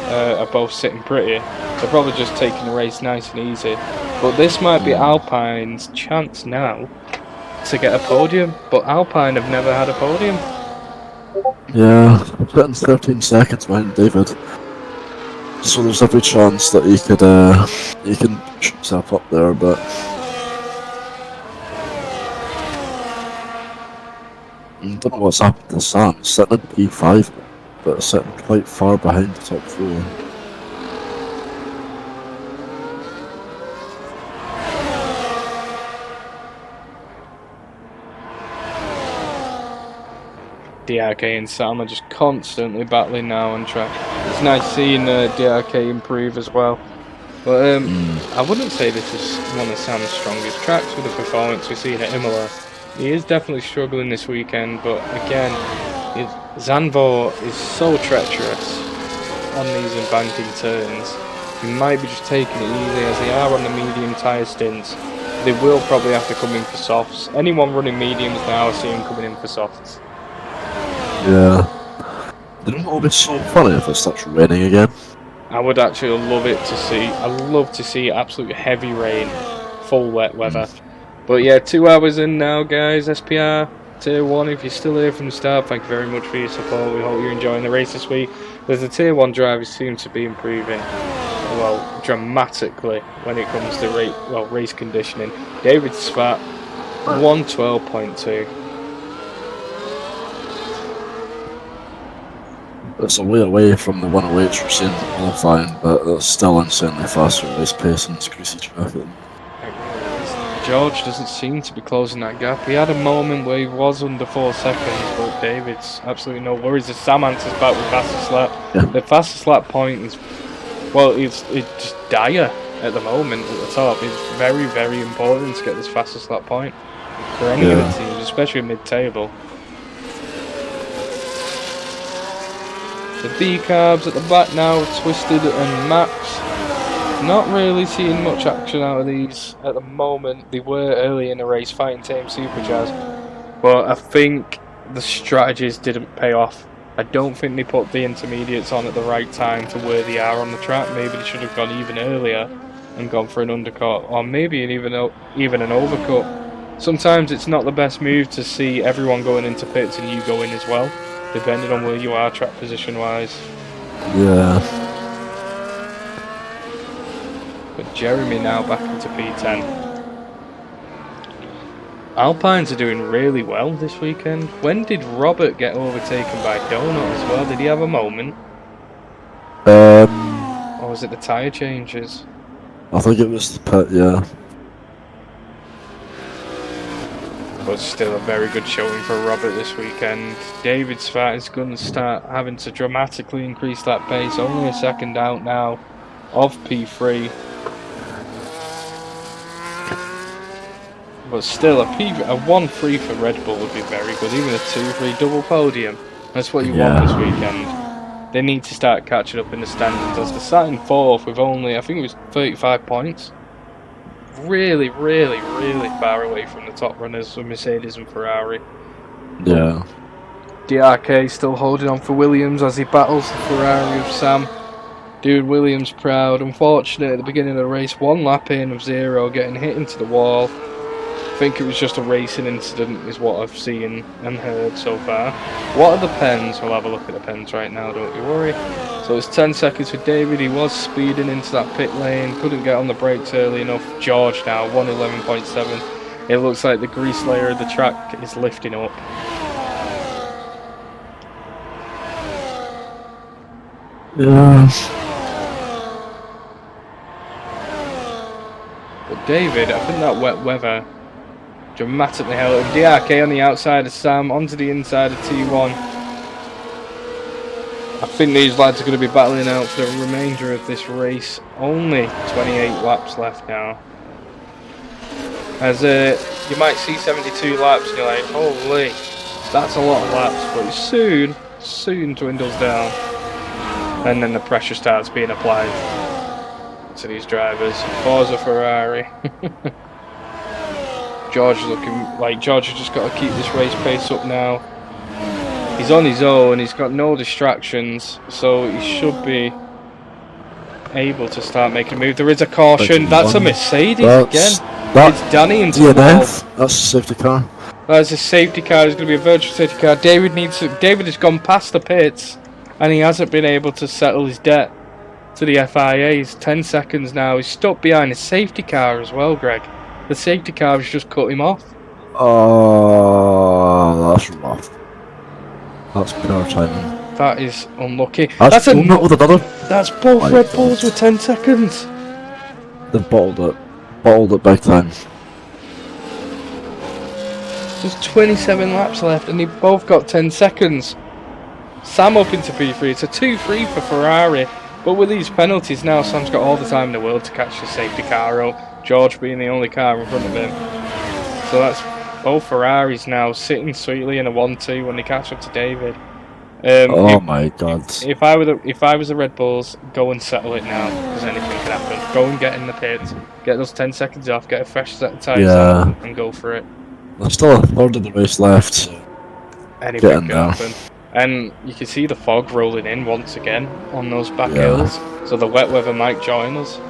A: are both sitting pretty. They're probably just taking the race nice and easy. But this might be Alpine's chance now to get a podium. But Alpine have never had a podium.
B: Yeah, sitting 13 seconds behind David. So there's every chance that he can push himself up there, but I don't know what's happened to Sam. He's sitting in P5, but sitting quite far behind the top 4.
A: DRK and Sam are just constantly battling now on track. It's nice seeing DRK improve as well. But I wouldn't say this is one of Sam's strongest tracks with the performance we've seen at Imola. He is definitely struggling this weekend, but again, Zandvoort is so treacherous on these embanking turns. He might be just taking it easy as they are on the medium tyre stints. They will probably have to come in for softs. Anyone running mediums now I see him coming in for softs.
B: Yeah. They don't always so funny if it starts raining again.
A: I would actually love it to see. I'd love to see absolute heavy rain, full wet weather. But yeah, 2 hours in now, guys. SPR Tier 1. If you're still here from the start, thank you very much for your support. We hope you're enjoying the race this week. There's the Tier 1 drivers seem to be improving, well, dramatically when it comes to race conditioning. David Spat, 112.2.
B: It's a way away from the 108s we're seeing qualifying, but that's still insanely fast for race pace and it's greasy traffic.
A: George doesn't seem to be closing that gap. He had a moment where he was under 4 seconds, but David's absolutely no worries. The Sam answers back with fastest lap.
B: Yeah.
A: The fastest lap point is, well, it's just dire at the moment at the top. It's very, very important to get this fastest lap point for any of the teams, especially mid-table. The decarbs at the back now, Twisted and Max. Not really seeing much action out of these at the moment. They were early in the race fighting Team Superjazz, but I think the strategies didn't pay off. I don't think they put the intermediates on at the right time to where they are on the track. Maybe they should have gone even earlier and gone for an undercut, or maybe even an overcut. Sometimes it's not the best move to see everyone going into pits and you go in as well, depending on where you are track position wise.
B: Yeah.
A: But Jeremy now back into P10. Alpines are doing really well this weekend. When did Robert get overtaken by Donut as well? Did he have a moment? Or was it the tyre changes?
B: I think it was the pit, yeah.
A: But still a very good showing for Robert this weekend. David's is going to start having to dramatically increase that pace. Only a second out now of P3. But still, a 1-3 for Red Bull would be very good. Even a 2-3 double podium. That's what you want this weekend. They need to start catching up in the standings. As they sat in 4th with only, I think it was 35 points. Really, really, really far away from the top runners of Mercedes and Ferrari.
B: Yeah.
A: DRK still holding on for Williams as he battles the Ferrari of Sam. Dude, Williams proud. Unfortunate at the beginning of the race. 1 lap in of 0, getting hit into the wall. I think it was just a racing incident is what I've seen and heard so far. What are the pens? We'll have a look at the pens right now, don't you worry. So it's 10 seconds for David. He was speeding into that pit lane. Couldn't get on the brakes early enough. George now, 111.7. It looks like the grease layer of the track is lifting up.
B: Yeah.
A: But David, I think that wet weather dramatically helped him. DRK on the outside of Sam, onto the inside of T1. I think these lads are going to be battling out for the remainder of this race. Only 28 laps left now. As you might see 72 laps and you're like, holy, that's a lot of laps, but it soon dwindles down. And then the pressure starts being applied to these drivers. Forza Ferrari. George is looking like George has just got to keep this race pace up now. He's on his own, he's got no distractions, so he should be able to start making a move. There is a caution. That's a Mercedes again. It's Danny into the wall.
B: That's a safety car.
A: That's a safety car. It's going to be a virtual safety car. David has gone past the pits, and he hasn't been able to settle his debt to the FIA. He's 10 seconds now. He's stuck behind a safety car as well, Greg. The safety car has just cut him off.
B: Oh, that's rough. That's poor timing.
A: That is unlucky.
B: That's both
A: Red Bulls with 10 seconds.
B: They've bottled it big time.
A: There's 27 laps left and they've both got 10 seconds. Sam up into P3. It's a 2-3 for Ferrari. But with these penalties now, Sam's got all the time in the world to catch the safety car out. George being the only car in front of him. So that's both Ferraris now sitting sweetly in a 1-2 when they catch up to David.
B: My God!
A: If I was the Red Bulls, go and settle it now, because anything can happen. Go and get in the pits, get those 10 seconds off, get a fresh set of tyres on, and go for it.
B: There's still a third of the race left. So
A: anything can happen. And you can see the fog rolling in once again on those back hills, so the wet weather might join us.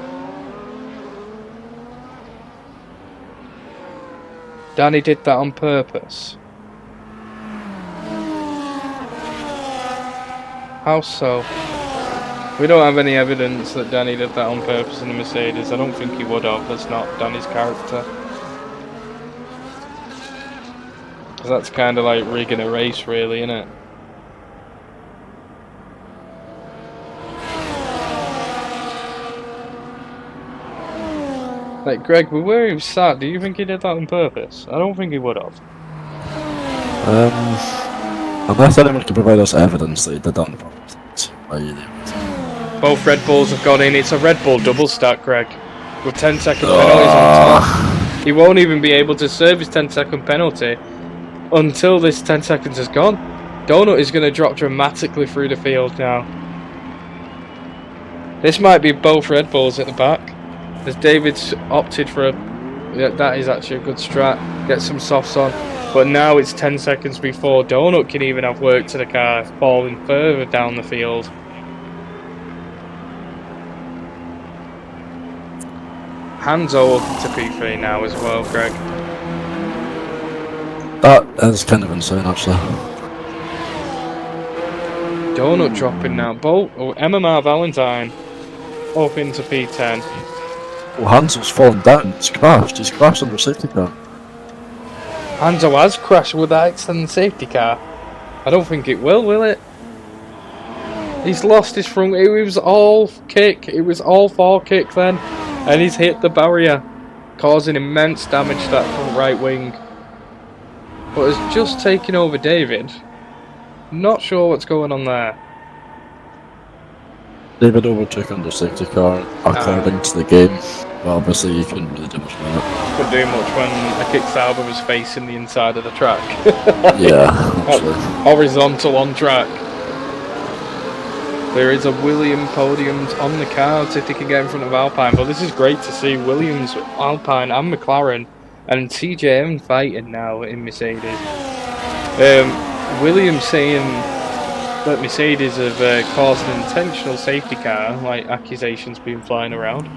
A: Danny did that on purpose. How so? We don't have any evidence that Danny did that on purpose in the Mercedes. I don't think he would have. That's not Danny's character. Because that's kind of like rigging a race, really, isn't it? Like, Greg, with where he was sat, do you think he did that on purpose? I don't think he would have.
B: Unless anyone can provide us evidence that he did that on purpose.
A: Both Red Bulls have gone in. It's a Red Bull double stack, Greg. With 10-second penalties on top. He won't even be able to serve his 10-second penalty until this 10 seconds has gone. Donut is going to drop dramatically through the field now. This might be both Red Bulls at the back. As David's opted for a... Yeah, that is actually a good strat. Get some softs on. But now it's 10 seconds before Donut can even have work to the car, falling further down the field. Hanzo up to P3 now as well, Greg.
B: That is kind of insane, actually.
A: Donut dropping now. MMR Valentine up into P10.
B: Well, Hansel's fallen down. He's crashed. He's crashed under safety car.
A: Hanzo has crashed with that extended safety car. I don't think it will it? He's lost his front. It was all kick. It was all 4 kick then. And he's hit the barrier, causing immense damage to that front right wing. But has just taken over David. Not sure what's going on there.
B: David overtook under safety car according to the game. But obviously you couldn't really do much about it.
A: Couldn't do much when a kick Sauber was facing the inside of the track.
B: Yeah, actually.
A: Horizontal on track. There is a Williams podium on the cards if they can get in front of Alpine, but this is great to see Williams, Alpine and McLaren and CJM fighting now in Mercedes. Williams saying that Mercedes have caused an intentional safety car, like accusations being flying around,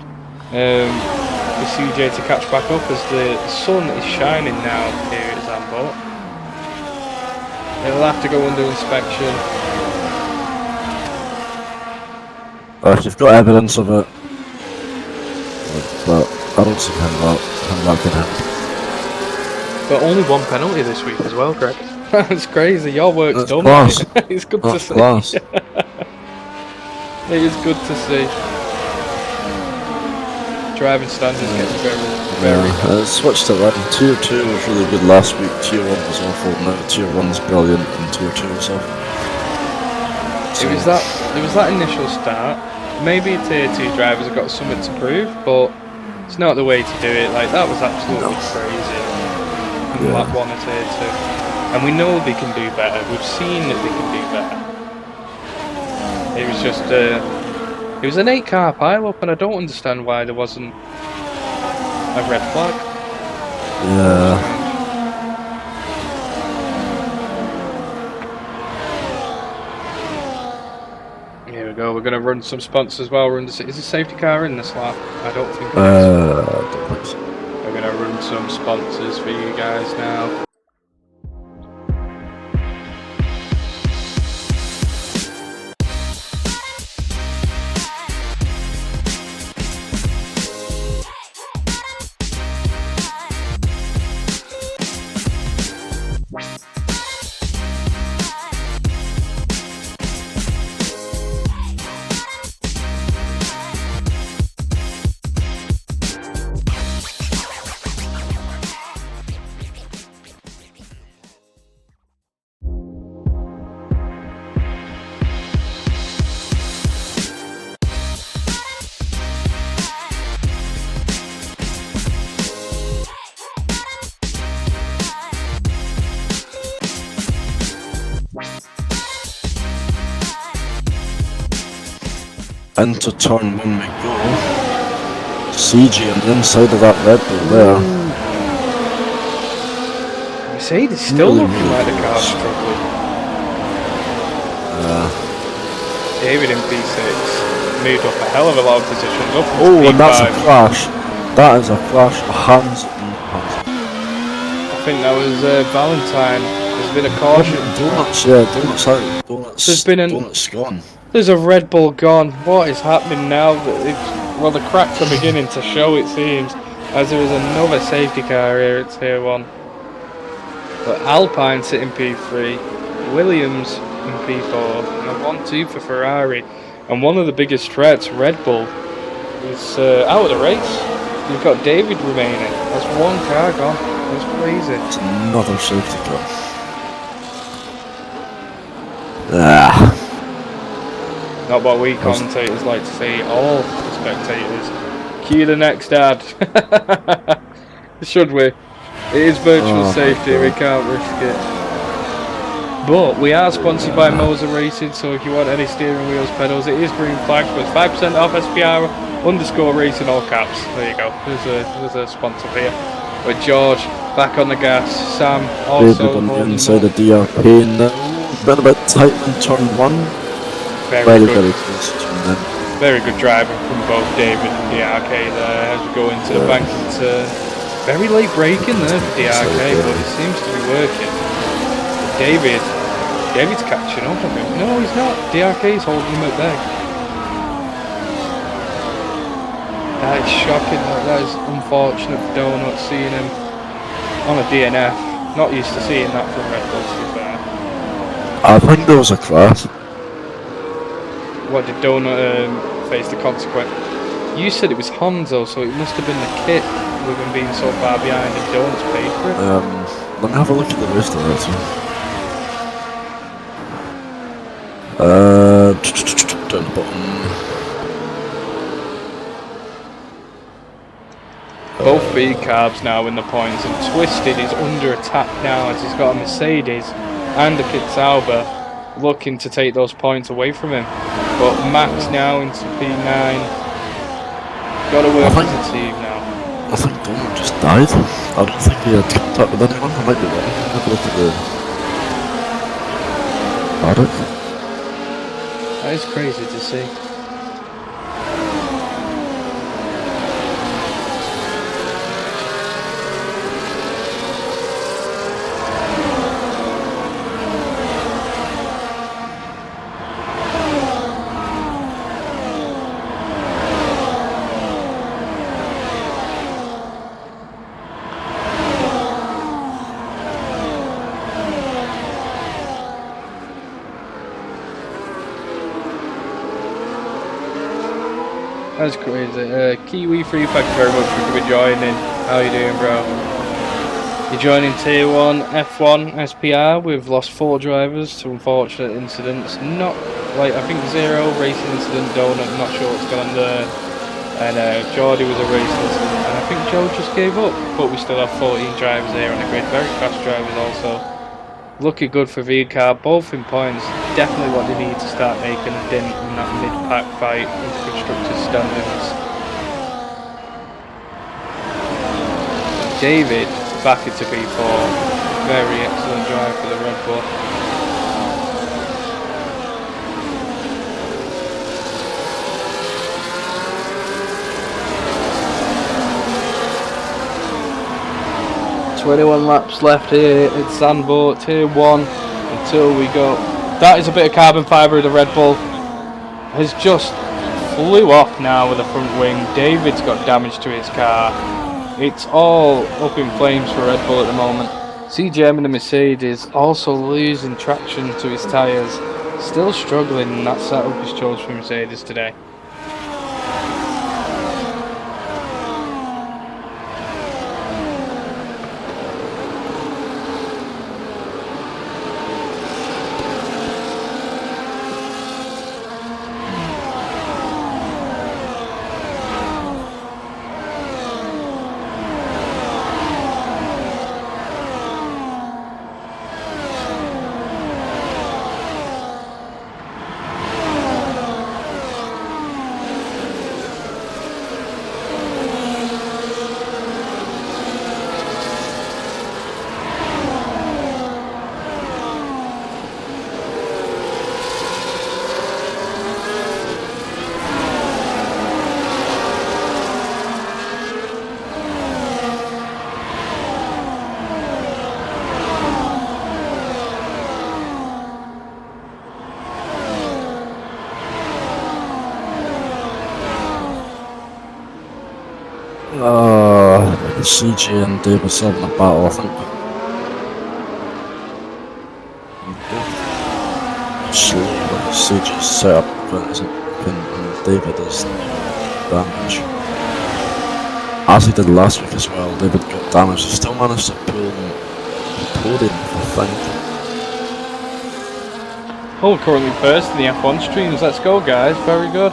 A: for CJ to catch back up as the sun is shining now here at Zandvoort. It'll have to go under inspection.
B: If you've got evidence of it, but I don't see how that could happen.
A: But only 1 penalty this week as well, Greg. That's crazy. Your work's
B: That's
A: done.
B: Class.
A: It's good
B: That's
A: to see.
B: Class.
A: It is good to see. Driving standards getting very.
B: Switched it around. Tier 2 was really good last week. Tier 1 was awful. Now Tier 1's brilliant, and Tier 2 is awful.
A: It was that initial start. Maybe Tier 2 drivers have got something to prove, but it's not the way to do it. Like, that was absolutely crazy. And lap 1 of Tier 2. And we know they can do better. We've seen that they can do better. It was just it was an 8-car pile-up, and I don't understand why there wasn't a red flag.
B: Yeah.
A: Here we go. We're going to run some spots as well. Is the safety car in this lap? I don't think it is.
B: I don't think so.
A: We're going to run some sponsors for you guys now.
B: Into turn 1 we go. CG on the inside of that Red Bull there.
A: Mercedes still looking like the car's struggling. David in P6 moved up a hell of a lot of positions. Up into
B: and that's a
A: P5.
B: crash. That is a crash. Hands.
A: I think that was Valentine. There's been a caution.
B: Donuts out. Donuts gone.
A: There's a Red Bull gone. What is happening now? Well, the cracks are beginning to show, it seems, as there is another safety car here at Tier 1. But Alpine sitting P3, Williams in P4, and a 1-2 for Ferrari. And one of the biggest threats, Red Bull, is out of the race. You've got David remaining. That's one car gone. That's crazy.
B: It's another safety car. Ah.
A: Not what we commentators like to see. All spectators. Cue the next ad. Should we? It is virtual safety. We can't risk it. But we are sponsored by Moser Racing, so if you want any steering wheels, pedals, it is green flags, but it's 5% off SPR_racing all caps. There you go. There's a sponsor for you. But George back on the gas. Sam also
B: David on the
A: holding
B: inside
A: up.
B: of DRP now. Been a bit tight in turn 1. Very close to turn in.
A: Very good driving from both David and DRK there as we go into the banking turn. Very late braking there for DRK, but it seems to be working. David's catching up, I think. No, he's not. DRK's holding him at bay. That is shocking. That is unfortunate for Donut seeing him on a DNF. Not used to seeing that from Red Bull, to be fair.
B: I think there was a crash.
A: What did Donut face the consequence? You said it was Honzo, so it must have been the kit with him being so far behind and Donut's paid for it.
B: Let me have a look at the rest of that too. Down the bottom.
A: Both B carbs now in the points, and Twisted is under attack now as he's got a Mercedes and a Kit Sauber looking to take those points away from him. But Max now into P9. Got to work as a team now.
B: I think Donald just died. I don't think he had contact with anyone. I might be wrong. Have a look at the paddock.
A: That is crazy to see. That's crazy. Kiwi Free, thank you very much for coming joining. How you doing, bro? You're joining Tier 1 F1 SPR. We've lost 4 drivers to unfortunate incidents. Not like, I think 0 racing incident, Donut, I'm not sure what's going on there. And Geordie was a racing incident. And I think Joe just gave up. But we still have 14 drivers here on the grid. Very fast drivers also. Looking good for V-Car, both in points. Definitely what they need to start making a dent in that mid-pack fight into constructors' standings. David back into P4. Very excellent drive for the Red Bull. "21 laps left here at Zandvoort, Tier 1, until we go." That is a bit of carbon fibre. The Red Bull has just flew off now with the front wing. David's got damage to his car. It's all up in flames for Red Bull at the moment. CGM and the Mercedes also losing traction to his tyres. Still struggling in that setup he's chose for Mercedes today.
B: CG and Davis having a battle, I think. Slowly, CG's set up and David is damage. as he did last week as well. David got damaged. He still managed to pull the podium, I think.
A: Hull currently first in the F1 streams. Let's go, guys. Very good.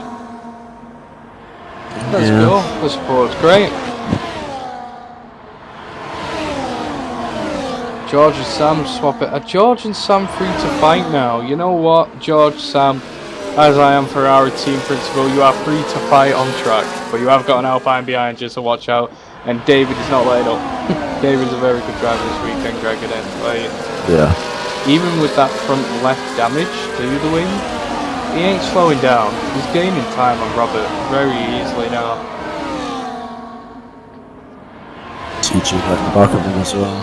A: Let's go. The support's great. George and Sam swap it. Are George and Sam free to fight now? You know what, George, Sam, as I am Ferrari team principal, you are free to fight on track. But you have got an Alpine behind you, so watch out. And David is not letting up. David's a very good driver this weekend, Greg, again. Like,
B: Yeah.
A: even with that front left damage to the wing, he ain't slowing down. He's gaining time on Robert very easily now.
B: TG right in the back of him as well.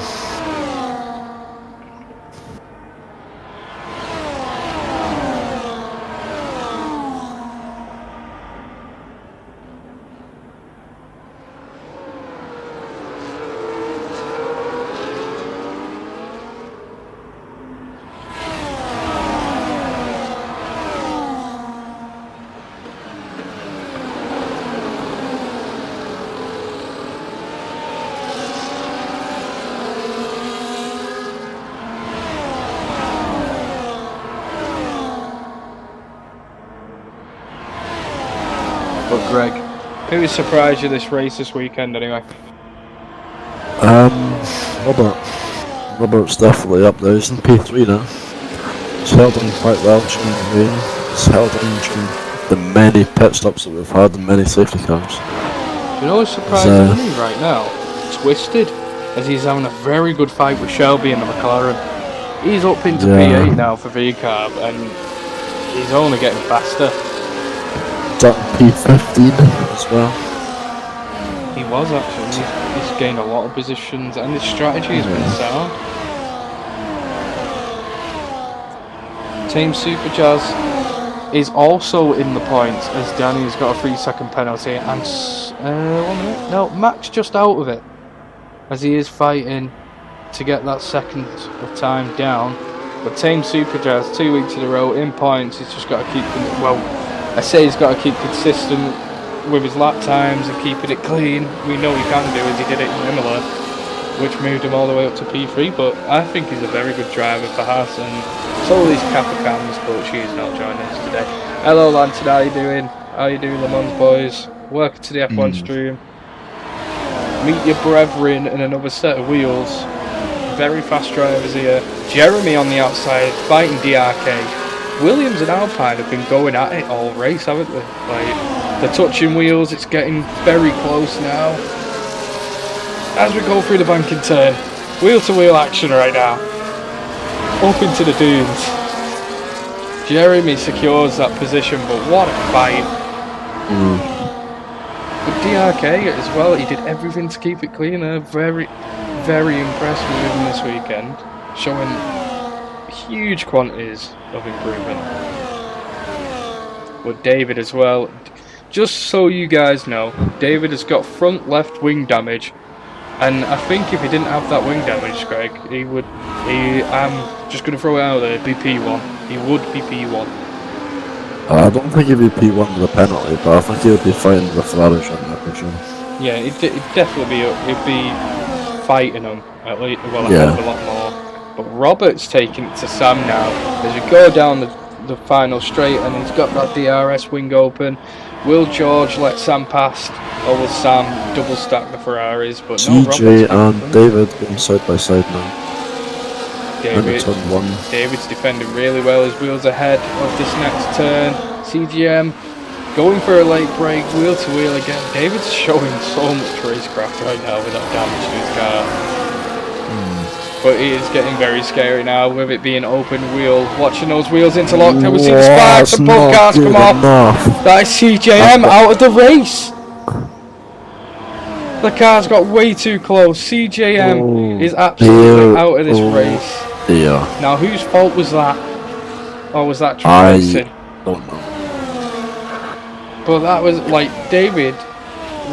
A: But Greg, who surprised you this race this weekend anyway?
B: Robert. Robert's definitely up there. He's in P3 now. He's held on quite well during the rain. He's held on during the many pit stops that we've had and many safety cars.
A: You know what's surprising me right now? Twisted, as he's having a very good fight with Shelby in the McLaren. He's up into P8 now for VCARB and he's only getting faster.
B: That P15 as well.
A: He was actually. He's gained a lot of positions and his strategy has been sound. Team Superjazz is also in the points as Danny's got a 3-second penalty and 1 minute. No, Max just out of it as he is fighting to get that second of time down. But Team Superjazz 2 weeks in a row in points. He's just got to keep I say he's got to keep consistent with his lap times and keeping it clean. We know he can do as he did it in Imola, which moved him all the way up to P3. But I think he's a very good driver for Haas, and so are these Kappa Cams, but she's not joining us today. Hello Lanton, how you doing? How you doing, Le Mans boys? Welcome to the F1 stream. Meet your brethren and another set of wheels. Very fast drivers here. Jeremy on the outside, fighting DRK. Williams and Alpine have been going at it all race, haven't they? Like, they're touching wheels, it's getting very close now. As we go through the banking turn, wheel-to-wheel action right now. Up into the dunes. Jeremy secures that position, but what a fight. But DRK as well, he did everything to keep it clean. Very, very impressed with him this weekend, showing huge quantities of improvement. But David as well, just so you guys know, David has got front left wing damage, and I think if he didn't have that wing damage, Greg, I'm just going to throw it out there, be P1. He would be P1.
B: I don't think he'd be P1 with a penalty, but I think he would be fighting the Ferrari on that for sure.
A: Yeah, he'd definitely be fighting him at least, well, a hell of a lot more. But Robert's taking it to Sam now as we go down the final straight, and he's got that DRS wing open. Will George let Sam pass, or will Sam double stack the Ferraris? But no,
B: TJ and David going side by side now.
A: David's defending really well. His wheels ahead of this next turn. CGM going for a late break, wheel to wheel again. David's showing so much racecraft right now with that damage to his car. But it is getting very scary now with it being open wheel. Watching those wheels interlocked, and we see the sparks and podcasts come off. That is CJM out of the race. The car's got way too close. CJM is absolutely out of this race. Now, whose fault was that? Or was that Racing?
B: I don't know.
A: But that was like David.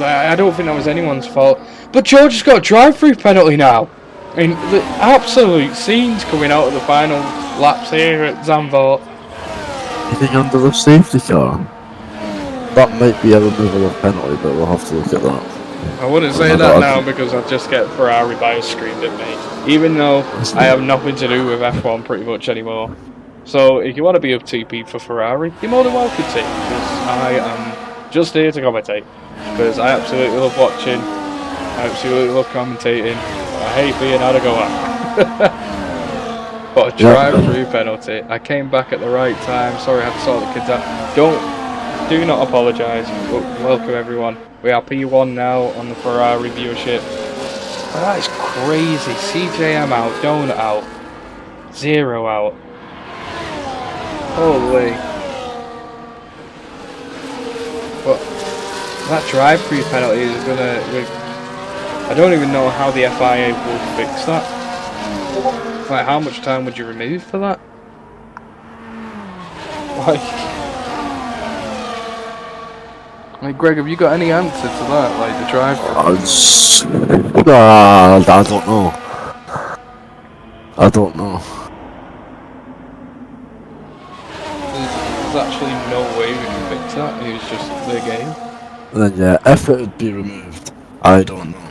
A: I don't think that was anyone's fault. But George has got a drive-through penalty now. I mean, the absolute scenes coming out of the final laps here at Zandvoort.
B: Anything under the safety car? That might be a removal of penalty, but we'll have to look at that.
A: I wouldn't say that now because I'd just get Ferrari bias screamed at me. Even though I have nothing to do with F1 pretty much anymore. So if you want to be up TP for Ferrari, you're more than welcome to. Because I am just here to commentate. Because I absolutely love watching. I absolutely love commentating. I hate being out of go out. But a drive-through penalty. I came back at the right time. Sorry, I had to sort the kids out. Do not apologise. Welcome everyone. We are P1 now on the Ferrari viewership. Oh, that is crazy. CJM out, Donut out, 0 out. Holy. But that drive-through penalty is gonna. I don't even know how the FIA will fix that. Like, how much time would you remove for that? Like, Greg, have you got any answer to that? Like, the drive-through?
B: I don't know. I don't know.
A: There's actually no way we can fix that. It was just the game.
B: Then yeah, if it would be removed, I don't know.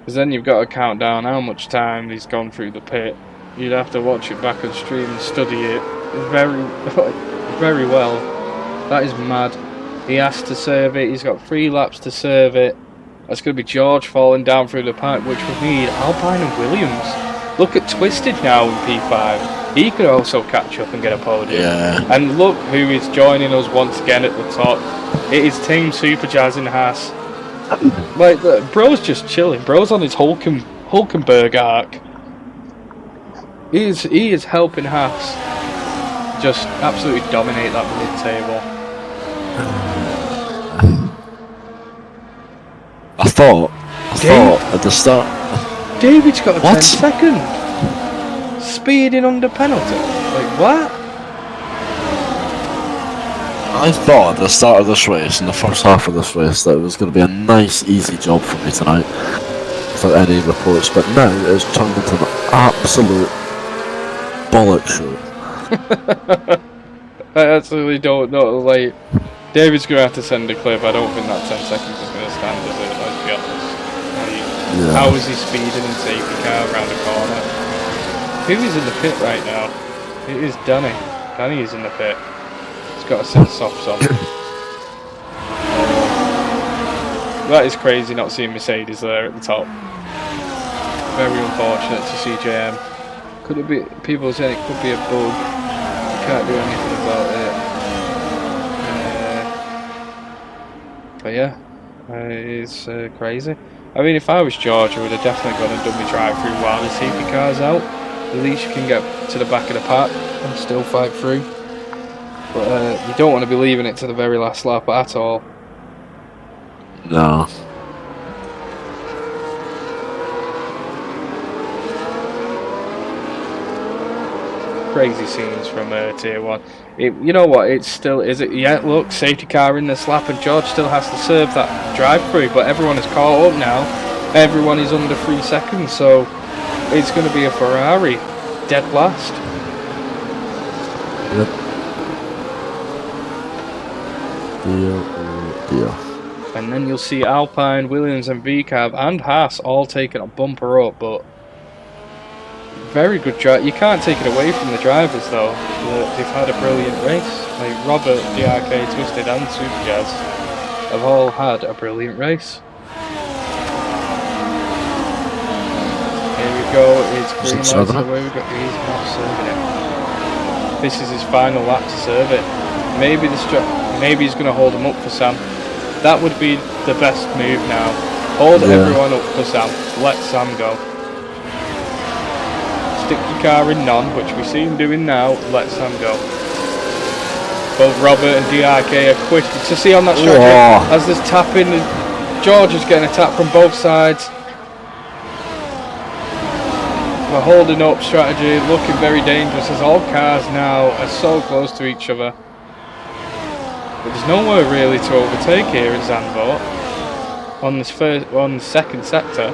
A: Because then you've got to count down how much time he's gone through the pit. You'd have to watch it back on stream and study it very well. That is mad. He has to serve it. He's got 3 laps to serve it. That's going to be George falling down through the pack, which will need Alpine and Williams. Look at Twisted now in P5. He could also catch up and get a podium.
B: Yeah.
A: And look who is joining us once again at the top. It is Team Super Jazz in Haas. Like, bro's just chilling. Bro's on his Hulkenberg arc. He is helping Haas just absolutely dominate that mid-table.
B: I thought at the start.
A: David's got a 10-second. Speeding under penalty. Like, what?
B: I thought at the start of this race, in the first half of this race, that it was going to be a nice, easy job for me tonight, without any reports, but now it's turned into an absolute bollock show.
A: I absolutely don't know, like, David's going to have to send a clip. I don't think that 10 seconds is going to stand, is it? Let's be honest. Like,
B: yeah.
A: How is he speeding in safety car around the corner? Who is in the pit right now? It is Danny. Danny is in the pit. He's got a set of softs on. That is crazy not seeing Mercedes there at the top. Very unfortunate to CJM. Could it be, people saying it could be a bug. You can't do anything about it. But yeah, it's crazy. I mean, if I was George, I would have definitely gone and done my drive-through while the safety car's out. At least you can get to the back of the pack and still fight through. But you don't want to be leaving it to the very last lap at all.
B: No.
A: Crazy scenes from Tier 1. You know what, it's still, is it? Yeah, look, safety car in this lap and George still has to serve that drive-through, but everyone is caught up now. Everyone is under 3 seconds, so it's going to be a Ferrari dead last.
B: Yep. Yeah.
A: And then you'll see Alpine, Williams and VCAV and Haas all taking a bumper up, but very good drive. You can't take it away from the drivers though. They've had a brilliant race. Like Robert, DRK, Twisted and Super Jazz have all had a brilliant race. Here we go, it's green lights away we go. He's not serving it. This is his final lap to serve it. Maybe he's going to hold him up for Sam. That would be the best move now. Hold everyone up for Sam. Let Sam go. Stick your car in none, which we see him doing now. Let Sam go. Both Robert and DRK are quick to see on that strategy. As there's tapping, George is getting a tap from both sides. We're holding up strategy, looking very dangerous as all cars now are so close to each other. But there's nowhere really to overtake here in Zandvoort on the second sector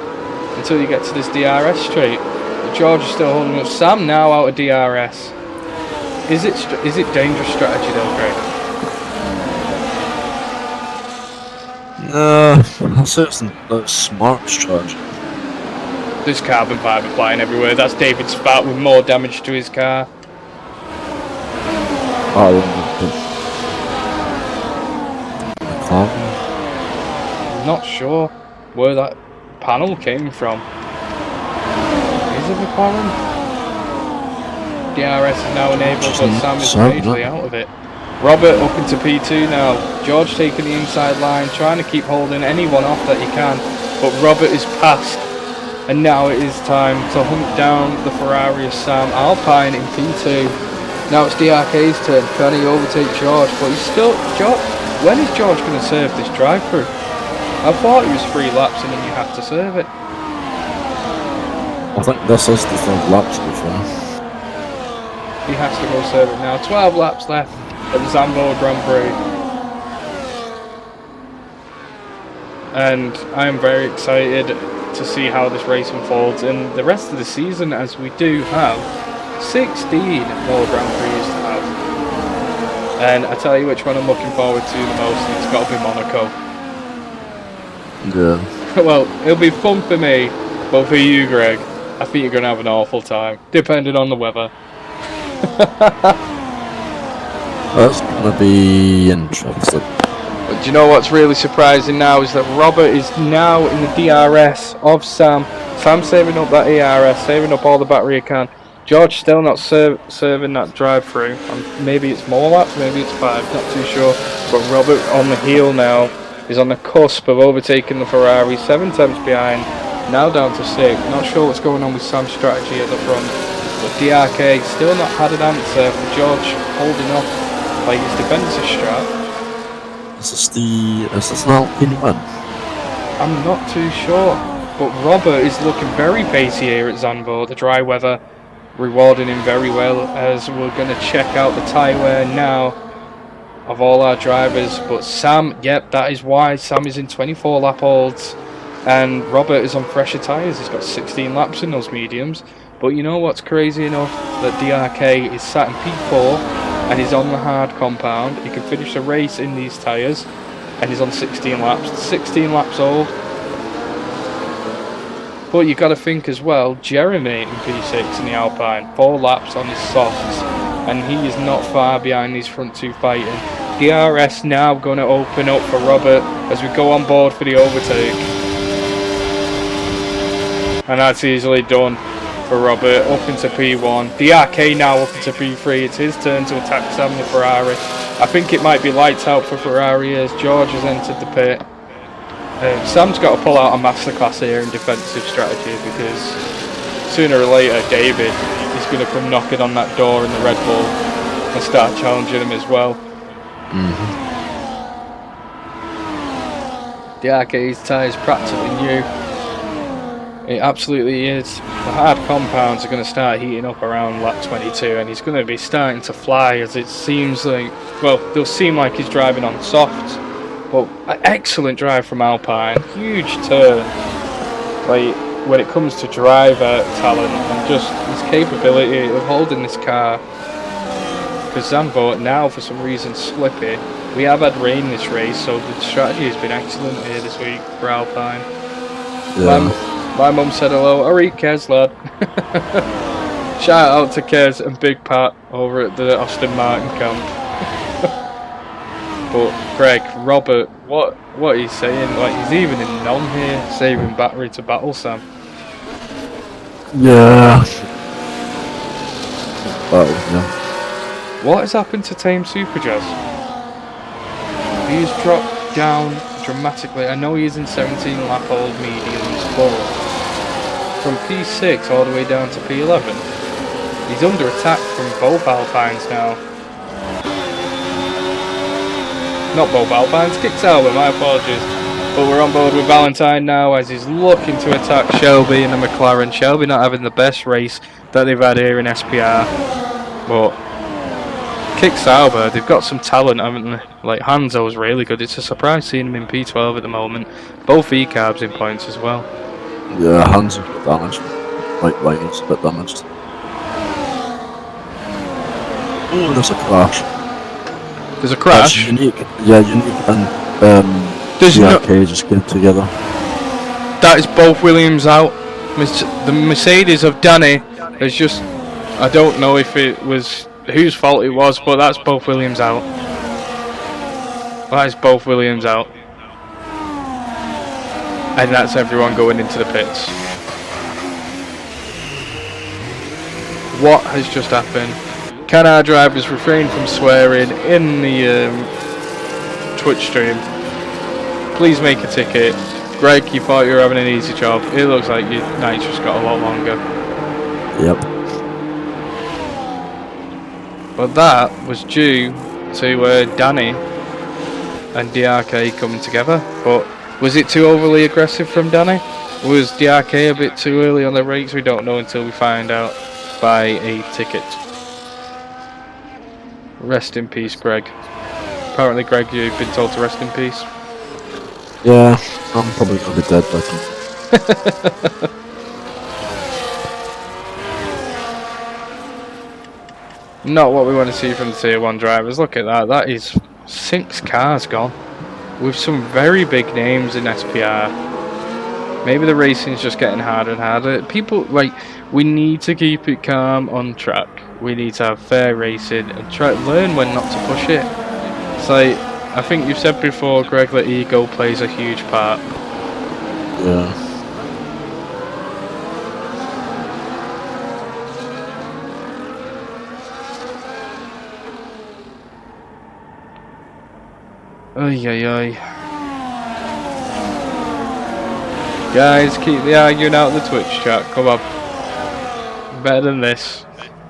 A: until you get to this DRS straight. But George is still holding up. Sam now out of DRS. Is it dangerous strategy though, Greg?
B: That's it. That's smart strategy.
A: There's carbon fibre flying everywhere. That's David Spat with more damage to his car.
B: Oh, McLaren.
A: I'm not sure where that panel came from. Is it McLaren? DRS is now enabled, but Sam is majorly out of it. Robert up into P2 now. George taking the inside line, trying to keep holding anyone off that he can, but Robert is past. And now it is time to hunt down the Ferrari of Sam Alpine in P2. Now it's DRK's turn. Can he overtake George? But he's still... George. When is George going to serve this drive-through? I thought it was 3 laps and then you have to serve it.
B: I think this is the 3rd lap to be fair.
A: He has to go serve it now. 12 laps left at the Zandvoort Grand Prix. And I am very excited to see how this race unfolds in the rest of the season, as we do have 16 more Grand Prix to have. And I tell you which one I'm looking forward to the most, and it's got to be Monaco.
B: Yeah.
A: Well, it'll be fun for me, but for you, Greg, I think you're going to have an awful time, depending on the weather.
B: That's going to be interesting.
A: But do you know what's really surprising now is that Robert is now in the DRS of Sam. Sam saving up that ERS, saving up all the battery he can. George still not serving that drive-through. Maybe it's more laps, maybe it's 5, not too sure. But Robert on the heel now is on the cusp of overtaking the Ferrari, 7 tenths behind, now down to 6. Not sure what's going on with Sam's strategy at the front. But DRK still not had an answer for George holding off like his defensive strat.
B: Is this an Alpine win?
A: I'm not too sure, but Robert is looking very pacey here at Zandvoort. The dry weather rewarding him very well, as we're going to check out the tyre wear now of all our drivers. But Sam, yep, that is why Sam is in 24 lap holds and Robert is on fresher tyres. He's got 16 laps in those mediums. But you know what's crazy enough? That DRK is sat in P4 and he's on the hard compound. He can finish the race in these tyres and he's on 16 laps. 16 laps old. But you've got to think as well, Jeremy in P6 in the Alpine, 4 laps on his softs, and he is not far behind these front 2 fighting. DRS now going to open up for Robert as we go on board for the overtake. And that's easily done for Robert, up into P1. DRK now up into P3. It's his turn to attack Sam the Ferrari. I think it might be lights out for Ferrari as George has entered the pit. Sam's got to pull out a masterclass here in defensive strategy, because sooner or later David is going to come knocking on that door in the Red Bull and start challenging him as well. DRK's tyres practically new. It absolutely is. The hard compounds are going to start heating up around lap 22 and he's going to be starting to fly, as it seems like, well, they'll seem like he's driving on softs. But an excellent drive from Alpine, huge turn. Like, when it comes to driver talent and just his capability of holding this car. Because Zandvoort now, for some reason, slippy. We have had rain this race, so the strategy has been excellent here this week for Alpine.
B: Yeah.
A: My mum said hello. Alright, Kez, lad. Shout out to Kez and Big Pat over at the Aston Martin camp. But Greg, Robert, what he's saying, like, he's even in non here, saving battery to battle Sam.
B: Yeah. Yeah.
A: What has happened to Tame Superjazz? He's dropped down dramatically. I know he's in 17 lap old mediums, but from P6 all the way down to P11, he's under attack from both Alpines now. Not both Alpines, kicks Albert, my apologies. But we're on board with Valentine now as he's looking to attack Shelby in the McLaren. Shelby not having the best race that they've had here in SPR. But kicks Albert, they've got some talent, haven't they? Like, Hanzo's really good. It's a surprise seeing him in P12 at the moment. Both E-carbs in points as well.
B: Yeah, Hanzo's a bit damaged. Like he's a bit damaged. Oh, there's a crash.
A: There's a crash?
B: That's unique. Yeah, unique. And
A: There's no.
B: DRK just get together.
A: That is both Williams out. The Mercedes of Danny has just. I don't know if it was whose fault it was, but that's both Williams out. That is both Williams out. And that's everyone going into the pits. What has just happened? Can our drivers refrain from swearing in the Twitch stream? Please make a ticket. Greg, you thought you were having an easy job. It looks like your night's just got a lot longer.
B: Yep.
A: But that was due to Danny and DRK coming together. But was it too overly aggressive from Danny? Was DRK a bit too early on the race? We don't know until we find out by a ticket. Rest in peace, Greg. Apparently, Greg, you've been told to rest in peace.
B: Yeah, I'm probably gonna be dead by then.
A: Not what we want to see from the Tier 1 drivers. Look at that. That is 6 cars gone. With some very big names in SPR. Maybe the racing's just getting harder and harder. People, like, we need to keep it calm on track. We need to have fair racing and try to learn when not to push it. It's like, I think you've said before, Greg, that ego plays a huge part.
B: Yeah.
A: Ay, ay, ay. Guys, keep the arguing out in the Twitch chat. Come on. Better than this.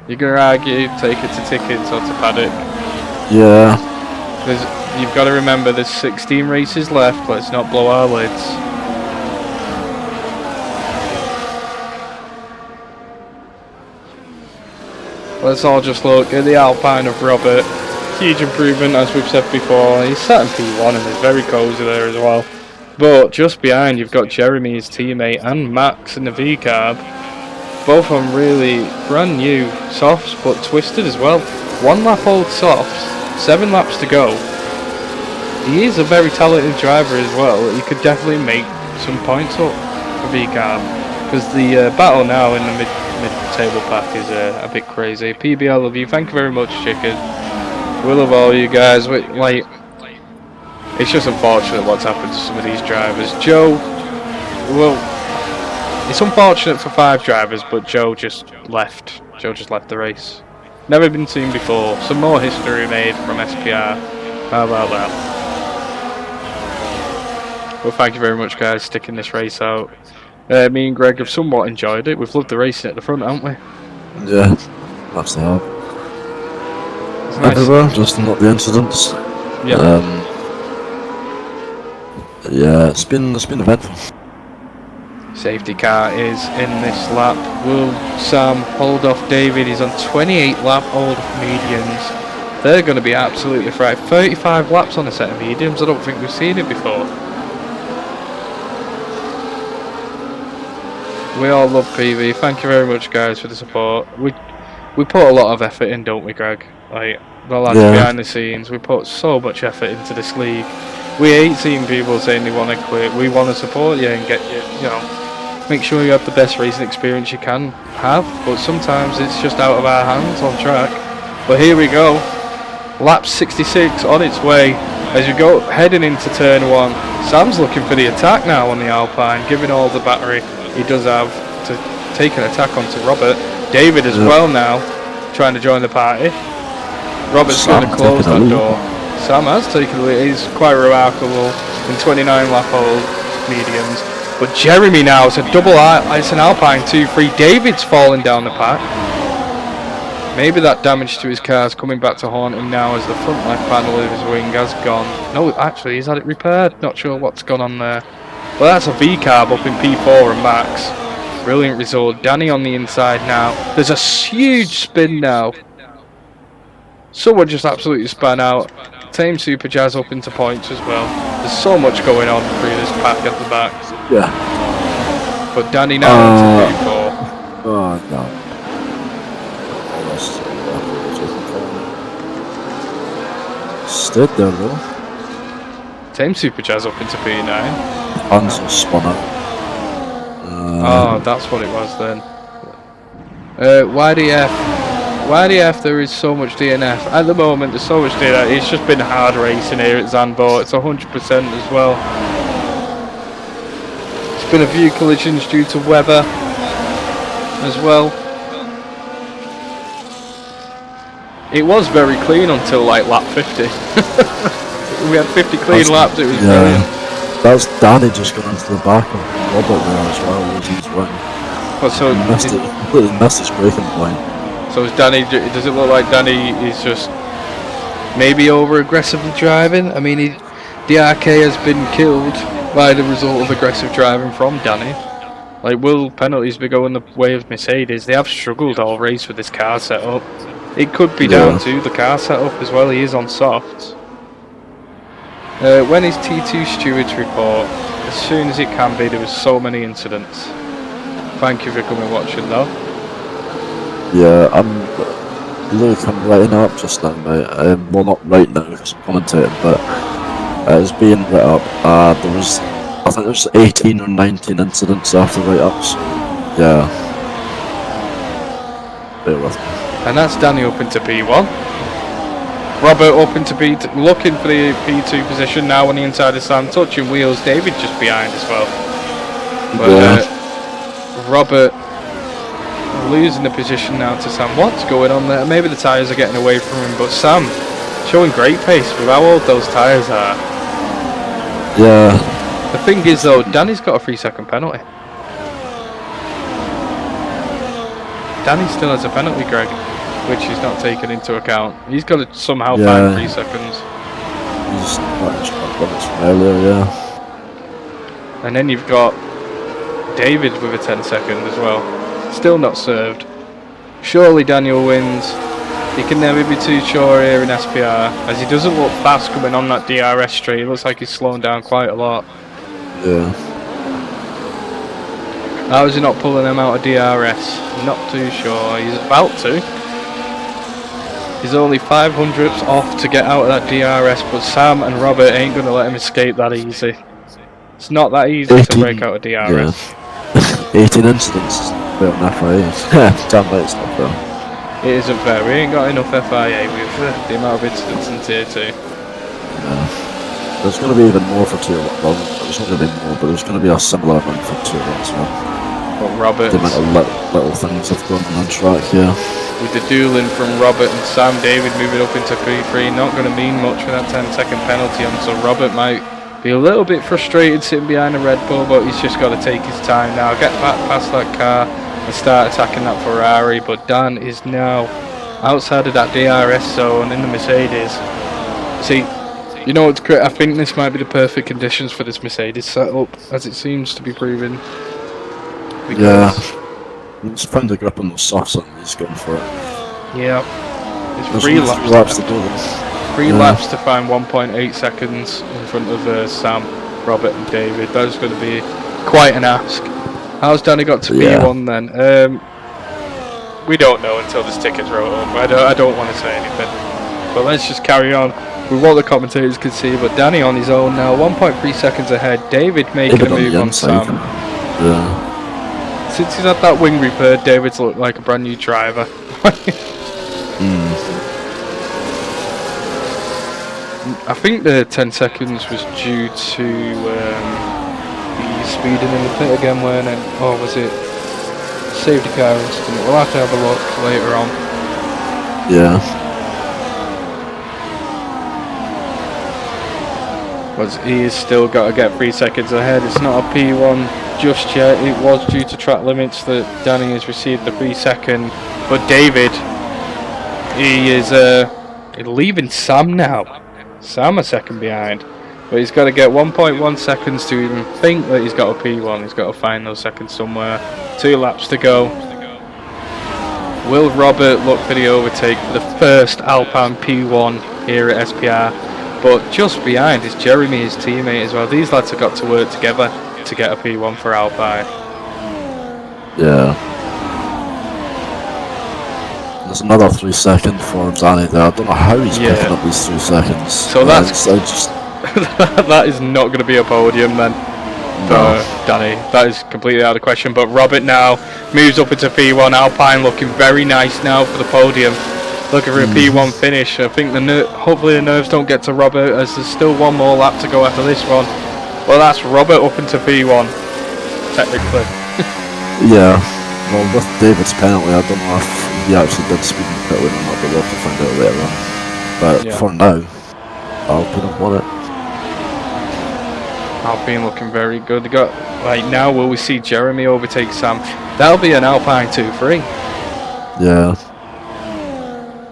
A: You're going to argue, take it to tickets or to paddock.
B: Yeah.
A: You've got to remember there's 16 races left. Let's not blow our lids. Let's all just look at the Alpine of Robert. Huge improvement, as we've said before. He's sat in P1 and is very cosy there as well. But just behind, you've got Jeremy, his teammate, and Max in the V-Carb. Both on really brand new softs, but twisted as well. 1 lap old softs, 7 laps to go. He is a very talented driver as well. He could definitely make some points up for V-Carb. Because the battle now in the mid-table pack is a bit crazy. PB, I love you. Thank you very much, Chicken. We love all you guys. Like, it's just unfortunate what's happened to some of these drivers. Joe, well, it's unfortunate for 5 drivers, but Joe just left. Joe just left the race. Never been seen before. Some more history made from SPR. How about that? Well, thank you very much, guys, sticking this race out. Me and Greg have somewhat enjoyed it. We've loved the racing at the front, haven't we?
B: Yeah. Actually have.
A: It's nice.
B: Everywhere, just not the incidents.
A: Yeah.
B: Yeah, it's been eventful.
A: Safety car is in this lap. Will Sam hold off David? He's on 28 lap old mediums. They're going to be absolutely fried. 35 laps on a set of mediums. I don't think we've seen it before. We all love PV. Thank you very much, guys, for the support. We put a lot of effort in, don't we, Greg? Like, the lads behind the scenes, we put so much effort into this league. We hate seeing people saying they want to quit. We want to support you and get you know, make sure you have the best racing experience you can have. But sometimes it's just out of our hands on track. But here we go. Lap 66 on its way as you go heading into turn 1. Sam's looking for the attack now on the Alpine, giving all the battery he does have to take an attack onto Robert. David as well now, trying to join the party. Robert's going to close that door. Sam has taken the lead. He's quite remarkable in 29 lap old mediums. But Jeremy now, it's a double, it's an Alpine 2-3. David's falling down the pack. Maybe that damage to his car's coming back to haunt him now as the front left panel of his wing has gone. No, actually, he's had it repaired. Not sure what's gone on there. Well, that's a V-carb up in P4 and Max. Brilliant result. Danny on the inside now. There's a huge spin now. Someone just absolutely span out. Tame Super Jazz up into points as well. There's so much going on through this pack at the back.
B: Yeah.
A: But Danny now into P4.
B: Oh, no. Stood there, though.
A: Same Superjazz up into P9.
B: Hands are spun out.
A: Oh, that's what it was then. YDF, there is so much DNF. At the moment, there's so much DNF. It's just been hard racing here at Zandvoort. It's 100% as well. It's been a few collisions due to weather as well. It was very clean until like lap 50. We had 50 clean laps, it was brilliant.
B: That's Danny just got into the back of Robert there as well, losing his wing.
A: Well, so
B: completely missed his braking point.
A: So is Danny, does it look like Danny is just maybe over aggressively driving? I mean, the RK has been killed by the result of aggressive driving from Danny. Like, will penalties be going the way of Mercedes? They have struggled all race with this car setup. It could be down to the car setup as well. He is on softs. When is T2 Stewards report? As soon as it can be. There was so many incidents. Thank you for coming watching though.
B: Yeah, Luke, I'm writing up just now, mate. Well, not right now because I'm commentating, but it's being writ up. I think there was 18 or 19 incidents after write-ups. Yeah. Bear with me.
A: And that's Danny up into P1. Robert up into P2, looking for the P2 position now on the inside of Sam, touching wheels. David just behind as well. But Robert losing the position now to Sam. What's going on there? Maybe the tyres are getting away from him, but Sam showing great pace with how old those tyres are.
B: Yeah.
A: The thing is though, Danny's got a 3-second penalty. Danny still has a penalty, Greg, which he's not taken into account. He's got to somehow find 3 seconds.
B: He's not limits from earlier, yeah.
A: And then you've got David with a 10-second as well. Still not served. Surely Daniel wins. He can never be too sure here in SPR, as he doesn't look fast coming on that DRS straight. It looks like he's slowing down quite a lot.
B: Yeah.
A: How is he not pulling him out of DRS? Not too sure. He's about to. He's only 500ths off to get out of that DRS, but Sam and Robert ain't going to let him escape that easy. It's not that easy to break out of DRS.
B: Yeah. 18 incidents is a bit on FIA. Damn right, it's not fair.
A: It isn't fair. We ain't got enough FIA with the amount of incidents in Tier 2.
B: Yeah. There's going to be even more for Tier 1. Well, there's not going to be more, but there's going to be a similar amount for Tier 1 as well.
A: But Robert,
B: the amount of little things have gone on track, yeah.
A: With the dueling from Robert and Sam, David moving up into P3, not going to mean much for that 10-second penalty on, so Robert might be a little bit frustrated sitting behind a Red Bull, but he's just got to take his time now, get back past that car and start attacking that Ferrari. But Dan is now outside of that DRS zone in the Mercedes. See, you know what's great? I think this might be the perfect conditions for this Mercedes setup, as it seems to be proving.
B: Yeah, he's found a grip on those softs and he's going for it.
A: Yeah, it's
B: There's
A: 3 laps
B: to do.
A: 3 laps to find 1.8 seconds in front of Sam, Robert and David. That's going to be quite an ask. How's Danny got to P1 then? We don't know until this ticket's wrote up. I don't want to say anything. But let's just carry on with what the commentators can see. But Danny on his own now, 1.3 seconds ahead. David making a move on Sam.
B: Yeah.
A: Since he's had that wing repaired, David's looked like a brand new driver. I think the 10 seconds was due to the speeding in the pit again, weren't it? Or was it safety car incident? We'll have to have a look later on.
B: Yeah.
A: Because he has still got to get 3 seconds ahead. It's not a P1 just yet. It was due to track limits that Danny has received the 3 second. But David, he is leaving Sam now. Sam a second behind. But he's got to get 1.1 seconds to even think that he's got a P1. He's got to find those seconds somewhere. 2 laps to go. Will Robert look for the overtake for the first Alpine P1 here at SPR? But just behind is Jeremy, his teammate as well. These lads have got to work together to get a P1 for Alpine.
B: Yeah. There's another 3 second for Danny there. I don't know how he's picking up these 3 seconds.
A: So that's That is not going to be a podium then
B: No.
A: for Danny. That is completely out of the question. But Robert now moves up into P1. Alpine looking very nice now for the podium. Looking for a P1 finish. I think hopefully the nerves don't get to Robert, as there's still one more lap to go after this one. Well, that's Robert up into P1, technically.
B: Yeah. Well, with David's penalty, I don't know if he actually did speed in pit lane or not, but we'll have to find out later on. But
A: Yeah.
B: for now, Alpine have won it.
A: Alpine looking very good. They got right now. Will we see Jeremy overtake Sam? That'll be an Alpine 2-3.
B: Yeah.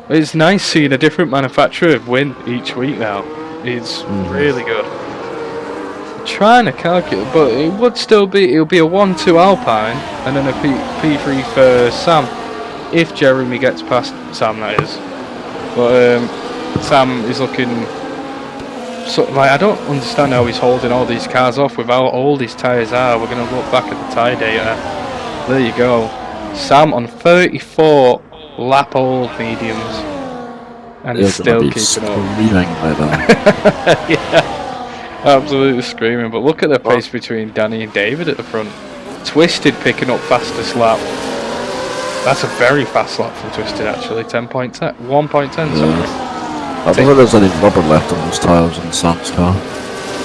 A: It's nice seeing a different manufacturer win each week now. It's really good. I'm trying to calculate, but it would still be. It'll be a 1-2 Alpine and then a P3 for Sam, if Jeremy gets past Sam. That is. But Sam is looking. So, like, I don't understand how he's holding all these cars off with how old his tyres are. We're going to look back at the tyre data. There you go. Sam on 34 lap old mediums. And he's still keeping up.
B: Right now.
A: Yeah, absolutely screaming. But look at the pace between Danny and David at the front. Twisted picking up fastest lap. That's a very fast lap from Twisted, actually. 1.10, sorry.
B: I don't think there's any rubber left on those tyres on Sam's car.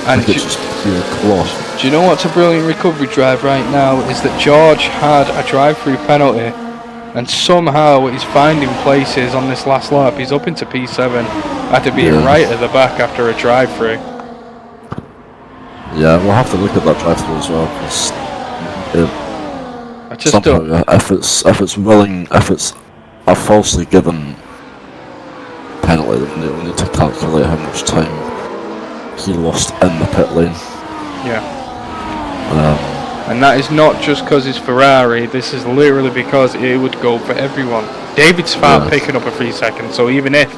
A: And
B: it's just pure cloth.
A: Do you know what's a brilliant recovery drive right now? Is that George had a drive-through penalty, and somehow he's finding places on this last lap. He's up into P7, had to be right at the back after a drive-through.
B: Yeah, we'll have to look at that drive-through as well.
A: I just don't.
B: If it's a falsely given penalty, then we need to calculate how much time he lost in the pit lane.
A: Yeah. And that is not just because it's Ferrari. This is literally because it would go for everyone. David's far picking up a 3 seconds, so even if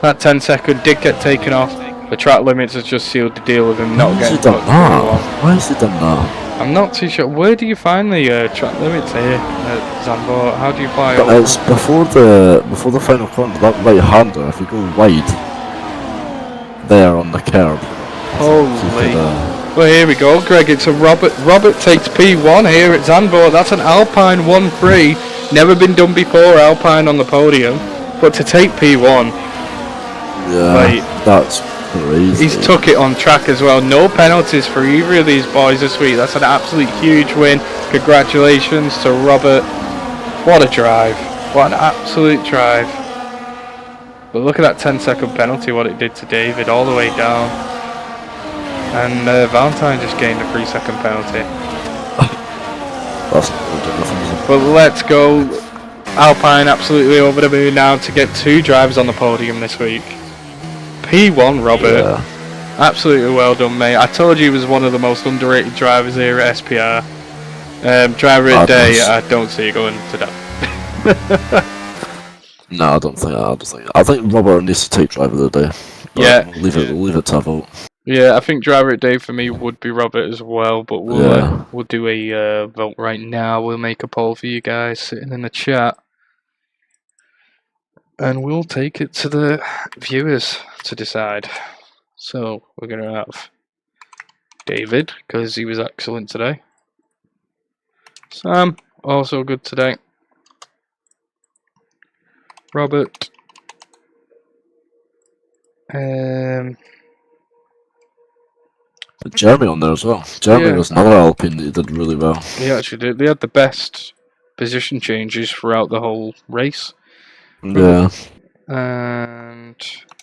A: that 10 second did get taken off, the track limits has just sealed the deal with him not getting touched.
B: Why has he done that?
A: I'm not too sure. Where do you find the track limits here at Zandvoort? How do you apply it?
B: It's before the final corner, that right hander. If you go wide there on the curb.
A: Holy. Well, here we go, Greg. It's a Robert. Robert takes P1 here at Zandvoort. That's an Alpine 1-3. Never been done before, Alpine on the podium. But to take P1.
B: Yeah, that's crazy.
A: He's took it on track as well. No penalties for either of these boys this week. That's an absolute huge win. Congratulations to Robert. What a drive. What an absolute drive. But look at that 10-second penalty, what it did to David all the way down. And Valentine just gained a 3-second penalty.
B: That's
A: but let's go. Alpine absolutely over the moon now to get 2 drivers on the podium this week. P1 Robert.
B: Yeah.
A: Absolutely well done, mate. I told you he was one of the most underrated drivers here at SPR. Driver of the day, I don't see it going to that.
B: No, I don't think. I think Robert needs to take driver of the day.
A: Yeah.
B: Leave it to a vote.
A: Yeah, I think driver of the day for me would be Robert as well, but we'll do a vote right now. We'll make a poll for you guys sitting in the chat. And we'll take it to the viewers to decide. So we're going to have David, because he was excellent today. Sam, also good today. Robert.
B: Jeremy on there as well. Jeremy was another Alpine that did really well.
A: He actually did. They had the best position changes throughout the whole race.
B: Yeah.
A: And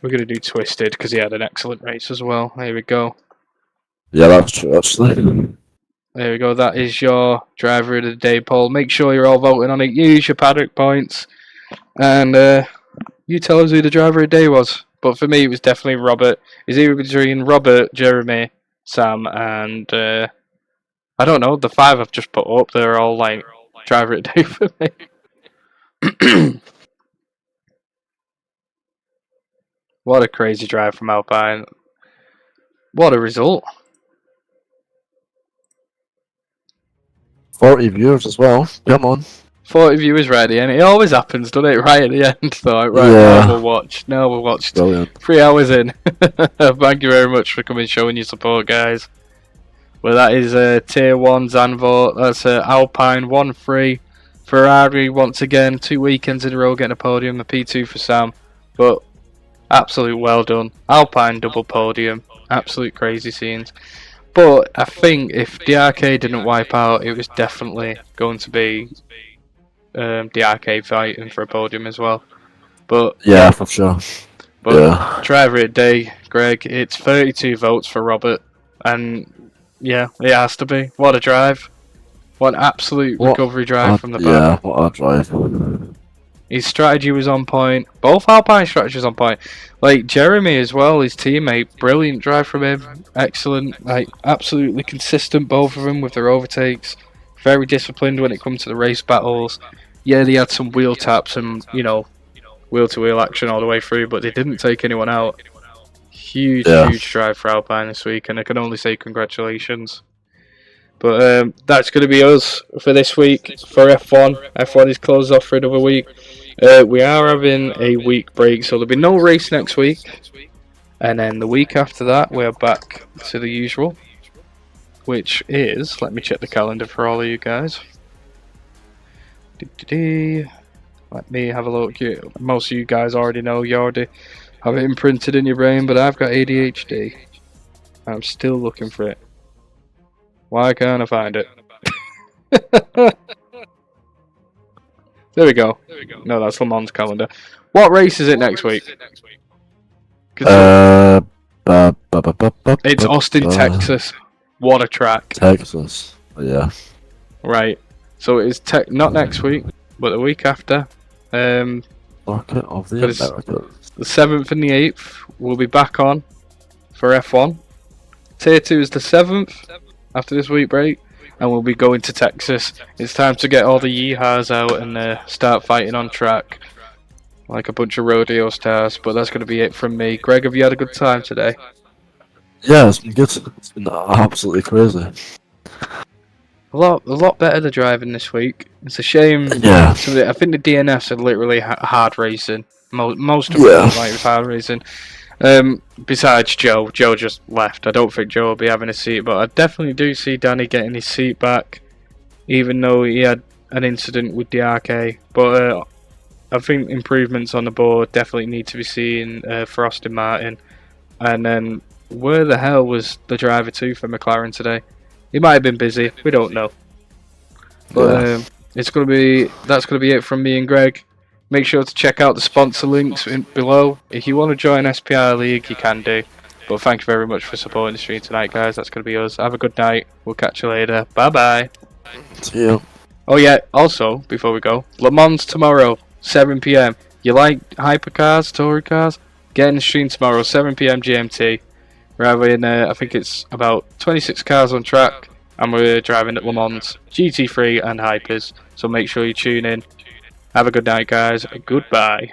A: we're going to do Twisted because he had an excellent race as well. There we go.
B: Yeah, that's true, actually.
A: There we go. That is your driver of the day poll. Make sure you're all voting on it. Use your paddock points. And you tell us who the driver of the day was. But for me, it was definitely Robert. It's either between Robert, Jeremy, Sam, and I don't know. The 5 I've just put up, they're all like driver of the day for me. What a crazy drive from Alpine. What a result.
B: 40 viewers as well. Come on.
A: 40 viewers ready, and it always happens, doesn't it? Right at the end, though. Right,
B: Yeah.
A: now we'll watch. Now we'll watch.
B: Brilliant.
A: 3 hours in. Thank you very much for coming, showing your support, guys. Well, that is Tier 1 Zandvoort. That's Alpine 1-3. Ferrari, once again, 2 weekends in a row getting a podium. A P2 for Sam. But absolute well done. Alpine double podium. Absolute crazy scenes. But I think if DRK didn't wipe out, it was definitely going to be DRK fighting for a podium as well. But
B: Yeah, for sure.
A: But
B: Yeah.
A: driver of the day, Greg, it's 32 votes for Robert. And yeah, it has to be. What a drive. What an absolute recovery drive from the back.
B: Yeah, what a drive.
A: His strategy was on point. Both Alpine strategies on point. Like Jeremy as well, his teammate, brilliant drive from him. Excellent. Like absolutely consistent, both of them with their overtakes. Very disciplined when it comes to the race battles. Yeah, they had some wheel taps and, you know, wheel-to-wheel action all the way through, but they didn't take anyone out. Huge drive for Alpine this week, and I can only say congratulations. But that's going to be us for this week for F1. F1 is closed off for another week. We are having a week break, so there'll be no race next week. And then the week after that, we're back to the usual, which is, let me check the calendar for all of you guys. Let me have a look. Most of you guys already know, you already have it imprinted in your brain, but I've got ADHD. I'm still looking for it. Why can't I find it? There we go. No, that's Le Mans calendar. What race is it next week? It's Austin, Texas. What a track.
B: Texas. Yeah.
A: Right. So it is not next week, but the week after.
B: Circuit of the Americas.
A: The 7th and the 8th, we'll be back on for F1. Tier 2 is the 7th after this week break, and we'll be going to Texas. It's time to get all the yeehaws out and start fighting on track like a bunch of rodeo stars. But that's going to be it from me. Greg, have you had a good time today?
B: Yeah, it's been good. It's been absolutely crazy.
A: A lot better the driving this week. It's a shame.
B: Yeah.
A: I think the DNFs are literally hard racing. Most of them like it was hard racing. Besides Joe just left. I don't think Joe will be having a seat, but I definitely do see Danny getting his seat back, even though he had an incident with DRK. But I think improvements on the board definitely need to be seen for Aston Martin. And then where the hell was the driver 2 for McLaren today? He might have been busy. We don't know. But that's gonna be it from me and Greg. Make sure to check out the sponsor links below. If you want to join SPR League, you can do. But thank you very much for supporting the stream tonight, guys. That's going to be us. Have a good night. We'll catch you later. Bye-bye.
B: See you.
A: Oh, yeah. Also, before we go, Le Mans tomorrow, 7 PM. You like hypercars, touring cars? Get in the stream tomorrow, 7 PM GMT. We're having, I think it's about 26 cars on track. And we're driving at Le Mans, GT3 and Hypers. So make sure you tune in. Have a good night, guys. Goodbye.